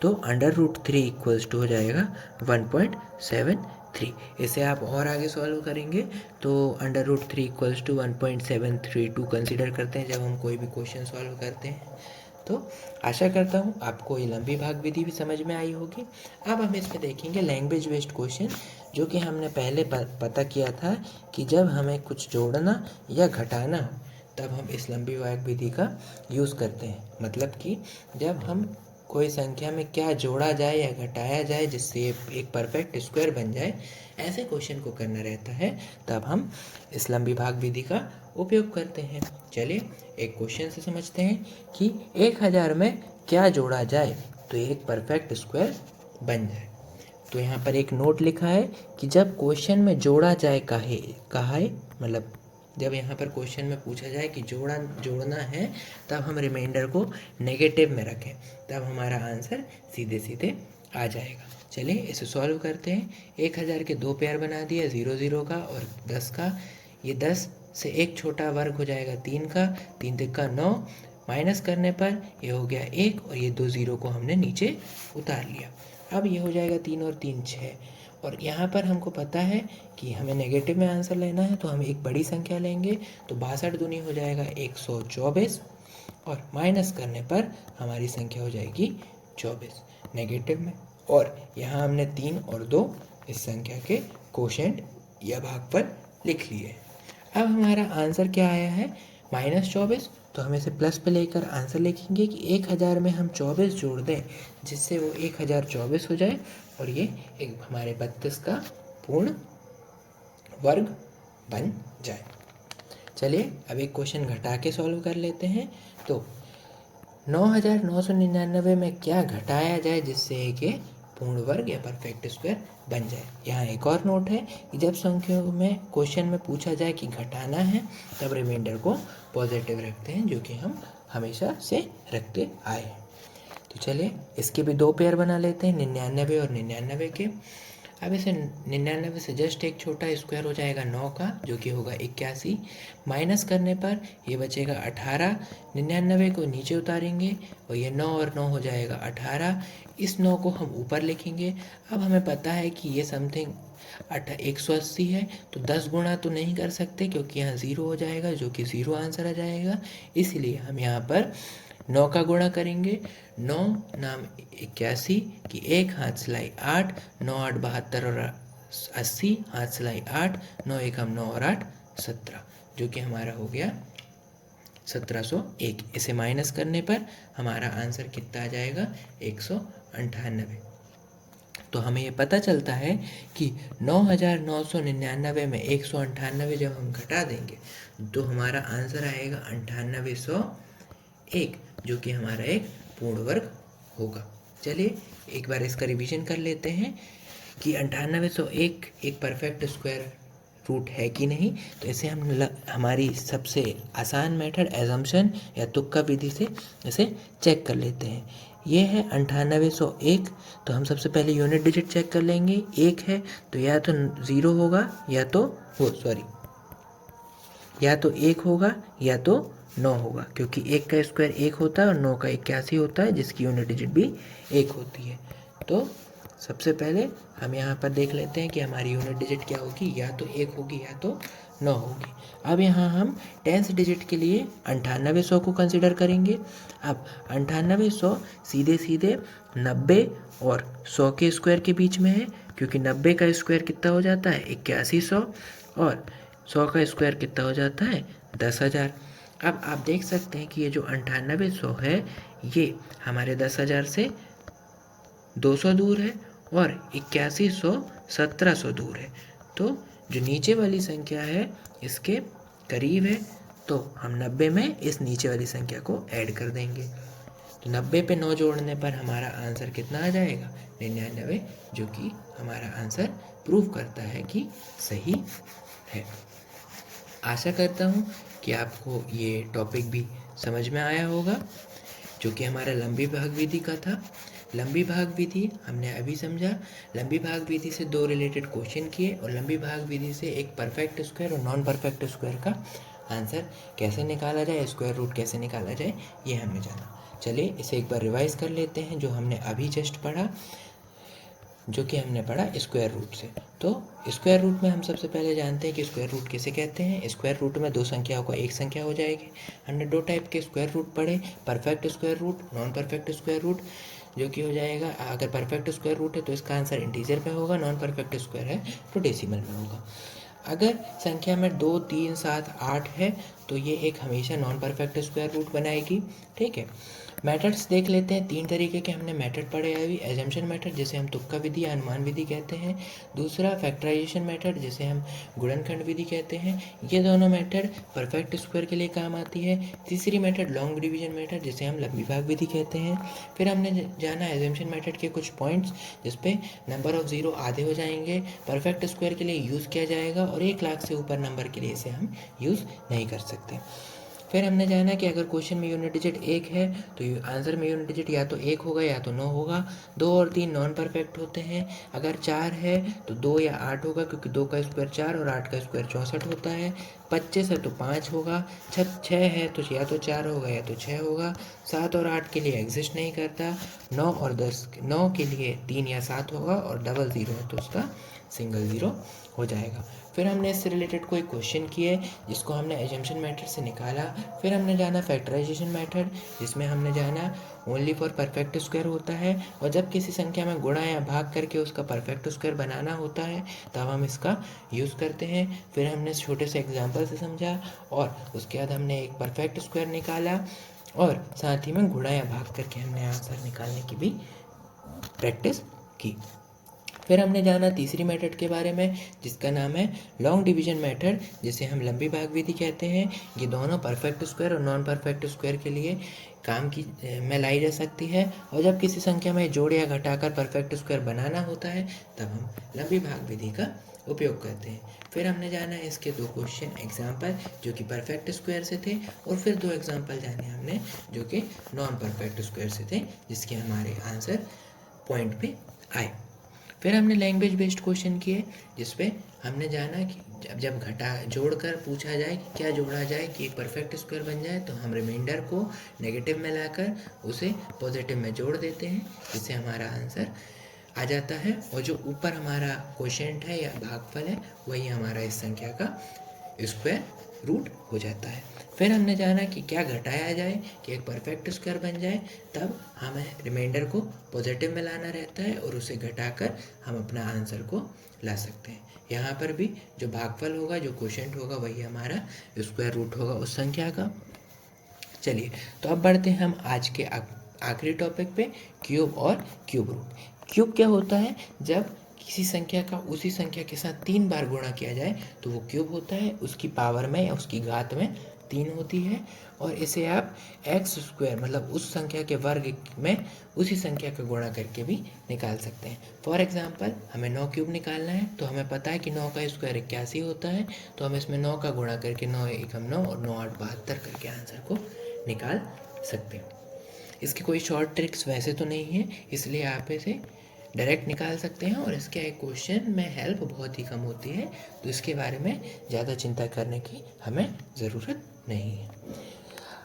A: तो √3 इक्वल्स टू हो जाएगा 1.73। इसे आप और आगे सॉल्व करेंगे तो √3 इक्वल्स टू 1.732 कंसिडर करते हैं जब हम कोई भी क्वेश्चन सॉल्व करते हैं। तो आशा करता हूँ आपको ये लंबी भाग विधि भी समझ में आई होगी। अब हम इसमें देखेंगे लैंग्वेज बेस्ड क्वेश्चन, जो कि हमने पहले पता किया था कि जब हमें कुछ जोड़ना या घटाना हो तब हम इस लंबी भाग विधि का यूज़ करते हैं। मतलब कि जब हम कोई संख्या में क्या जोड़ा जाए या घटाया जाए जिससे एक परफेक्ट स्क्वायर बन जाए, ऐसे क्वेश्चन को करना रहता है, तब हम इस लंबी भाग विधि का उपयोग करते हैं। चलिए एक क्वेश्चन से समझते हैं कि 1000 में क्या जोड़ा जाए तो एक परफेक्ट स्क्वायर बन जाए। तो यहाँ पर एक नोट लिखा है कि जब क्वेश्चन में जोड़ा जाए कहा है, मतलब जब यहाँ पर क्वेश्चन में पूछा जाए कि जोड़ना है, तब हम रिमाइंडर को नेगेटिव में रखें, तब हमारा आंसर सीधे सीधे आ जाएगा। चलिए इसे सॉल्व करते हैं। 1000 के 2 पेयर बना दिया, 0 0 का और 10 का। ये 10 से एक छोटा वर्ग हो जाएगा 3 का, 3 तिक्का 9, माइनस करने पर ये हो गया 1, और ये 2 ज़ीरो को हमने नीचे उतार लिया। अब ये हो जाएगा 3 और 3 6, और यहाँ पर हमको पता है कि हमें नेगेटिव में आंसर लेना है, तो हम एक बड़ी संख्या लेंगे। तो 62 दूनी हो जाएगा 124, और माइनस करने पर हमारी संख्या हो जाएगी 24 नेगेटिव में। और यहाँ हमने 3 और 2 इस संख्या के कोशेंट या भागफल लिख लिए। अब हमारा आंसर क्या आया है, -24। तो हम इसे प्लस पे लेकर आंसर लिखेंगे कि 1000 में हम 24 जोड़ दें जिससे वो 1024 हो जाए, और ये एक हमारे 32 का पूर्ण वर्ग बन जाए। चलिए अब एक क्वेश्चन घटा के सॉल्व कर लेते हैं। तो 9999 में क्या घटाया जाए जिससे एक पूर्ण वर्ग या परफेक्ट स्क्वायर बन जाए। यहाँ एक और नोट है कि जब संख्याओं में क्वेश्चन में पूछा जाए कि घटाना है, तब रिमाइंडर को पॉजिटिव रखते हैं, जो कि हम हमेशा से रखते आए हैं। तो चलिए इसके भी 2 पेयर बना लेते हैं, 99 और 99 के। अब इसे 99 से जस्ट एक छोटा स्क्वायर हो जाएगा 9 का, जो कि होगा 81। माइनस करने पर ये बचेगा 18। 99 को नीचे उतारेंगे और ये 9 और 9 हो जाएगा 18। इस 9 को हम ऊपर लिखेंगे। अब हमें पता है कि ये समथिंग 180 है, तो 10 गुणा तो नहीं कर सकते क्योंकि यहाँ 0 हो जाएगा, जो कि 0 आंसर आ जाएगा। इसलिए हम यहाँ पर 9 का गुणा करेंगे। 9 नाम 81 की 1 हाथ सिलाई 8, 9 8 72 और 80, हाथ सिलाई 8, 9 1 हम 9 और 8 17, जो कि हमारा हो गया 1701। इसे माइनस करने पर हमारा आंसर कितना आ जाएगा 198। तो हमें ये पता चलता है कि 9999 में 198 जब हम घटा देंगे तो हमारा आंसर आएगा 9801, जो कि हमारा एक पूर्ण वर्ग होगा। चलिए एक बार इसका रिवीजन कर लेते हैं कि 9801 एक परफेक्ट स्क्वायर रूट है कि नहीं। तो इसे हम हमारी सबसे आसान मेथड एजम्पशन या तुक्का विधि से इसे चेक कर लेते हैं। ये है 9801, तो हम सबसे पहले यूनिट डिजिट चेक कर लेंगे। 1 है तो या तो 0 होगा या तो या तो 1 होगा या तो 9 होगा, क्योंकि 1 का स्क्वायर 1 होता है और 9 का 81 होता है, जिसकी यूनिट डिजिट भी 1 होती है। तो सबसे पहले हम यहाँ पर देख लेते हैं कि हमारी यूनिट डिजिट क्या होगी, या तो 1 होगी या तो 9 होगी। अब यहाँ हम टेंथ डिजिट के लिए 9800 को कंसिडर करेंगे। अब 9800 सीधे सीधे 90 और 100 के स्क्वायर के बीच में है, क्योंकि 90 का स्क्वायर कितना हो जाता है 8100 और 100 का स्क्वायर कितना हो जाता है 10,000। अब आप देख सकते हैं कि ये जो 9800 है ये हमारे 10,000 से 200 दूर है और 8100 1700 दूर है। तो जो नीचे वाली संख्या है इसके करीब है, तो हम 90 में इस नीचे वाली संख्या को ऐड कर देंगे। तो 90 पे 9 जोड़ने पर हमारा आंसर कितना आ जाएगा 99, जो कि हमारा आंसर प्रूव करता है कि सही है। आशा करता हूँ कि आपको ये टॉपिक भी समझ में आया होगा, जो कि हमारा लंबी भाग विधि का था। लंबी भाग विधि हमने अभी समझा। लंबी भाग विधि से 2 रिलेटेड क्वेश्चन किए और लंबी भाग विधि से एक परफेक्ट स्क्वायर और नॉन परफेक्ट स्क्वायर का आंसर कैसे निकाला जाए, स्क्वायर रूट कैसे निकाला जाए, ये हमने जाना। चलिए इसे एक बार रिवाइज कर लेते हैं जो हमने अभी जस्ट पढ़ा, जो कि हमने पढ़ा स्क्वायर रूट से। तो स्क्वायर रूट में हम सबसे पहले जानते हैं कि स्क्वायर रूट किसे कहते हैं। स्क्वायर रूट में 2 संख्याओं का एक संख्या हो जाएगी। हमने 2 टाइप के स्क्वायर रूट पढ़े, perfect square root, non perfect square root, जो कि हो जाएगा अगर परफेक्ट स्क्वायर रूट है तो इसका आंसर इंटीजर में होगा, नॉन परफेक्ट स्क्वायर है तो डेसिमल में होगा। अगर संख्या में 2 3 7 8 है तो ये एक हमेशा नॉन परफेक्ट स्क्वायर रूट बनाएगी। ठीक है, मेथड्स देख लेते हैं। 3 तरीके के हमने मेथड पढ़े अभी। एजम्पशन मेथड, जिसे हम तुक्का विधि या अनुमान विधि कहते हैं। दूसरा फैक्टराइजेशन मेथड, जिसे हम गुणनखंड विधि कहते हैं। ये दोनों मेथड परफेक्ट स्क्वायर के लिए काम आती है। तीसरी मेथड लॉन्ग डिवीजन मेथड, जिसे हम लंबी भाग विधि कहते हैं। फिर हमने जाना एजम्पशन मेथड के कुछ पॉइंट्स, जिसपे नंबर ऑफ 0 आधे हो जाएंगे, परफेक्ट स्क्वायर के लिए यूज़ किया जाएगा और 1 लाख से ऊपर नंबर के लिए इसे हम यूज़ नहीं कर सकते। फिर हमने जाना कि अगर क्वेश्चन में यूनिट डिजिट 1 है तो आंसर में यूनिट डिजिट या तो 1 होगा या तो 9 होगा। 2 और 3 नॉन परफेक्ट होते हैं। अगर 4 है तो 2 या 8 होगा, क्योंकि 2 का स्क्वायर 4 और 8 का स्क्वायर 64 होता है। 25 है तो 5 होगा। 6 है तो या तो 4 होगा या तो 6 होगा। 7 और 8 के लिए एग्जिस्ट नहीं करता। 9 और 10 9 के लिए 3 या 7 होगा और डबल 0 है तो उसका सिंगल 0 हो जाएगा। फिर हमने इससे रिलेटेड कोई क्वेश्चन किए जिसको हमने एजम्पशन मेथड से निकाला। फिर हमने जाना फैक्टराइजेशन मेथड, जिसमें हमने जाना ओनली फॉर परफेक्ट स्क्वायर होता है और जब किसी संख्या में गुणा या भाग करके उसका परफेक्ट स्क्वायर बनाना होता है तब हम इसका यूज़ करते हैं। फिर हमने छोटे से एग्जाम्पल से समझा और उसके बाद हमने एक परफेक्ट स्क्वायर निकाला और साथ ही में गुणा या भाग करके हमने आंसर निकालने की भी प्रैक्टिस की। फिर हमने जाना तीसरी मेथड के बारे में, जिसका नाम है लॉन्ग डिवीजन मेथड, जिसे हम लंबी भाग विधि कहते हैं। ये दोनों परफेक्ट स्क्वायर और नॉन परफेक्ट स्क्वायर के लिए काम की में लाई जा सकती है और जब किसी संख्या में जोड़ या घटाकर परफेक्ट स्क्वायर बनाना होता है तब हम लंबी भाग विधि का उपयोग करते हैं। फिर हमने जाना इसके 2 क्वेश्चन एग्जाम्पल जो कि परफेक्ट स्क्वायर से थे और फिर 2 एग्जाम्पल जाने हमने जो कि नॉन परफेक्ट स्क्वायर से थे, जिसके हमारे आंसर पॉइंट पे आए। फिर हमने लैंग्वेज बेस्ड क्वेश्चन किए, जिसपे हमने जाना कि जब घटा जोड़कर पूछा जाए कि क्या जोड़ा जाए कि एक परफेक्ट स्क्वायर बन जाए, तो हम रिमाइंडर को नेगेटिव में लाकर उसे पॉजिटिव में जोड़ देते हैं, जिससे हमारा आंसर आ जाता है। और जो ऊपर हमारा क्वोशिएंट है या भागफल है, वही हमारा इस संख्या का स्क्वायर रूट हो जाता है। फिर हमने जाना कि क्या घटाया जाए कि एक परफेक्ट स्क्वायर बन जाए, तब हमें रिमाइंडर को पॉजिटिव में लाना रहता है और उसे घटाकर हम अपना आंसर को ला सकते हैं। यहाँ पर भी जो भागफल होगा, जो क्वोशिएंट होगा, वही हमारा स्क्वायर रूट होगा उस संख्या का। चलिए, तो अब बढ़ते हैं हम आज के आखिरी टॉपिक पे, क्यूब और क्यूब रूट। क्यूब क्या होता है? जब किसी संख्या का उसी संख्या के साथ 3 बार गुणा किया जाए तो वो क्यूब होता है। उसकी पावर में या उसकी घात में 3 होती है, और इसे आप एक्स स्क्वायर मतलब उस संख्या के वर्ग में उसी संख्या का गुणा करके भी निकाल सकते हैं। फॉर एग्जांपल, हमें 9 क्यूब निकालना है, तो हमें पता है कि 9 का स्क्वायर 81 होता है, तो हम इसमें 9 का गुणा करके 9 एकम 9 और 9 8 72 करके आंसर को निकाल सकते हैं। इसकी कोई शॉर्ट ट्रिक्स वैसे तो नहीं है, इसलिए आप इसे डायरेक्ट निकाल सकते हैं, और इसके एक क्वेश्चन में हेल्प बहुत ही कम होती है, तो इसके बारे में ज़्यादा चिंता करने की हमें ज़रूरत नहीं है।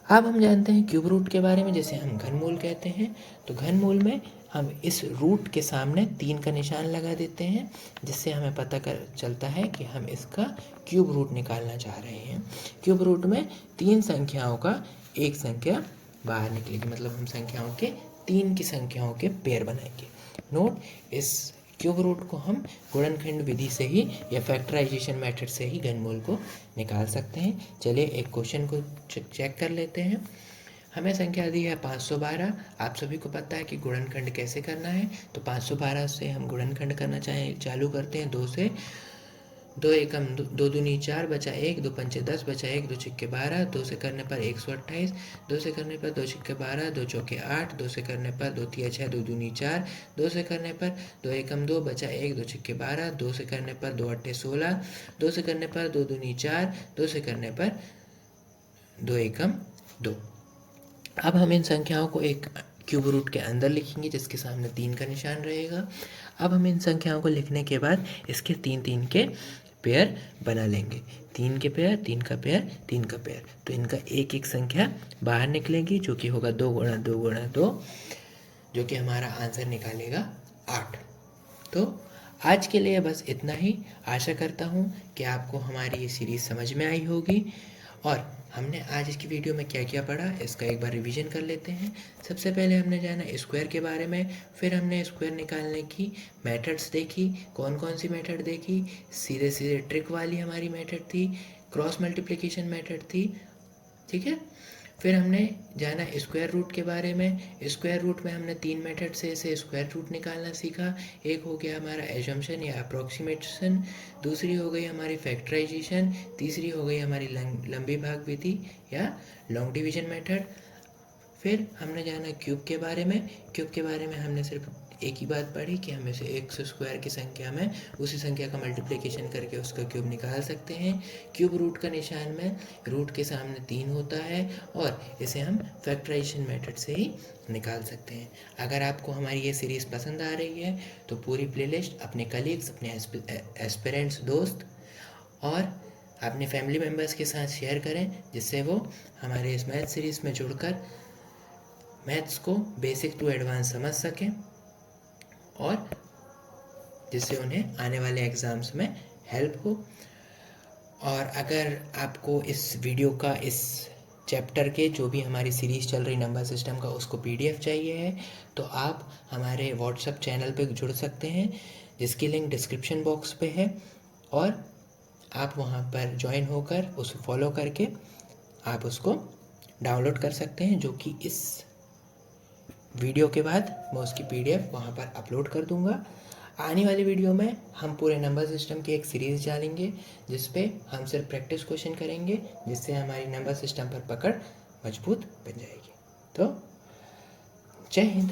A: अब हम जानते हैं क्यूब रूट के बारे में, जिसे हम घनमूल कहते हैं। तो घनमूल में हम इस रूट के सामने 3 का निशान लगा देते हैं, जिससे हमें पता चलता है कि हम इसका क्यूब रूट निकालना चाह रहे हैं। क्यूब रूट में 3 संख्याओं का एक संख्या बाहर निकलेगी, मतलब हम संख्याओं के 3 की संख्याओं के पेयर बनाएंगे। नोट, इस क्यूब रूट को हम गुणनखंड विधि से ही या फैक्टराइजेशन मेथड से ही घनमूल को निकाल सकते हैं। चलिए एक क्वेश्चन को चेक कर लेते हैं। हमें संख्या दी है 512। आप सभी को पता है कि गुणनखंड कैसे करना है, तो 512 से हम गुणनखंड करना चालू करते हैं 2 से। 2 एकम 2 दूनी 4 बचा 1, 2 पंचे 10 बचा 1, 2 छिक्के 12, 2 से करने पर 128, 2 से करने पर 2 छिक्के 12, 2 चौके 8, 2 से करने पर 2 तिया 6, 2 दूनी 4, 2 से करने पर 2 एकम 2 बचा 1, 2 छिक्के 12, 2 से करने पर 2 अट्ठे 16, 2 से करने पर 2 दूनी 4, 2 से करने पर 2 एकम 2। अब हम इन संख्याओं को एक क्यूब रूट के अंदर लिखेंगे, जिसके सामने 3 का निशान रहेगा। अब हम इन संख्याओं को लिखने के बाद इसके 3 के पेयर बना लेंगे। 3 के पेयर, 3 का पेयर, 3 का पेयर, तो इनका एक एक संख्या बाहर निकलेगी, जो कि होगा 2 गुणा 2 गुणा 2, जो कि हमारा आंसर निकालेगा 8। तो आज के लिए बस इतना ही। आशा करता हूँ कि आपको हमारी ये सीरीज़ समझ में आई होगी, और हमने आज इसकी वीडियो में क्या क्या पढ़ा इसका एक बार रिवीजन कर लेते हैं। सबसे पहले हमने जाना स्क्वायर के बारे में, फिर हमने स्क्वायर निकालने की मेथड्स देखी। कौन कौन सी मेथड देखी? सीधे सीधे ट्रिक वाली हमारी मेथड थी, क्रॉस मल्टीप्लिकेशन मेथड थी, ठीक है। फिर हमने जाना स्क्वायर रूट के बारे में। स्क्वायर रूट में हमने 3 मेथड से इसे स्क्वायर रूट निकालना सीखा। एक हो गया हमारा एजम्पशन या अप्रोक्सीमेशन, दूसरी हो गई हमारी फैक्टराइजेशन, तीसरी हो गई हमारी लंबी भाग विधि या लॉन्ग डिवीजन मेथड। फिर हमने जाना क्यूब के बारे में। क्यूब के बारे में हमने सिर्फ एक ही बात पढ़ी कि हम इसे एक स्क्वायर की संख्या में उसी संख्या का मल्टीप्लिकेशन करके उसका क्यूब निकाल सकते हैं। क्यूब रूट का निशान में रूट के सामने 3 होता है, और इसे हम फैक्टराइजेशन मेथड से ही निकाल सकते हैं। अगर आपको हमारी ये सीरीज़ पसंद आ रही है तो पूरी प्लेलिस्ट अपने कलीग्स, अपने एस्पिरेंट्स, दोस्त और अपने फैमिली मेम्बर्स के साथ शेयर करें, जिससे वो हमारे इस मैथ सीरीज़ में जुड़कर मैथ्स को बेसिक टू एडवांस समझ सकें, और जिससे उन्हें आने वाले एग्ज़ाम्स में हेल्प हो। और अगर आपको इस वीडियो का, इस चैप्टर के जो भी हमारी सीरीज़ चल रही नंबर सिस्टम का, उसको PDF चाहिए है, तो आप हमारे व्हाट्सएप चैनल पे जुड़ सकते हैं, जिसकी लिंक डिस्क्रिप्शन बॉक्स पे है, और आप वहाँ पर ज्वाइन होकर उसे फॉलो करके आप उसको डाउनलोड कर सकते हैं, जो कि इस वीडियो के बाद मैं उसकी PDF वहाँ पर अपलोड कर दूँगा। आने वाली वीडियो में हम पूरे नंबर सिस्टम की एक सीरीज़ डालेंगे, जिस पे हम सिर्फ प्रैक्टिस क्वेश्चन करेंगे, जिससे हमारी नंबर सिस्टम पर पकड़ मजबूत बन जाएगी। तो जय हिंद।